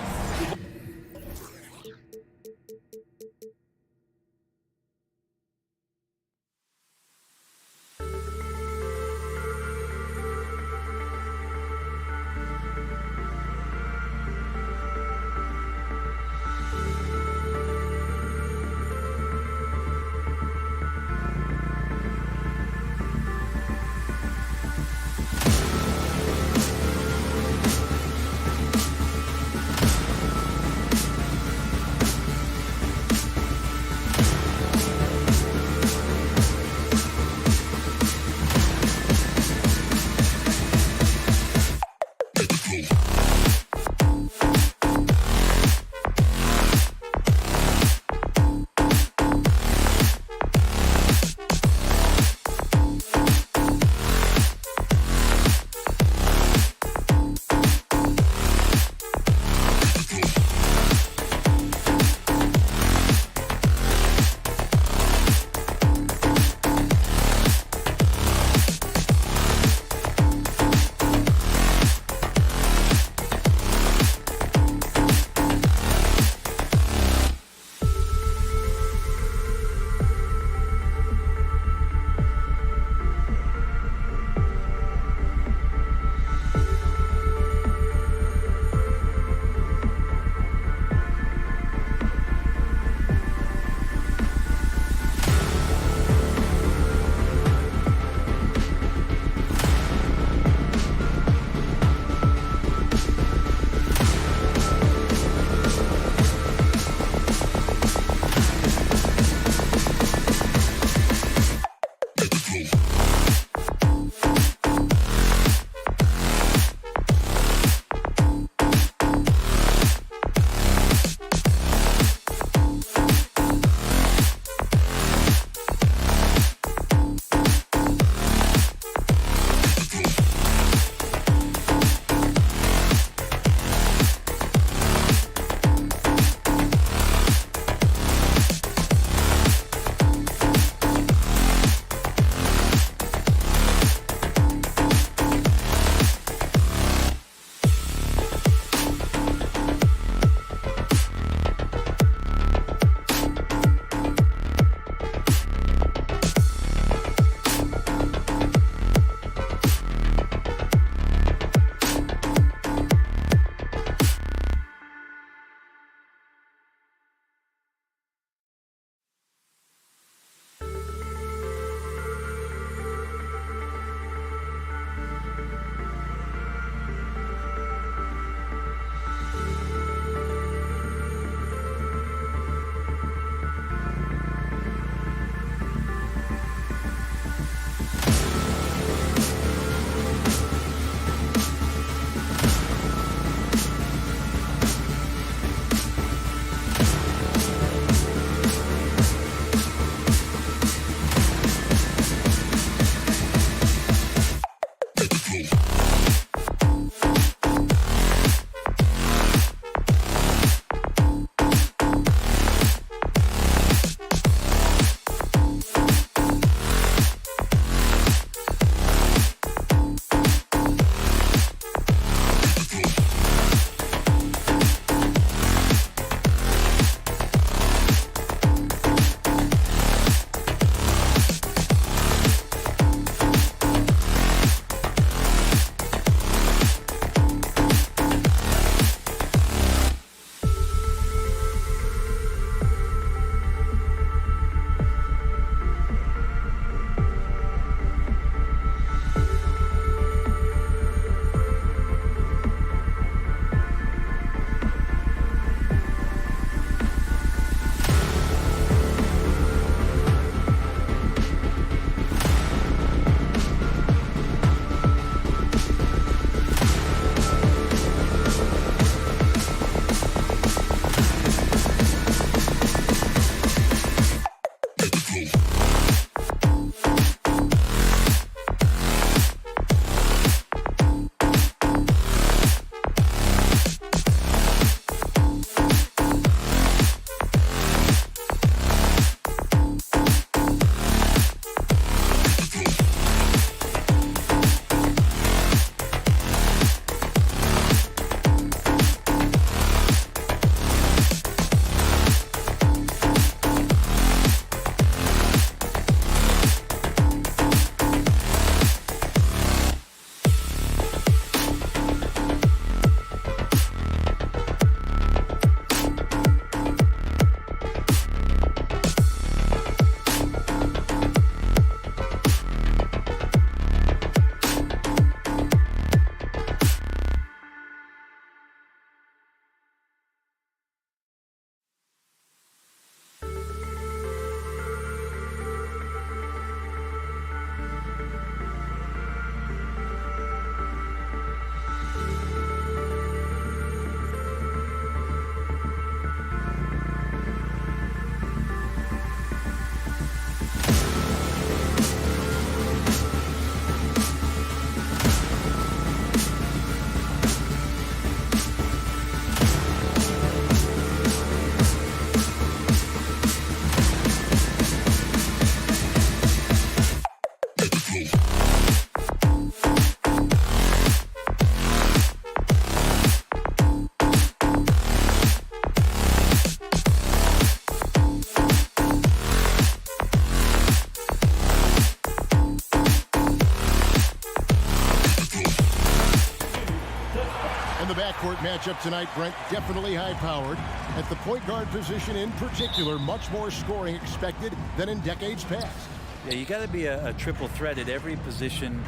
matchup tonight, Brent, definitely high-powered. At the point guard position in particular, much more scoring expected than in decades past. Yeah, you got to be a triple threat at every position.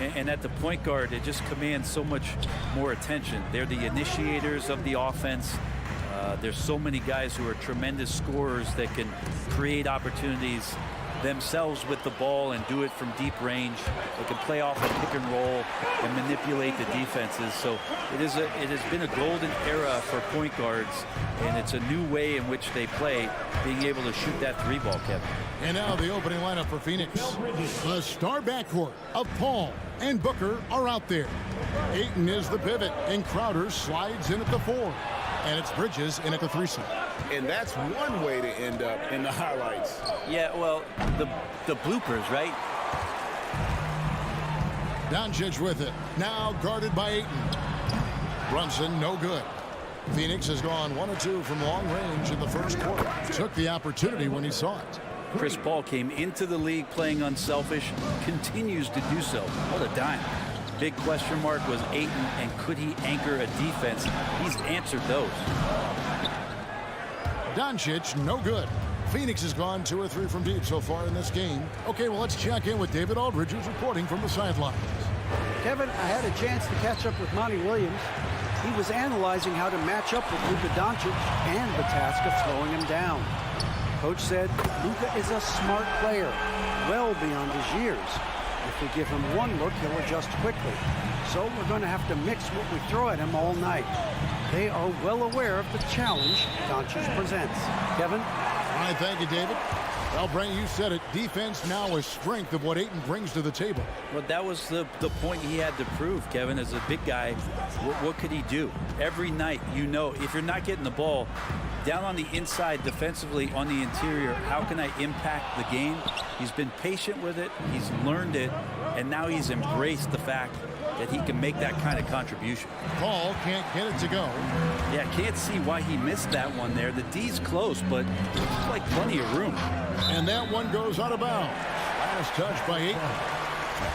And at the point guard, it just commands so much more attention. They're the initiators of the offense. There's so many guys who are tremendous scorers that can create opportunities themselves with the ball and do it from deep range. They can play off a pick and roll and manipulate the defenses. So it has been a golden era for point guards, and it's a new way in which they play, being able to shoot that three ball, Kevin. And now the opening lineup for Phoenix. The star backcourt of Paul and Booker are out there. Ayton is the pivot, and Crowder slides in at the 4. And it's Bridges in at the 3 seat. And that's one way to end up in the highlights. Yeah, well, the bloopers, right? Doncic with it. Now guarded by Ayton. Brunson, no good. Phoenix has gone 1 of 2 from long range in the first quarter. Took the opportunity when he saw it. Chris Paul came into the league playing unselfish, continues to do so. What a dime. Big question mark was Ayton, and could he anchor a defense? He's answered those. Doncic, no good. Phoenix has gone 2 or 3 from deep so far in this game. Okay, well, let's check in with David Aldridge, who's reporting from the sidelines. Kevin, I had a chance to catch up with Monty Williams. He was analyzing how to match up with Luka Doncic and the task of slowing him down. Coach said Luka is a smart player, well beyond his years. If we give him one look, he'll adjust quickly. So we're going to have to mix what we throw at him all night. They are well aware of the challenge Doncic presents. Kevin? All right, thank you, David. Well, Brent, you said it. Defense now a strength of what Ayton brings to the table. Well, that was the point he had to prove, Kevin. As a big guy, what could he do? Every night, you know, if you're not getting the ball down on the inside defensively on the interior, how can I impact the game? He's been patient with it. He's learned it. And now he's embraced the fact that he can make that kind of contribution. Paul can't get it to go. Yeah, can't see why he missed that one there. The D's close, but it's like plenty of room. And that one goes out of bounds. Last touch by Ayton.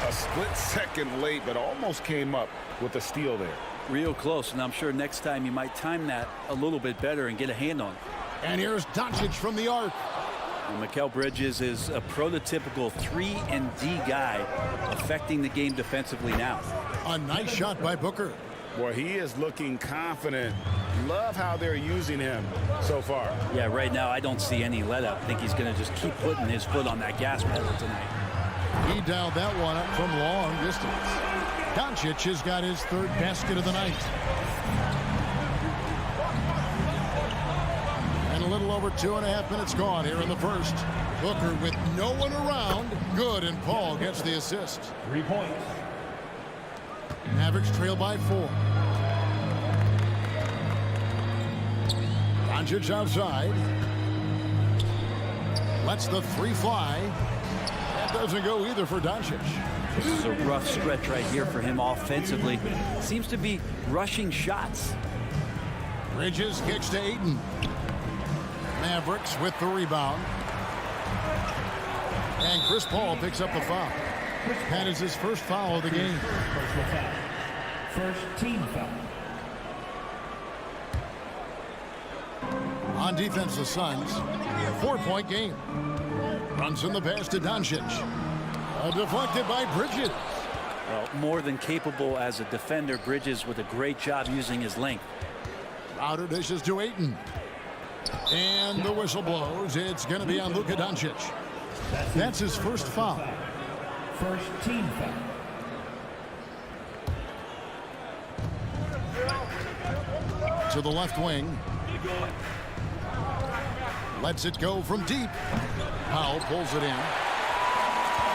A split second late, but almost came up with a steal there. Real close, and I'm sure next time you might time that a little bit better and get a hand on it. And here's Doncic from the arc. And Mikal Bridges is a prototypical 3-and-D guy, affecting the game defensively now. A nice shot by Booker. Boy, he is looking confident. Love how they're using him so far. Yeah, right now I don't see any let up. I think he's going to just keep putting his foot on that gas pedal tonight. He dialed that one up from long distance. Doncic has got his 3rd basket of the night. And a little over 2.5 minutes gone here in the first. Booker with no one around. Good, and Paul gets the assist. 3 points. Mavericks trail by 4. Doncic outside. Lets the 3 fly. That doesn't go either for Doncic. This is a rough stretch right here for him offensively. Seems to be rushing shots. Bridges kicks to Ayton. Mavericks with the rebound. And Chris Paul picks up the foul. That is his first foul of the game. First team foul. On defense, the Suns. 4-point game. Brunson the pass to Doncic. Deflected by Bridges. Well, more than capable as a defender. Bridges with a great job using his length. Crowder dishes to Ayton. And the whistle blows. It's going to be on Luka Doncic. That's his first foul. First team foul. To the left wing. Lets it go from deep. Powell pulls it in.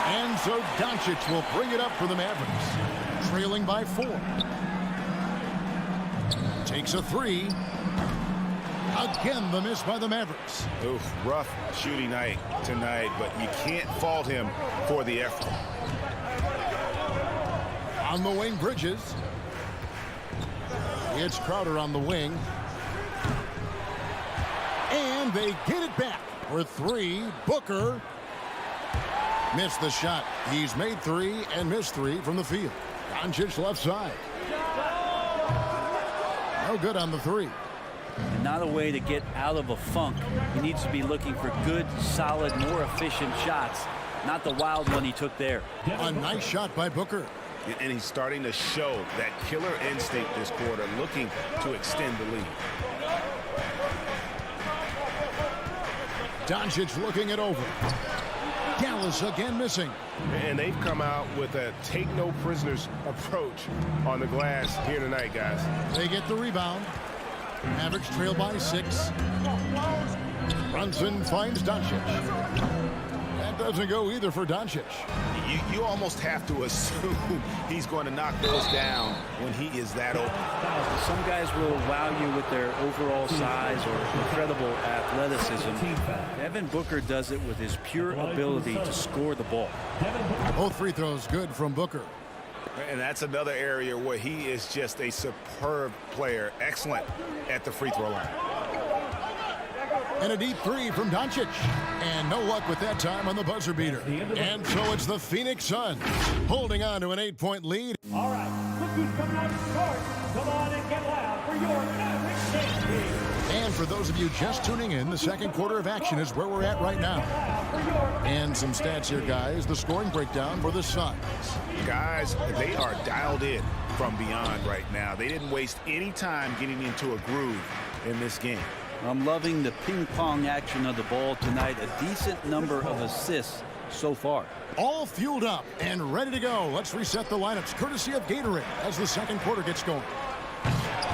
And so Doncic will bring it up for the Mavericks. Trailing by 4. Takes a 3. Again, the miss by the Mavericks. Oof, rough shooting night tonight, but you can't fault him for the effort. On the wing, Bridges. It's Crowder on the wing. And they get it back for 3. Booker missed the shot. He's made 3 and missed 3 from the field. Doncic left side. No good on the three. And not a way to get out of a funk. He needs to be looking for good, solid, more efficient shots, not the wild one he took there. A nice shot by Booker. And he's starting to show that killer instinct this quarter, looking to extend the lead. Doncic looking it over. Dallas again missing. And they've come out with a take-no-prisoners approach on the glass here tonight, guys. They get the rebound. Mavericks trail by 6. Brunson finds Doncic. That doesn't go either for Doncic. You almost have to assume he's going to knock those down when he is that open. Some guys will wow you with their overall size or incredible athleticism. Devin Booker does it with his pure ability to score the ball. Both free throws good from Booker. And that's another area where he is just a superb player, excellent at the free throw line. And a deep three from Doncic. And no luck with that time on the buzzer beater. And so it's the Phoenix Suns holding on to an 8-point lead. All right, look who's coming out to start. Come on and get loud for your Mavericks team. And for those of you just tuning in, the second quarter of action is where we're at right now. And some stats here, guys. The scoring breakdown for the Suns. Guys, they are dialed in from beyond right now. They didn't waste any time getting into a groove in this game. I'm loving the ping pong action of the ball tonight. A decent number of assists so far. All fueled up and ready to go. Let's reset the lineups courtesy of Gatorade as the second quarter gets going.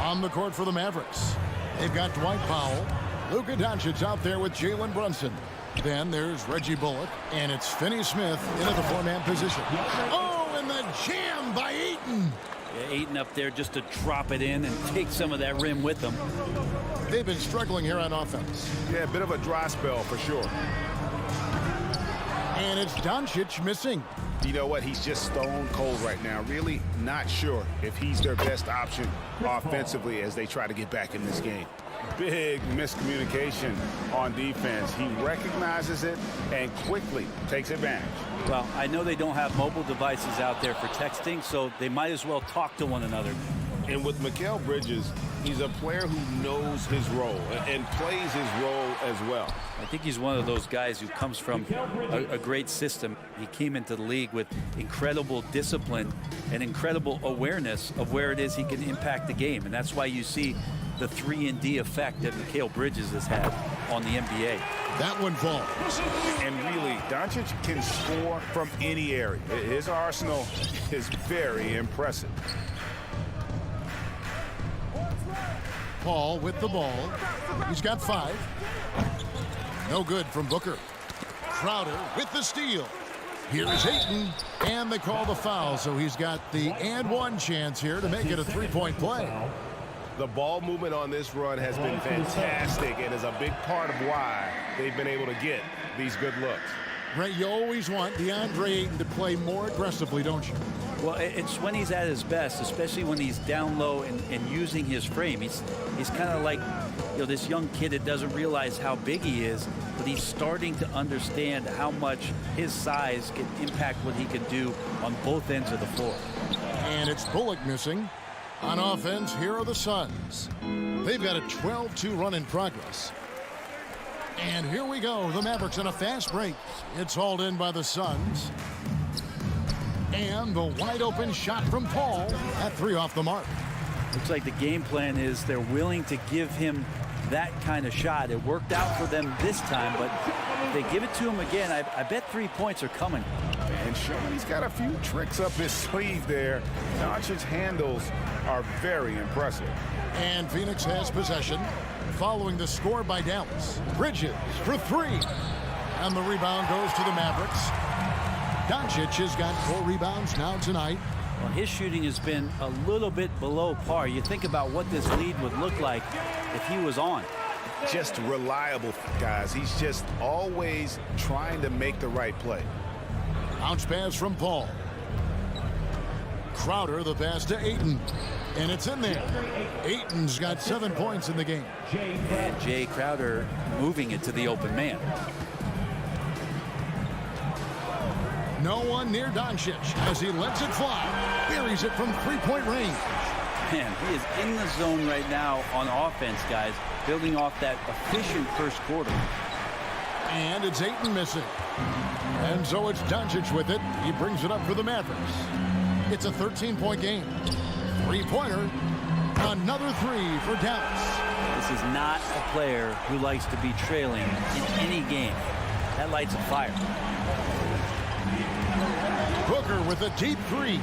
On the court for the Mavericks, they've got Dwight Powell. Luka Doncic out there with Jalen Brunson. Then there's Reggie Bullock, and it's Finney-Smith in at the 4-man position. Oh, and the jam by Ayton. Yeah, Ayton up there just to drop it in and take some of that rim with them. They've been struggling here on offense. Yeah, a bit of a dry spell for sure. And it's Doncic missing. You know what? He's just stone cold right now. Really not sure if he's their best option offensively as they try to get back in this game. Big miscommunication on defense. He recognizes it and quickly takes advantage. Well, I know they don't have mobile devices out there for texting, so they might as well talk to one another. And with Mikal Bridges, he's a player who knows his role and plays his role as well. I think he's one of those guys who comes from a great system. He came into the league with incredible discipline and incredible awareness of where it is he can impact the game. And that's why you see the 3-and-D effect that Mikal Bridges has had on the NBA. That one falls. And really, Doncic can score from any area. His arsenal is very impressive. Paul with the ball. He's got 5. No good from Booker. Crowder with the steal. Here's Ayton, and they call the foul, so he's got the and-one chance here to make it a 3-point play. The ball movement on this run has been fantastic and is a big part of why they've been able to get these good looks. Ray, you always want DeAndre Ayton to play more aggressively, don't you? Well, it's when he's at his best, especially when he's down low and using his frame. He's kind of like, you know, this young kid that doesn't realize how big he is, but he's starting to understand how much his size can impact what he can do on both ends of the floor. And it's Bullock missing. On offense, here are the Suns. They've got a 12-2 run in progress. And here we go. The Mavericks in a fast break. It's hauled in by the Suns. And the wide open shot from Paul at 3 off the mark. Looks like the game plan is they're willing to give him that kind of shot. It worked out for them this time, but if they give it to him again, I bet 3 points are coming. And showing he's got a few tricks up his sleeve there. Doncic's handles are very impressive. And Phoenix has possession following the score by Dallas. Bridges for 3. And the rebound goes to the Mavericks. Doncic has got 4 rebounds now tonight. Well, his shooting has been a little bit below par. You think about what this lead would look like if he was on. Just reliable, guys. He's just always trying to make the right play. Bounce pass from Paul. Crowder, the pass to Ayton. And it's in there. Ayton's got 7 points in the game. And Jay Crowder moving it to the open man. No one near Doncic as he lets it fly. Buries it from 3-point range. Man, he is in the zone right now on offense, guys, building off that efficient first quarter. And it's Ayton missing. And so it's Doncic with it. He brings it up for the Mavericks. It's a 13-point game. Three-pointer. Another three for Dallas. This is not a player who likes to be trailing in any game. That lights a fire. Booker with a deep three.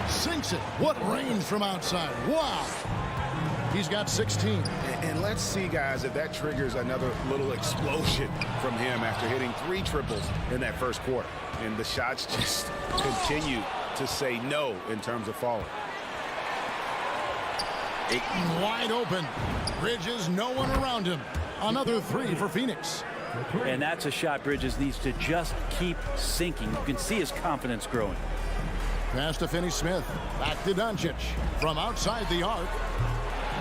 Sinks it. What range from outside. Wow. He's got 16. And let's see, guys, if that triggers another little explosion from him after hitting 3 triples in that first quarter. And the shots just continue to say no in terms of falling. Ayton wide open. Bridges, no one around him. Another three for Phoenix. And that's a shot Bridges needs to just keep sinking. You can see his confidence growing. Pass to Finney-Smith. Back to Doncic. From outside the arc.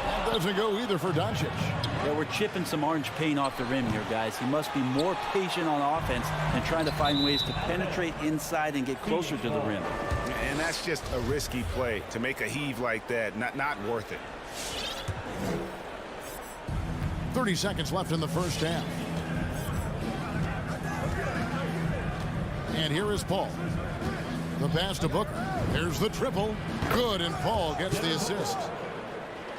That doesn't go either for Doncic. Yeah, we're chipping some orange paint off the rim here, guys. He must be more patient on offense and trying to find ways to penetrate inside and get closer to the rim. And that's just a risky play. To make a heave like that, not worth it. 30 seconds left in the first half. And here is Paul. The pass to Booker. There's the triple. Good, and Paul gets the assist.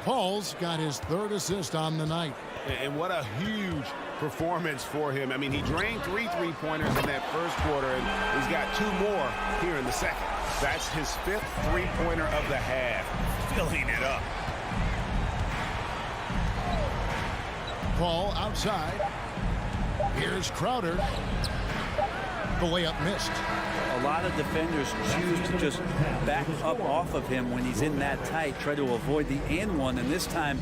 Paul's got his 3rd assist on the night. And what a huge performance for him. I mean, he drained 3 three-pointers in that first quarter, and he's got 2 more here in the second. That's his 5th three-pointer of the half, filling it up. Paul outside. Here's Crowder. The layup missed. A lot of defenders choose to just back up off of him when he's in that tight, try to avoid the and one, and this time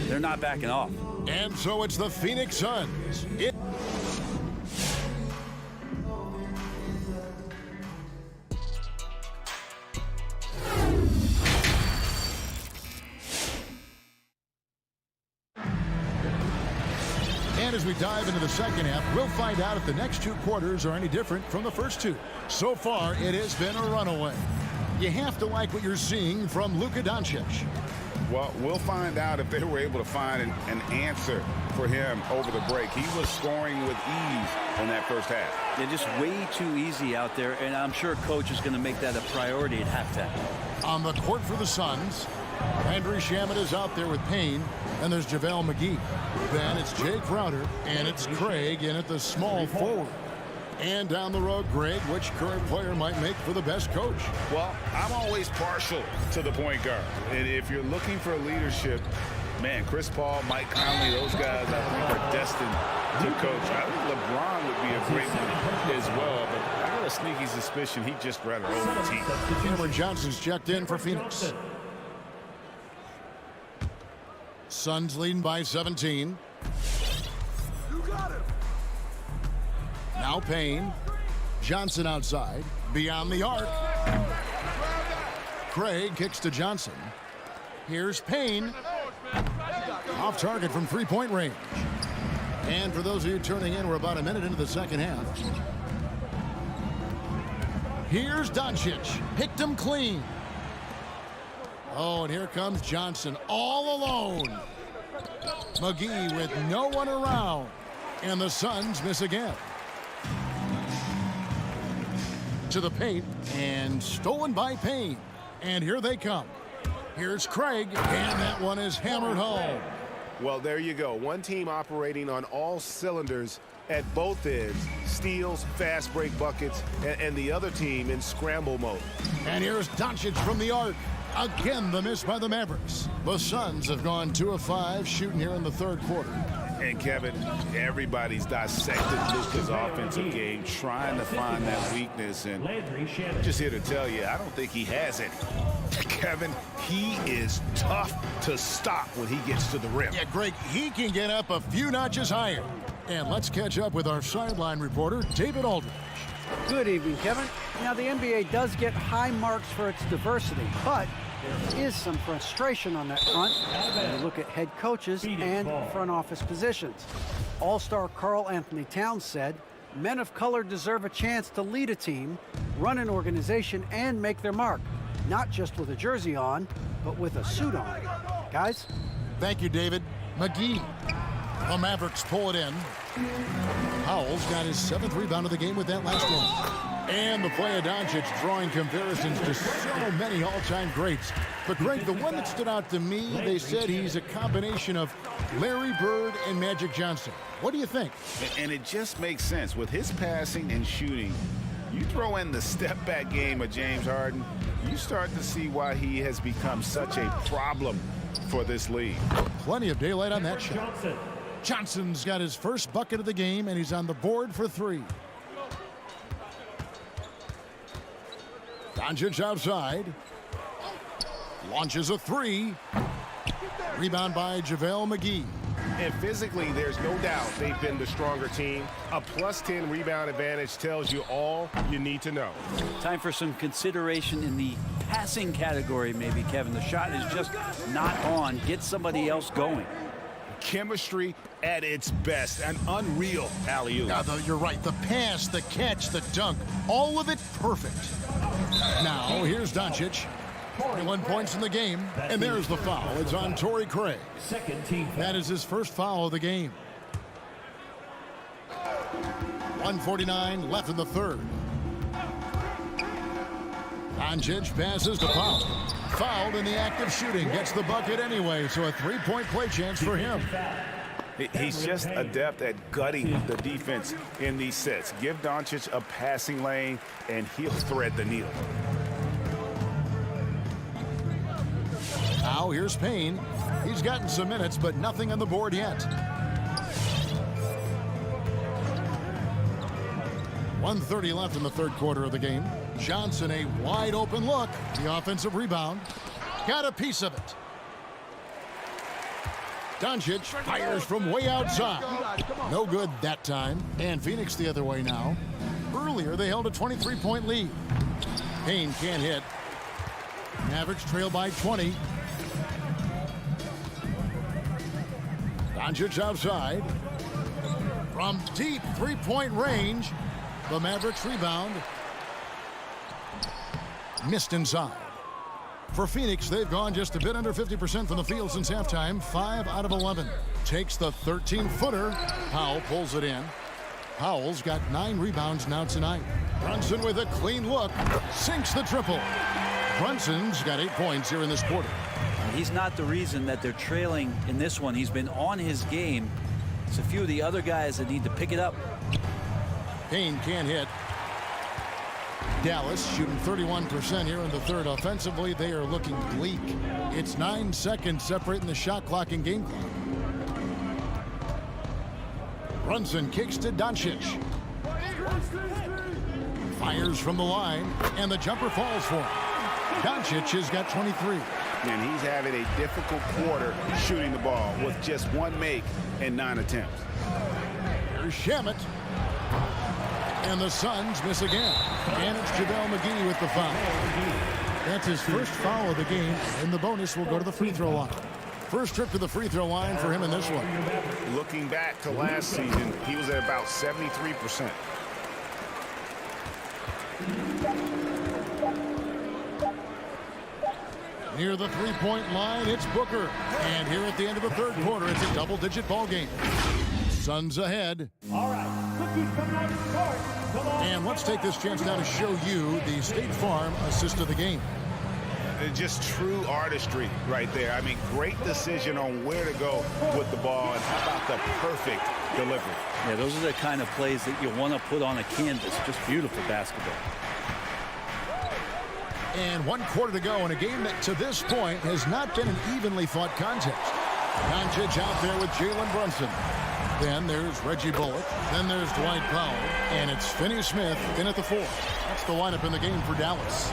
they're not backing off. And so it's the Phoenix Suns. And as we dive into the second half, we'll find out if the next 2 quarters are any different from the first 2. So far, it has been a runaway. You have to like what you're seeing from Luka Doncic. Well, we'll find out if they were able to find an answer for him over the break. He was scoring with ease in that first half. They're just way too easy out there, and I'm sure coach is going to make that a priority at halftime. On the court for the Suns, Landry Shamet is out there with Payne, and there's JaVale McGee. Then it's Jay Crowder, and it's Craig in at the small forward. And down the road, Greg, which current player might make for the best coach? Well, I'm always partial to the point guard. And if you're looking for leadership, man, Chris Paul, Mike Conley, those guys I think are destined to coach. I think LeBron would be a great one as well, but I got a sneaky suspicion he'd just rather own the team. Cameron Johnson's checked in for Phoenix. Suns leading by 17. Now Payne. Johnson outside. Beyond the arc. Craig kicks to Johnson. Here's Payne. Off target from 3-point range. And for those of you turning in, we're about a minute into the second half. Here's Doncic. Picked him clean. Oh, and here comes Johnson all alone. McGee with no one around. And the Suns miss again. To the paint, and stolen by Payne. And here they come. Here's Craig, and that one is hammered home. Well, there you go. One team operating on all cylinders at both ends. Steals, fast break buckets, and the other team in scramble mode. And here's Doncic from the arc. Again, the miss by the Mavericks. The Suns have gone 2 of 5 shooting here in the third quarter. And Kevin, everybody's dissected Luka's offensive game, trying to find that weakness. And I'm just here to tell you, I don't think he has it. Kevin, he is tough to stop when he gets to the rim. Yeah, Greg, he can get up a few notches higher. And let's catch up with our sideline reporter, David Aldridge. Good evening, Kevin. Now, the NBA does get high marks for its diversity, but there is some frustration on that front when you look at head coaches and front office positions. All-star Karl Anthony Towns said, men of color deserve a chance to lead a team, run an organization, and make their mark, not just with a jersey on, but with a suit on. Guys? Thank you, David. McGee. The Mavericks pull it in. Powell's got his 7th rebound of the game with that last one. And the play of Doncic drawing comparisons to so many all-time greats. But Greg, the one that stood out to me, they said he's a combination of Larry Bird and Magic Johnson. What do you think? And it just makes sense. With his passing and shooting, you throw in the step-back game of James Harden, you start to see why he has become such a problem for this league. Plenty of daylight on that shot. Johnson's got his first bucket of the game, and he's on the board for 3. Doncic outside. Launches a 3. Rebound by JaVale McGee. And physically, there's no doubt they've been the stronger team. A +10 rebound advantage tells you all you need to know. Time for some consideration in the passing category, maybe, Kevin. The shot is just not on. Get somebody else going. Chemistry at its best. An unreal alley-oop. Yeah, you're right. The pass, the catch, the dunk, all of it perfect. Now, here's Doncic. 21 points in the game, and there's the foul. It's on Torrey Craig. That is his first foul of the game. 1:49 left in the third. Doncic passes to Powell. Fouled in the act of shooting. Gets the bucket anyway, so a 3-point play chance for him. He's just adept at gutting the defense in these sets. Give Doncic a passing lane, and he'll thread the needle. Now here's Payne. He's gotten some minutes, but nothing on the board yet. 1:30 left in the third quarter of the game. Johnson, a wide open look. The offensive rebound. Got a piece of it. Doncic fires from way outside. No good that time. And Phoenix the other way now. Earlier, they held a 23-point lead. Payne can't hit. Mavericks trail by 20. Doncic outside. From deep three-point range, the Mavericks rebound. Missed inside. For Phoenix, they've gone just a bit under 50% from the field since halftime. 5 out of 11. Takes the 13-footer. Powell pulls it in. Powell's got 9 rebounds now tonight. Brunson with a clean look. Sinks the triple. Brunson's got 8 points here in this quarter. He's not the reason that they're trailing in this one. He's been on his game. It's a few of the other guys that need to pick it up. Payne can't hit. Dallas shooting 31% here in the third. Offensively, they are looking bleak. It's 9 seconds separating the shot clock and game clock. Brunson kicks to Doncic. Fires from the line, and the jumper falls for him. Doncic has got 23. And he's having a difficult quarter shooting the ball with just 1 make and 9 attempts. Here's Shamet. And the Suns miss again. And it's JaVale McGee with the foul. That's his first foul of the game, and the bonus will go to the free throw line. First trip to the free throw line for him in this one. Looking back to last season, he was at about 73%. Near the three-point line, it's Booker. And here at the end of the third quarter, it's a double-digit ball game. Suns ahead. All right, look who's coming out of the court. Come on. And let's take this chance now to show you the State Farm assist of the game. Just true artistry right there. I mean, great decision on where to go with the ball, and how about the perfect delivery. Yeah, those are the kind of plays that you want to put on a canvas. Just beautiful basketball. And 1 quarter to go in a game that to this point has not been an evenly fought contest. Doncic out there with Jalen Brunson. Then there's Reggie Bullock. Then there's Dwight Powell. And it's Finney Smith in at the 4. That's the lineup in the game for Dallas.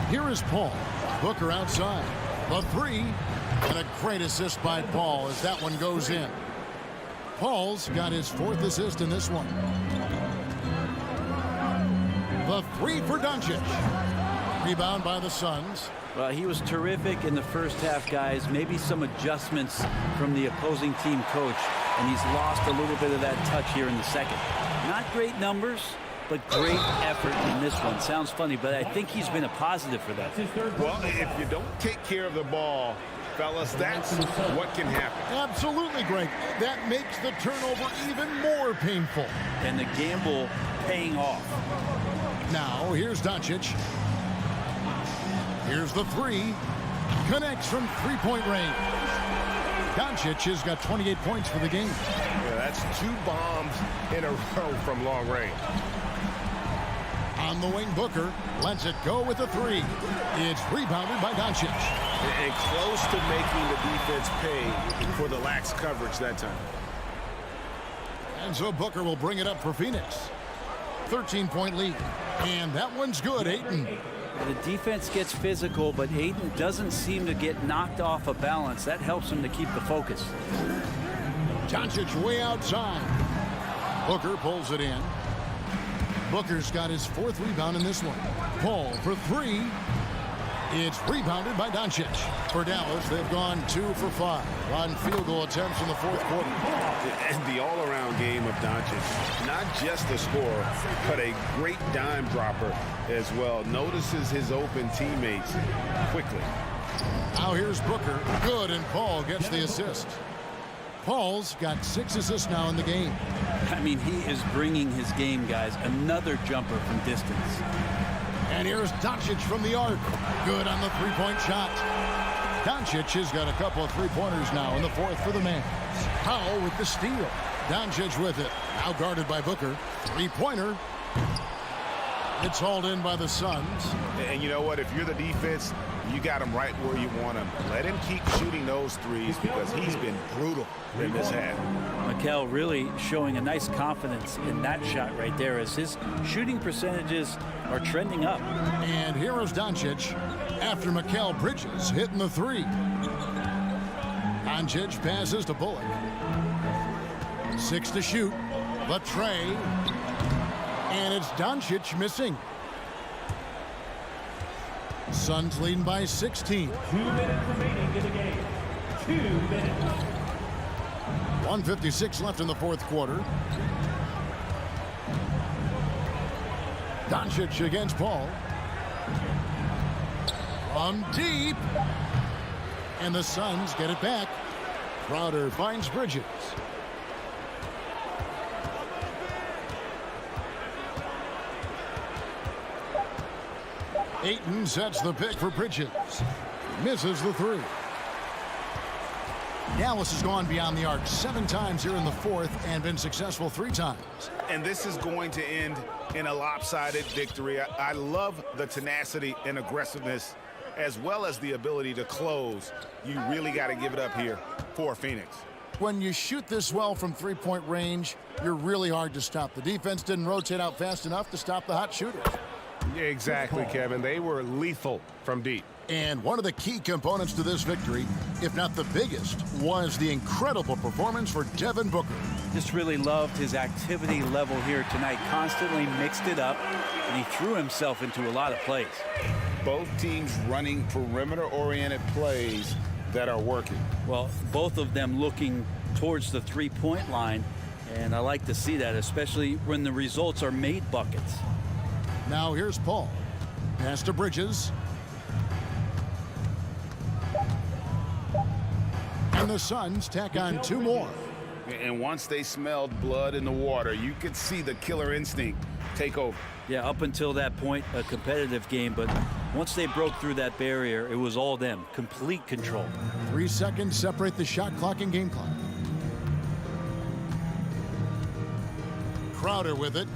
Here is Paul. Booker outside. The 3. And a great assist by Paul as that one goes in. Paul's got his 4th assist in this one. The 3 for Doncic. Rebound by the Suns. Well, he was terrific in the first half, guys. Maybe some adjustments from the opposing team coach, and he's lost a little bit of that touch here in the second. Not great numbers, but great effort in this one. Sounds funny, but I think he's been a positive for that. Well, if you don't take care of the ball, fellas, that's what can happen. Absolutely, Greg. That makes the turnover even more painful. And the gamble paying off. Now, here's Doncic. Here's the three. Connects from three-point range. Doncic has got 28 points for the game. Yeah, that's 2 bombs in a row from long range. On the wing, Booker lets it go with a three. It's rebounded by Doncic. And close to making the defense pay for the lax coverage that time. And so Booker will bring it up for Phoenix. 13-point lead. And that one's good, Ayton. The defense gets physical, but Ayton doesn't seem to get knocked off of balance. That helps him to keep the focus. Doncic way outside. Booker pulls it in. Booker's got his 4th rebound in this one. Paul for 3. It's rebounded by Doncic. For Dallas, they've gone 2 for 5 on field goal attempts in the 4th quarter. And the all-around game of Doncic, not just a scorer, but a great dime dropper as well. Notices his open teammates quickly. Now here's Booker. Good, and Paul gets the assist. Paul's got 6 assists now in the game. I mean, he is bringing his game, guys. Another jumper from distance. And here's Doncic from the arc. Good on the three-point shot. Doncic has got a couple of three-pointers now in the 4th for the Mavs. Powell with the steal. Doncic with it. Now guarded by Booker. Three-pointer. It's hauled in by the Suns. And you know what? If you're the defense, you got him right where you want him. Let him keep shooting those threes because he's been brutal in this half. Mikal really showing a nice confidence in that shot right there as his shooting percentages are trending up. And here is Doncic after Mikal Bridges hitting the 3. Doncic passes to Bullock. 6 to shoot. The tray. And it's Doncic missing. Suns leading by 16. 2 minutes remaining in the game. 2 minutes. 1:56 left in the 4th quarter. Doncic against Paul. From deep. And the Suns get it back. Crowder finds Bridges. Ayton sets the pick for Bridges. Misses the 3. Dallas has gone beyond the arc 7 times here in the 4th and been successful 3 times. And this is going to end in a lopsided victory. I love the tenacity and aggressiveness as well as the ability to close. You really got to give it up here for Phoenix. When you shoot this well from three-point range, you're really hard to stop. The defense didn't rotate out fast enough to stop the hot shooters. Exactly, Kevin. They were lethal from deep. And one of the key components to this victory, if not the biggest, was the incredible performance for Devin Booker. Just really loved his activity level here tonight. Constantly mixed it up, and he threw himself into a lot of plays. Both teams running perimeter-oriented plays that are working. Well, both of them looking towards the three-point line, and I like to see that, especially when the results are made buckets. Now here's Paul. Pass to Bridges. And the Suns tack on 2 more. And once they smelled blood in the water, you could see the killer instinct take over. Yeah, up until that point, a competitive game, but once they broke through that barrier, it was all them. Complete control. 3 seconds separate the shot clock and game clock. Crowder with it.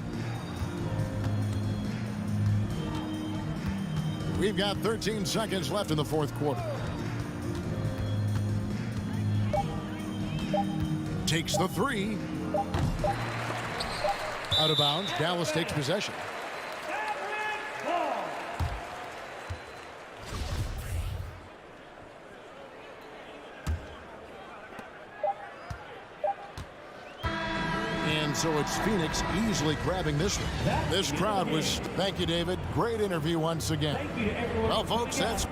We've got 13 seconds left in the 4th quarter. Takes the 3. Out of bounds. Dallas takes possession. And so it's Phoenix easily grabbing this one. This crowd was, thank you, David. Great interview once again. Well, folks, that's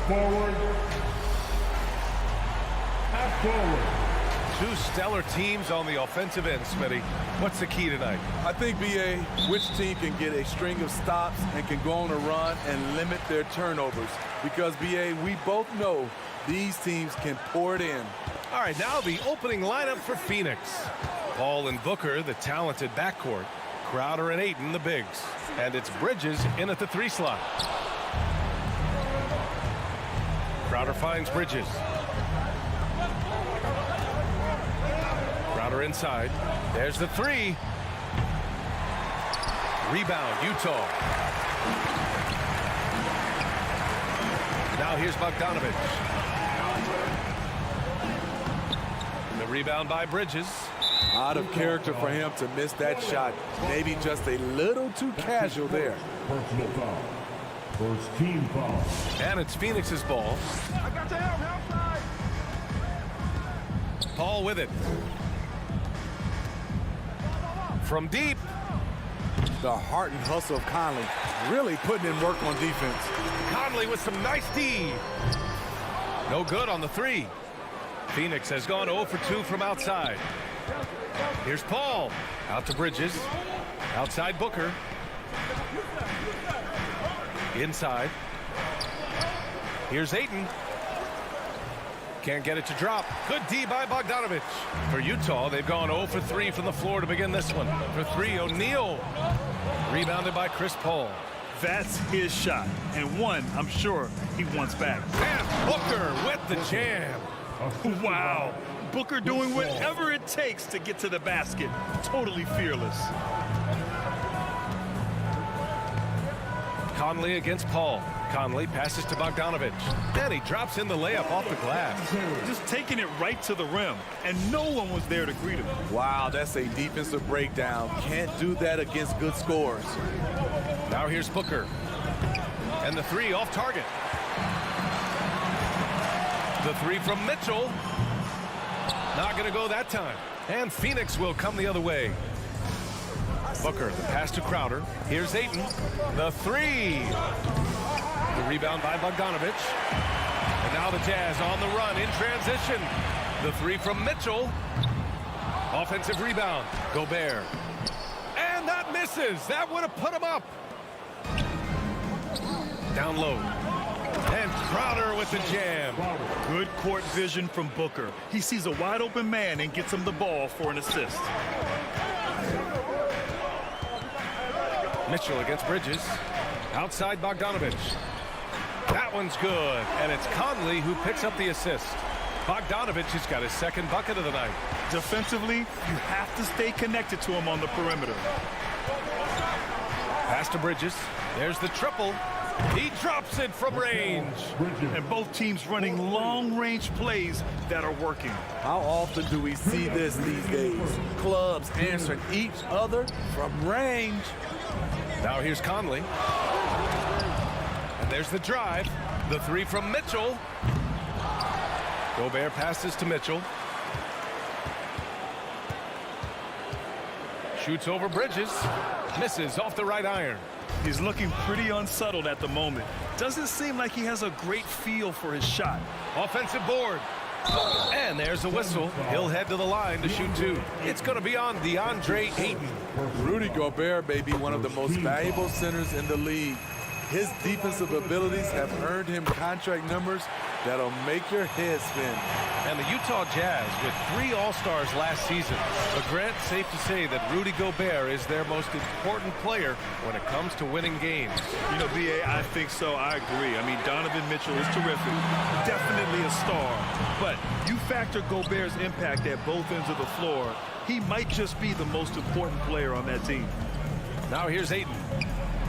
forward. Half forward. Two stellar teams on the offensive end, Smitty. What's the key tonight? I think, B.A., which team can get a string of stops and can go on a run and limit their turnovers. Because, B.A., we both know these teams can pour it in. All right, now the opening lineup for Phoenix. Paul and Booker, the talented backcourt. Crowder and Ayton, the bigs. And it's Bridges in at the 3 slot. Crowder finds Bridges. Crowder inside. There's the 3. Rebound, Utah. Now here's Bogdanović. The rebound by Bridges. Out of character for him to miss that shot. Maybe just a little too casual there. Personal foul. First team foul. And it's Phoenix's ball. I got to help outside. Paul with it. From deep. The heart and hustle of Conley really putting in work on defense. Conley with some nice D. No good on the 3. Phoenix has gone 0 for 2 from outside. Here's Paul. Out to Bridges. Outside Booker. Inside. Here's Ayton. Can't get it to drop. Good D by Bogdanović. For Utah, they've gone 0 for 3 from the floor to begin this one. For 3, O'Neal. Rebounded by Chris Paul. That's his shot, and one I'm sure he wants back. And Booker with the jam. Wow. Booker doing whatever it takes to get to the basket. Totally fearless. Conley against Paul. Conley passes to Bogdanović. Then he drops in the layup off the glass. Just taking it right to the rim, and no one was there to greet him. Wow, that's a defensive breakdown. Can't do that against good scores. Now here's Booker. And the 3 off target. The 3 from Mitchell. Not going to go that time. And Phoenix will come the other way. Booker, the pass to Crowder. Here's Ayton. The 3. The rebound by Bogdanović. And now the Jazz on the run in transition. The 3 from Mitchell. Offensive rebound. Gobert. And that misses. That would have put him up. Down low. And Crowder with the jam. Good court vision from Booker. He sees a wide open man and gets him the ball for an assist. Mitchell against Bridges. Outside Bogdanović. That one's good. And it's Conley who picks up the assist. Bogdanović has got his second bucket of the night. Defensively, you have to stay connected to him on the perimeter. Pass to Bridges. There's the triple. He drops it from range. And both teams running long-range plays that are working. How often do we see this these days? Clubs answering each other from range. Now here's Conley. And there's the drive. The 3 from Mitchell. Gobert passes to Mitchell. Shoots over Bridges. Misses off the right iron. He's looking pretty unsettled at the moment. Doesn't seem like he has a great feel for his shot. Offensive board. And there's a whistle. He'll head to the line to shoot 2. It's going to be on DeAndre Ayton. Rudy Gobert may be one of the most valuable centers in the league. His defensive abilities have earned him contract numbers that'll make your head spin. And the Utah Jazz with 3 All-Stars last season. But Grant, safe to say that Rudy Gobert is their most important player when it comes to winning games. You know, B.A., I think so. I agree. I mean, Donovan Mitchell is terrific. Definitely a star. But you factor Gobert's impact at both ends of the floor, he might just be the most important player on that team. Now here's Ayton.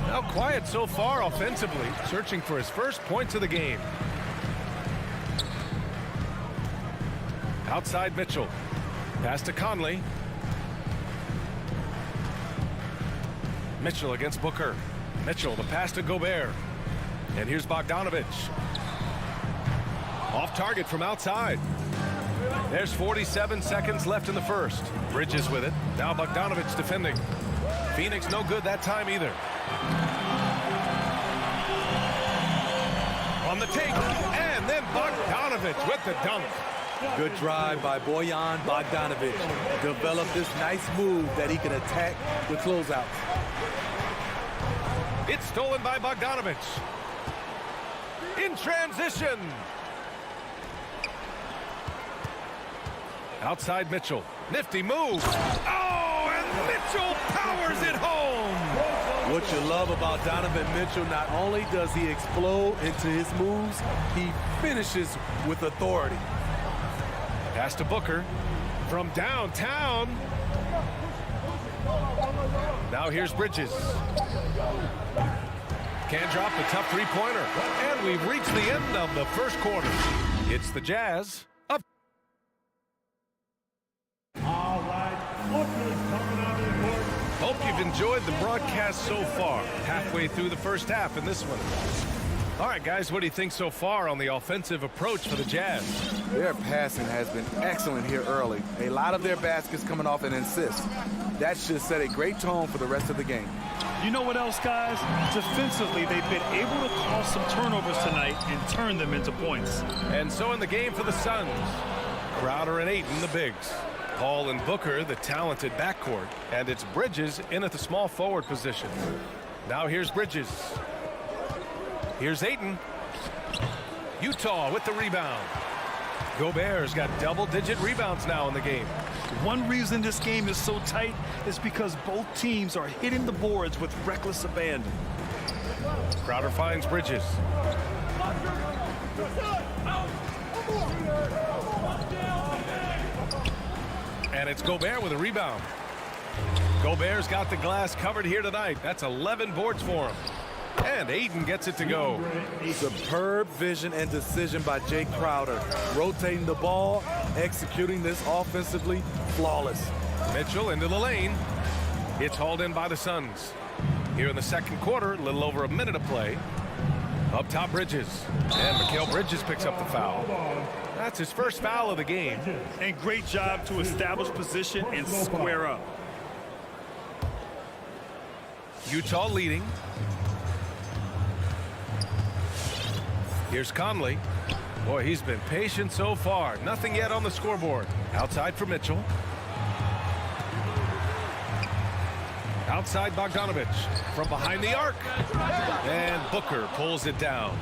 Now quiet so far offensively, searching for his first points of the game. Outside Mitchell. Pass to Conley. Mitchell against Booker. Mitchell, the pass to Gobert. And here's Bogdanović. Off target from outside. There's 47 seconds left in the first. Bridges with it. Now Bogdanović defending. Phoenix no good that time either. On the take, and then Bogdanovich with the dunk. Good drive by Bojan Bogdanovic. Developed this nice move that he can attack the closeout. It's stolen by Bogdanovich. In transition. Outside Mitchell. Nifty move. Oh, and Mitchell powers it home. What you love about Donovan Mitchell, not only does he explode into his moves, he finishes with authority. Pass to Booker from downtown. Now here's Bridges. Can't drop the tough three-pointer. And we've reached the end of the first quarter. It's the Jazz up. All right, Booker's coming out of the court. Hope you've enjoyed the broadcast so far. Halfway through the first half in this one. All right, guys, what do you think so far on the offensive approach for the Jazz? Their passing has been excellent here early. A lot of their baskets coming off an assist. That should set a great tone for the rest of the game. You know what else, guys? Defensively, they've been able to cause some turnovers tonight and turn them into points. And so in the game for the Suns, Crowder and Ayton, the bigs. Paul and Booker, the talented backcourt. And it's Bridges in at the small forward position. Now here's Bridges. Here's Ayton. Utah with the rebound. Gobert's got double-digit rebounds now in the game. One reason this game is so tight is because both teams are hitting the boards with reckless abandon. Crowder finds Bridges. And it's Gobert with a rebound. Gobert's got the glass covered here tonight. That's 11 boards for him. And Ayton gets it to go. Superb vision and decision by Jay Crowder. Rotating the ball, executing this offensively, flawless. Mitchell into the lane. It's hauled in by the Suns. Here in the second quarter, a little over a minute of play. Up top, Bridges. And Mikal Bridges picks up the foul. That's his first foul of the game. And great job to establish position and square up. Utah leading. Here's Conley. Boy, he's been patient so far. Nothing yet on the scoreboard. Outside for Mitchell. Outside Bogdanovich. From behind the arc. And Booker pulls it down.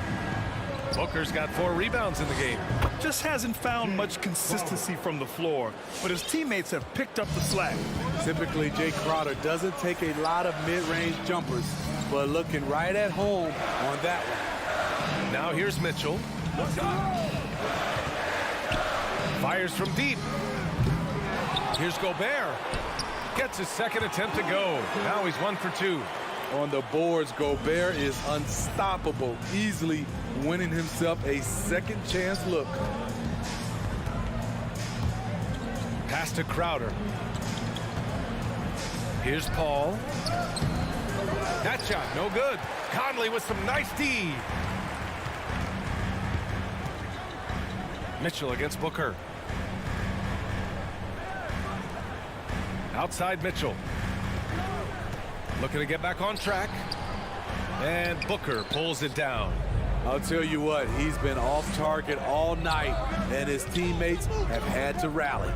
Booker's got 4 rebounds in the game. Just hasn't found much consistency from the floor, but his teammates have picked up the slack. Typically, Jay Crowder doesn't take a lot of mid-range jumpers, but looking right at home on that one. Now here's Mitchell. Fires from deep. Here's Gobert. Gets his second attempt to go. Now he's 1 for 2. On the boards, Gobert is unstoppable, easily winning himself a second chance look. Pass to Crowder. Here's Paul. That shot, no good. Conley with some nice D. Mitchell against Booker. Outside Mitchell. Looking to get back on track. And Booker pulls it down. I'll tell you what, he's been off target all night, and his teammates have had to rally.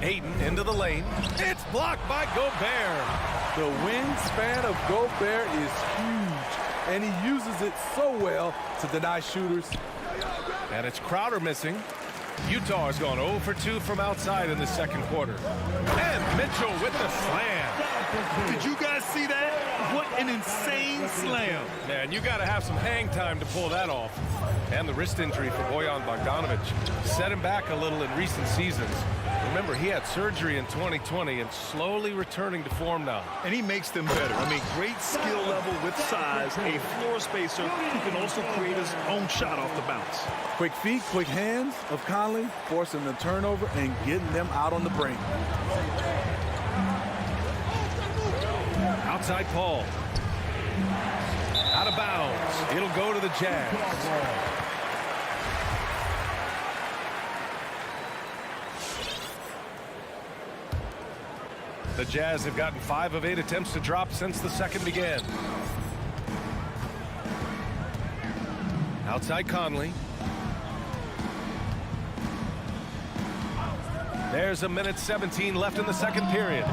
Ayton into the lane. It's blocked by Gobert. The wingspan of Gobert is huge, and he uses it so well to deny shooters. And it's Crowder missing. Utah has gone 0 for 2 from outside in the second quarter. And Mitchell with the slam. Did you guys see that? What an insane slam. Man, you got to have some hang time to pull that off. And the wrist injury for Bojan Bogdanovich set him back a little in recent seasons. Remember, he had surgery in 2020 and slowly returning to form now. And he makes them better. I mean, great skill level with size, a floor spacer who can also create his own shot off the bounce. Quick feet, quick hands of Conley, forcing the turnover and getting them out on the brink. Outside Paul. Out of bounds. It'll go to the Jazz. The Jazz have gotten 5 of 8 attempts to drop since the second began. Outside Conley. There's a minute 17 left in the second period.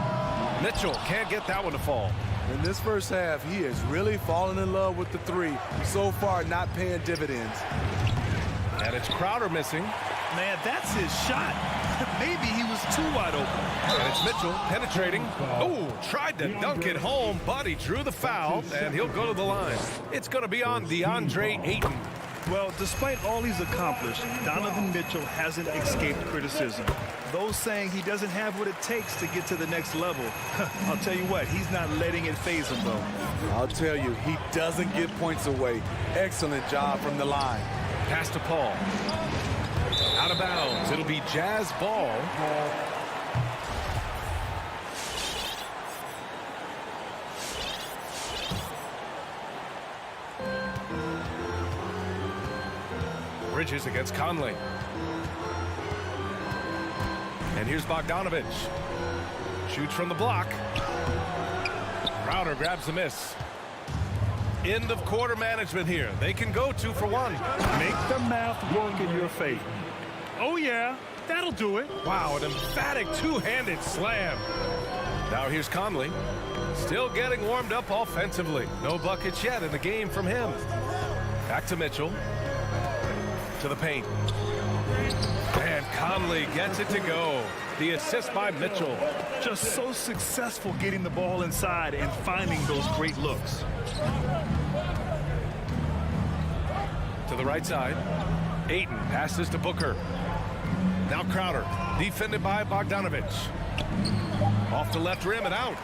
Mitchell can't get that one to fall. In this first half, he has really fallen in love with the three. So far, not paying dividends. And it's Crowder missing. Man, that's his shot. Maybe he was too wide open. And it's Mitchell penetrating. Oh, tried to dunk it home, but he drew the foul, and he'll go to the line. It's going to be on DeAndre Ayton. Well, despite all he's accomplished, Donovan Mitchell hasn't escaped criticism. Those saying he doesn't have what it takes to get to the next level. I'll tell you what, he's not letting it faze him, though. I'll tell you, he doesn't give points away. Excellent job from the line. Pass to Paul. Out of bounds. It'll be Jazz ball. Bridges against Conley. And here's Bogdanovich. Shoots from the block. Crowder grabs the miss. End of quarter management here. They can go 2 for 1. Make the math work in your favor. Oh, yeah, that'll do it. Wow, an emphatic two-handed slam. Now here's Conley. Still getting warmed up offensively. No buckets yet in the game from him. Back to Mitchell. To the paint. And Conley gets it to go. The assist by Mitchell. Just so successful getting the ball inside and finding those great looks. To the right side. Ayton passes to Booker. Now Crowder, defended by Bogdanovich. Off the left rim and out.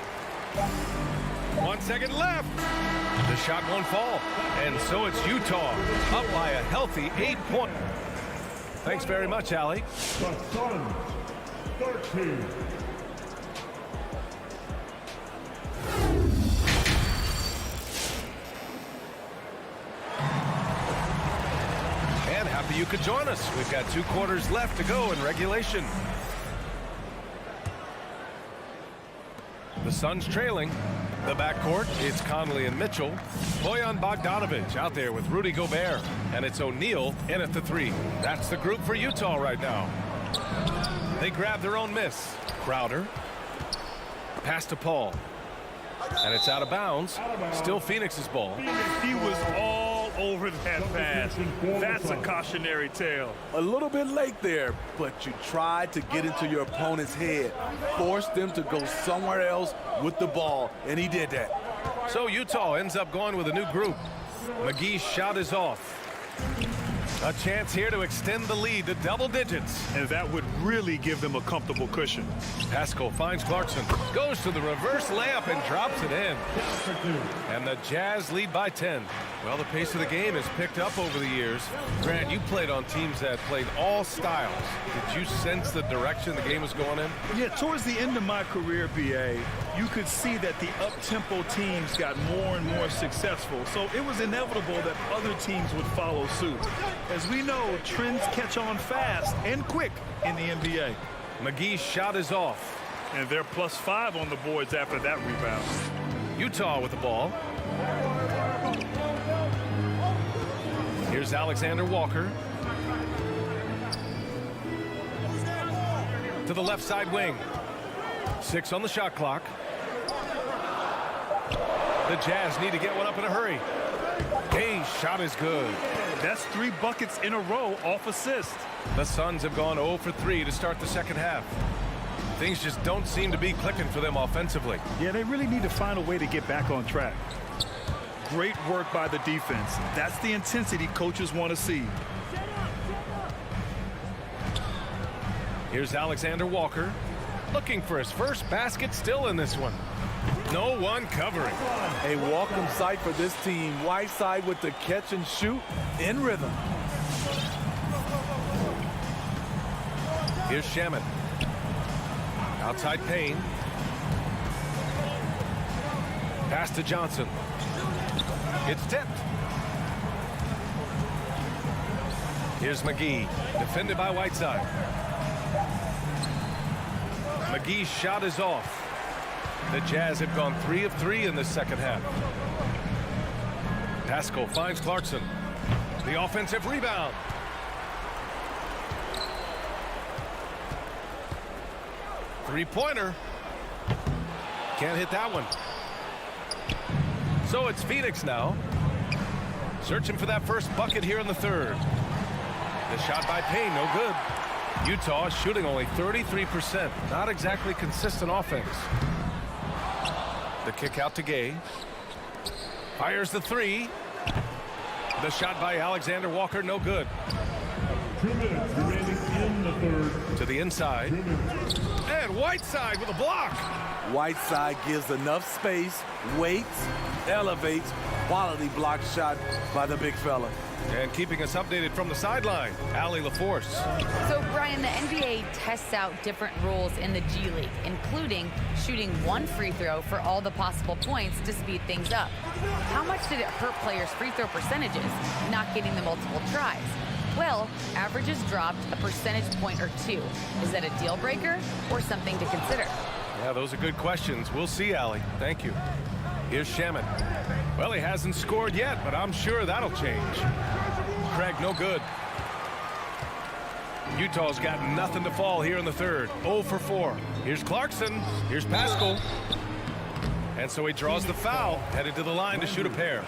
1 second left. The shot won't fall. And so it's Utah up by a healthy 8 points. Thanks very much, Allie. The Suns, 13. And happy you could join us. We've got 2 quarters left to go in regulation. The Suns trailing. The backcourt, it's Conley and Mitchell. Bojan Bogdanovich out there with Rudy Gobert. And it's O'Neal in at the 3. That's the group for Utah right now. They grab their own miss. Crowder. Pass to Paul. And it's out of bounds. Still Phoenix's ball. He was all over that pass. That's a cautionary tale. A little bit late there, but you tried to get into your opponent's head. Forced them to go somewhere else with the ball, and he did that. So Utah ends up going with a new group. McGee's shot is off. A chance here to extend the lead to double digits. And that would really give them a comfortable cushion. Pascal finds Clarkson. Goes to the reverse layup and drops it in. And the Jazz lead by 10. Well, the pace of the game has picked up over the years. Grant, you played on teams that played all styles. Did you sense the direction the game was going in? Yeah, towards the end of my career, BA, you could see that the up-tempo teams got more and more successful. So it was inevitable that other teams would follow suit. As we know, trends catch on fast and quick in the NBA. McGee's shot is off. And they're +5 on the boards after that rebound. Utah with the ball. Here's Alexander Walker. To the left side wing. 6 on the shot clock. The Jazz need to get one up in a hurry. Hayes' shot is good. That's 3 buckets in a row off assist. The Suns have gone 0 for 3 to start the second half. Things just don't seem to be clicking for them offensively. Yeah, they really need to find a way to get back on track. Great work by the defense. That's the intensity coaches want to see. Here's Alexander Walker. Looking for his first basket, still in this one. No one covering. A welcome sight for this team. Whiteside with the catch and shoot in rhythm. Here's Shaman. Outside Payne. Pass to Johnson. It's tipped. Here's McGee. Defended by Whiteside. McGee's shot is off. The Jazz have gone 3 of 3 in the second half. Pascal finds Clarkson. The offensive rebound. Three-pointer. Can't hit that one. So it's Phoenix now. Searching for that first bucket here in the third. The shot by Payne, no good. Utah shooting only 33%. Not exactly consistent offense. The kick out to Gay. Fires the three. The shot by Alexander Walker, no good. 2 minutes remaining in the third. To the inside. And Whiteside with a block. Whiteside gives enough space, waits, elevates. Quality block shot by the big fella. And keeping us updated from the sideline, Allie LaForce. So, Brian, the NBA tests out different rules in the G League, including shooting one free throw for all the possible points to speed things up. How much did it hurt players' free throw percentages, not getting the multiple tries? Well, averages dropped a percentage point or two. Is that a deal breaker or something to consider? Yeah, those are good questions. We'll see, Allie. Thank you. Here's Shamet. Well, he hasn't scored yet, but I'm sure that'll change. Craig, no good. Utah's got nothing to fall here in the third. 0 for 4. Here's Clarkson. Here's Pascal. And so he draws the foul, headed to the line to shoot a pair.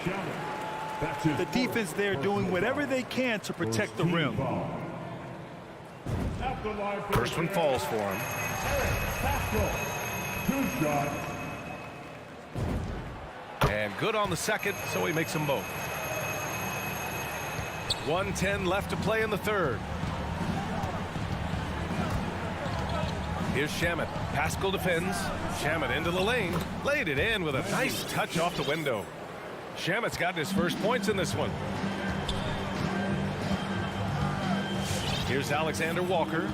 The defense there doing whatever they can to protect the rim. First one falls for him. Two shots. And good on the second, so he makes them both. 1:10 left to play in the third. Here's Shamet. Pascal defends. Shamet into the lane. Laid it in with a nice touch off the window. Shamet's gotten his first points in this one. Here's Alexander Walker.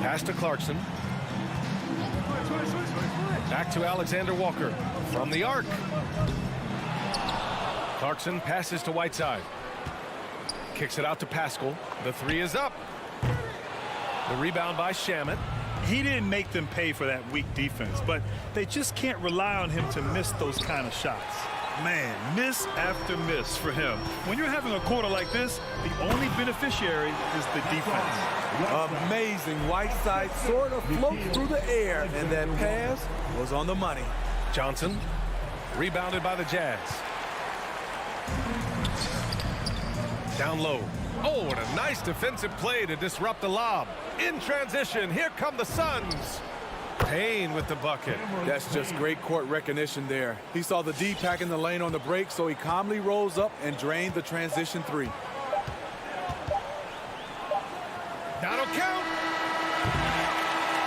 Pass to Clarkson. Back to Alexander Walker from the arc. Clarkson passes to Whiteside. Kicks it out to Pascal. The three is up. The rebound by Shamet. He didn't make them pay for that weak defense, but they just can't rely on him to miss those kind of shots. Man, miss after miss for him. When you're having a quarter like this, the only beneficiary is the defense. Amazing. Whiteside sort of floats through the air, and that pass was on the money. Johnson, rebounded by the Jazz. Down low. Oh, and a nice defensive play to disrupt the lob. In transition, here come the Suns. Payne with the bucket. That's just great court recognition there. He saw the D pack in the lane on the break, so he calmly rose up and drained the transition three. That'll count.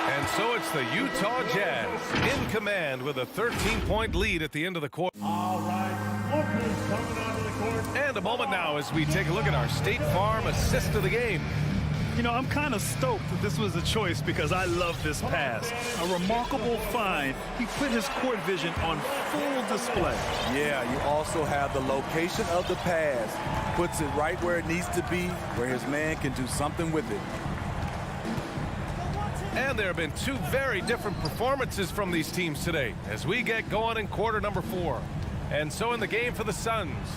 And so it's the Utah Jazz in command with a 13-point lead at the end of the quarter. All right, Booker's coming onto the court. And a moment now as we take a look at our State Farm assist of the game. You know, I'm kind of stoked that this was a choice because I love this pass. A remarkable find. He put his court vision on full display. Yeah, you also have the location of the pass. Puts it right where it needs to be, where his man can do something with it. And there have been two very different performances from these teams today as we get going in quarter number 4. And so in the game for the Suns,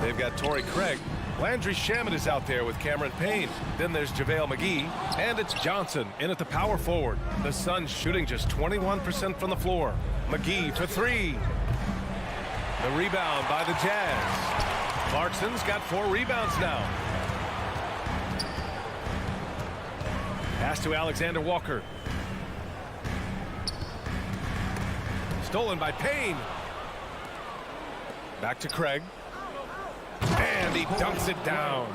they've got Torrey Craig. Landry Shamet is out there with Cameron Payne. Then there's JaVale McGee. And it's Johnson in at the power forward. The Suns shooting just 21% from the floor. McGee for 3. The rebound by the Jazz. Clarkson's got 4 rebounds now. Pass to Alexander Walker. Stolen by Payne. Back to Craig. And he dunks it down.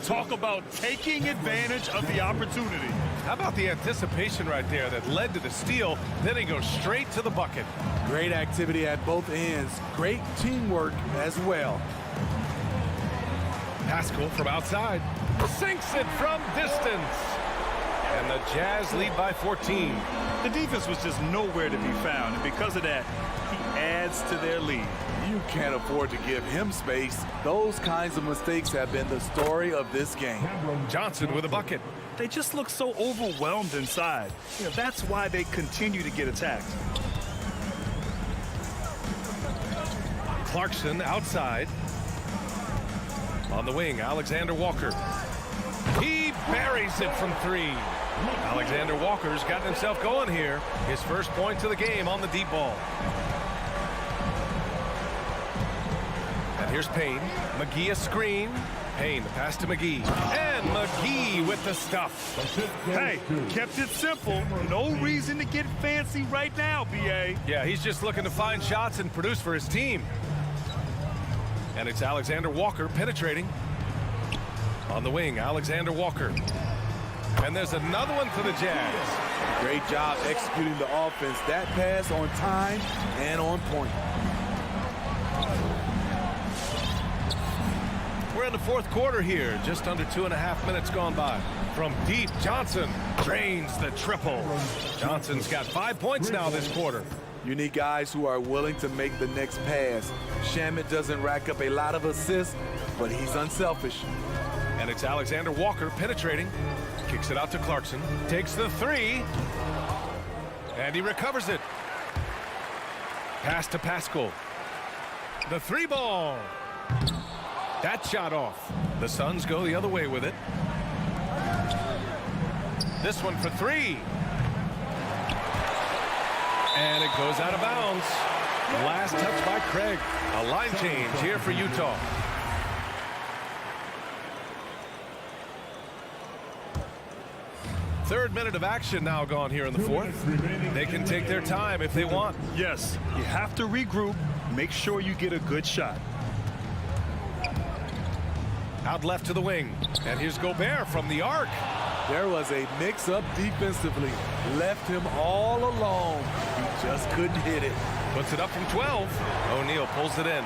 Talk about taking advantage of the opportunity. How about the anticipation right there that led to the steal? Then he goes straight to the bucket. Great activity at both ends. Great teamwork as well. Pascal from outside. Sinks it from distance. And the Jazz lead by 14. The defense was just nowhere to be found, and because of that, he adds to their lead. You can't afford to give him space. Those kinds of mistakes have been the story of this game. Johnson with a bucket. They just look so overwhelmed inside. You know, that's why they continue to get attacked. Clarkson outside. On the wing, Alexander Walker. He buries it from 3. Alexander Walker's gotten himself going here. His first points of the game on the deep ball. And here's Payne. McGee a screen. Payne, the pass to McGee. And McGee with the stuff. Hey, kept it simple. No reason to get fancy right now, B.A. Yeah, he's just looking to find shots and produce for his team. And it's Alexander Walker penetrating. On the wing, Alexander Walker. And there's another one for the Jazz. Great job executing the offense. That pass on time and on point. We're in the fourth quarter here. Just under 2.5 minutes gone by. From deep, Johnson drains the triple. Johnson's got 5 points now this quarter. You need guys who are willing to make the next pass. Shamet doesn't rack up a lot of assists, but he's unselfish. And it's Alexander Walker penetrating. Kicks it out to Clarkson. Takes the 3. And he recovers it. Pass to Pascal. The 3 ball. That shot off. The Suns go the other way with it. This one for 3. And it goes out of bounds. Last touch by Craig. A line change here for Utah. Third minute of action now gone here in the fourth. They can take their time if they want. Yes, you have to regroup. Make sure you get a good shot. Out left to the wing. And here's Gobert from the arc. There was a mix-up defensively. Left him all alone. He just couldn't hit it. Puts it up from 12. O'Neal pulls it in.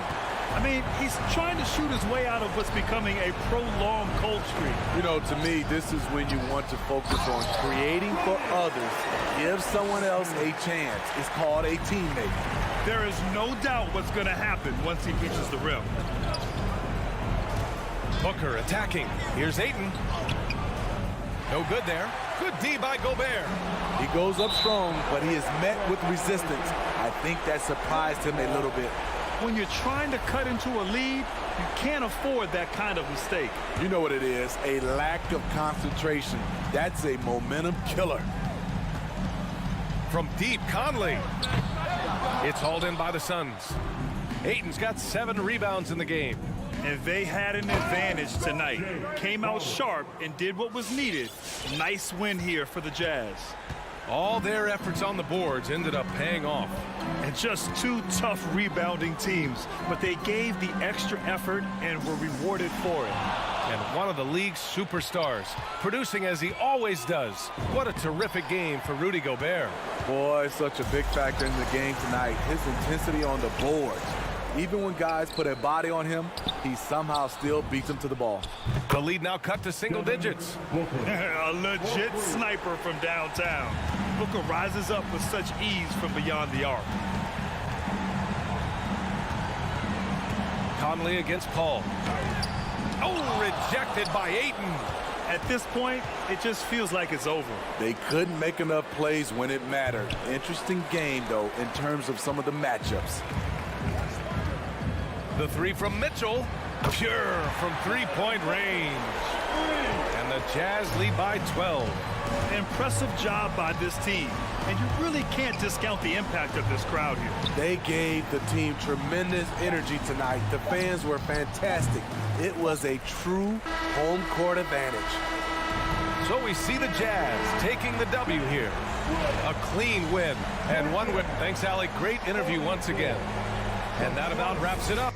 I mean, he's trying to shoot his way out of what's becoming a prolonged cold streak. You know, to me, this is when you want to focus on creating for others. Give someone else a chance. It's called a teammate. There is no doubt what's going to happen once he reaches the rim. Booker attacking. Here's Ayton. No good there. Good D by Gobert. He goes up strong, but he is met with resistance. I think that surprised him a little bit. When you're trying to cut into a lead, you can't afford that kind of mistake. You know what it is, a lack of concentration. That's a momentum killer. From deep, Conley. It's hauled in by the Suns. Ayton's got 7 rebounds in the game. And they had an advantage tonight. Came out sharp and did what was needed. Nice win here for the Jazz. All their efforts on the boards ended up paying off. And just 2 tough rebounding teams, but they gave the extra effort and were rewarded for it. And one of the league's superstars, producing as he always does. What a terrific game for Rudy Gobert. Boy, such a big factor in the game tonight. His intensity on the boards. Even when guys put a body on him, he somehow still beats them to the ball. The lead now cut to single digits. A legit sniper from downtown. Booker rises up with such ease from beyond the arc. Conley against Paul. Oh, rejected by Ayton. At this point, it just feels like it's over. They couldn't make enough plays when it mattered. Interesting game, though, in terms of some of the matchups. The 3 from Mitchell. Pure from 3-point range. And the Jazz lead by 12. Impressive job by this team. And you really can't discount the impact of this crowd here. They gave the team tremendous energy tonight. The fans were fantastic. It was a true home court advantage. So we see the Jazz taking the W here. A clean win. And one win. Thanks, Alec. Great interview once again. And that about wraps it up.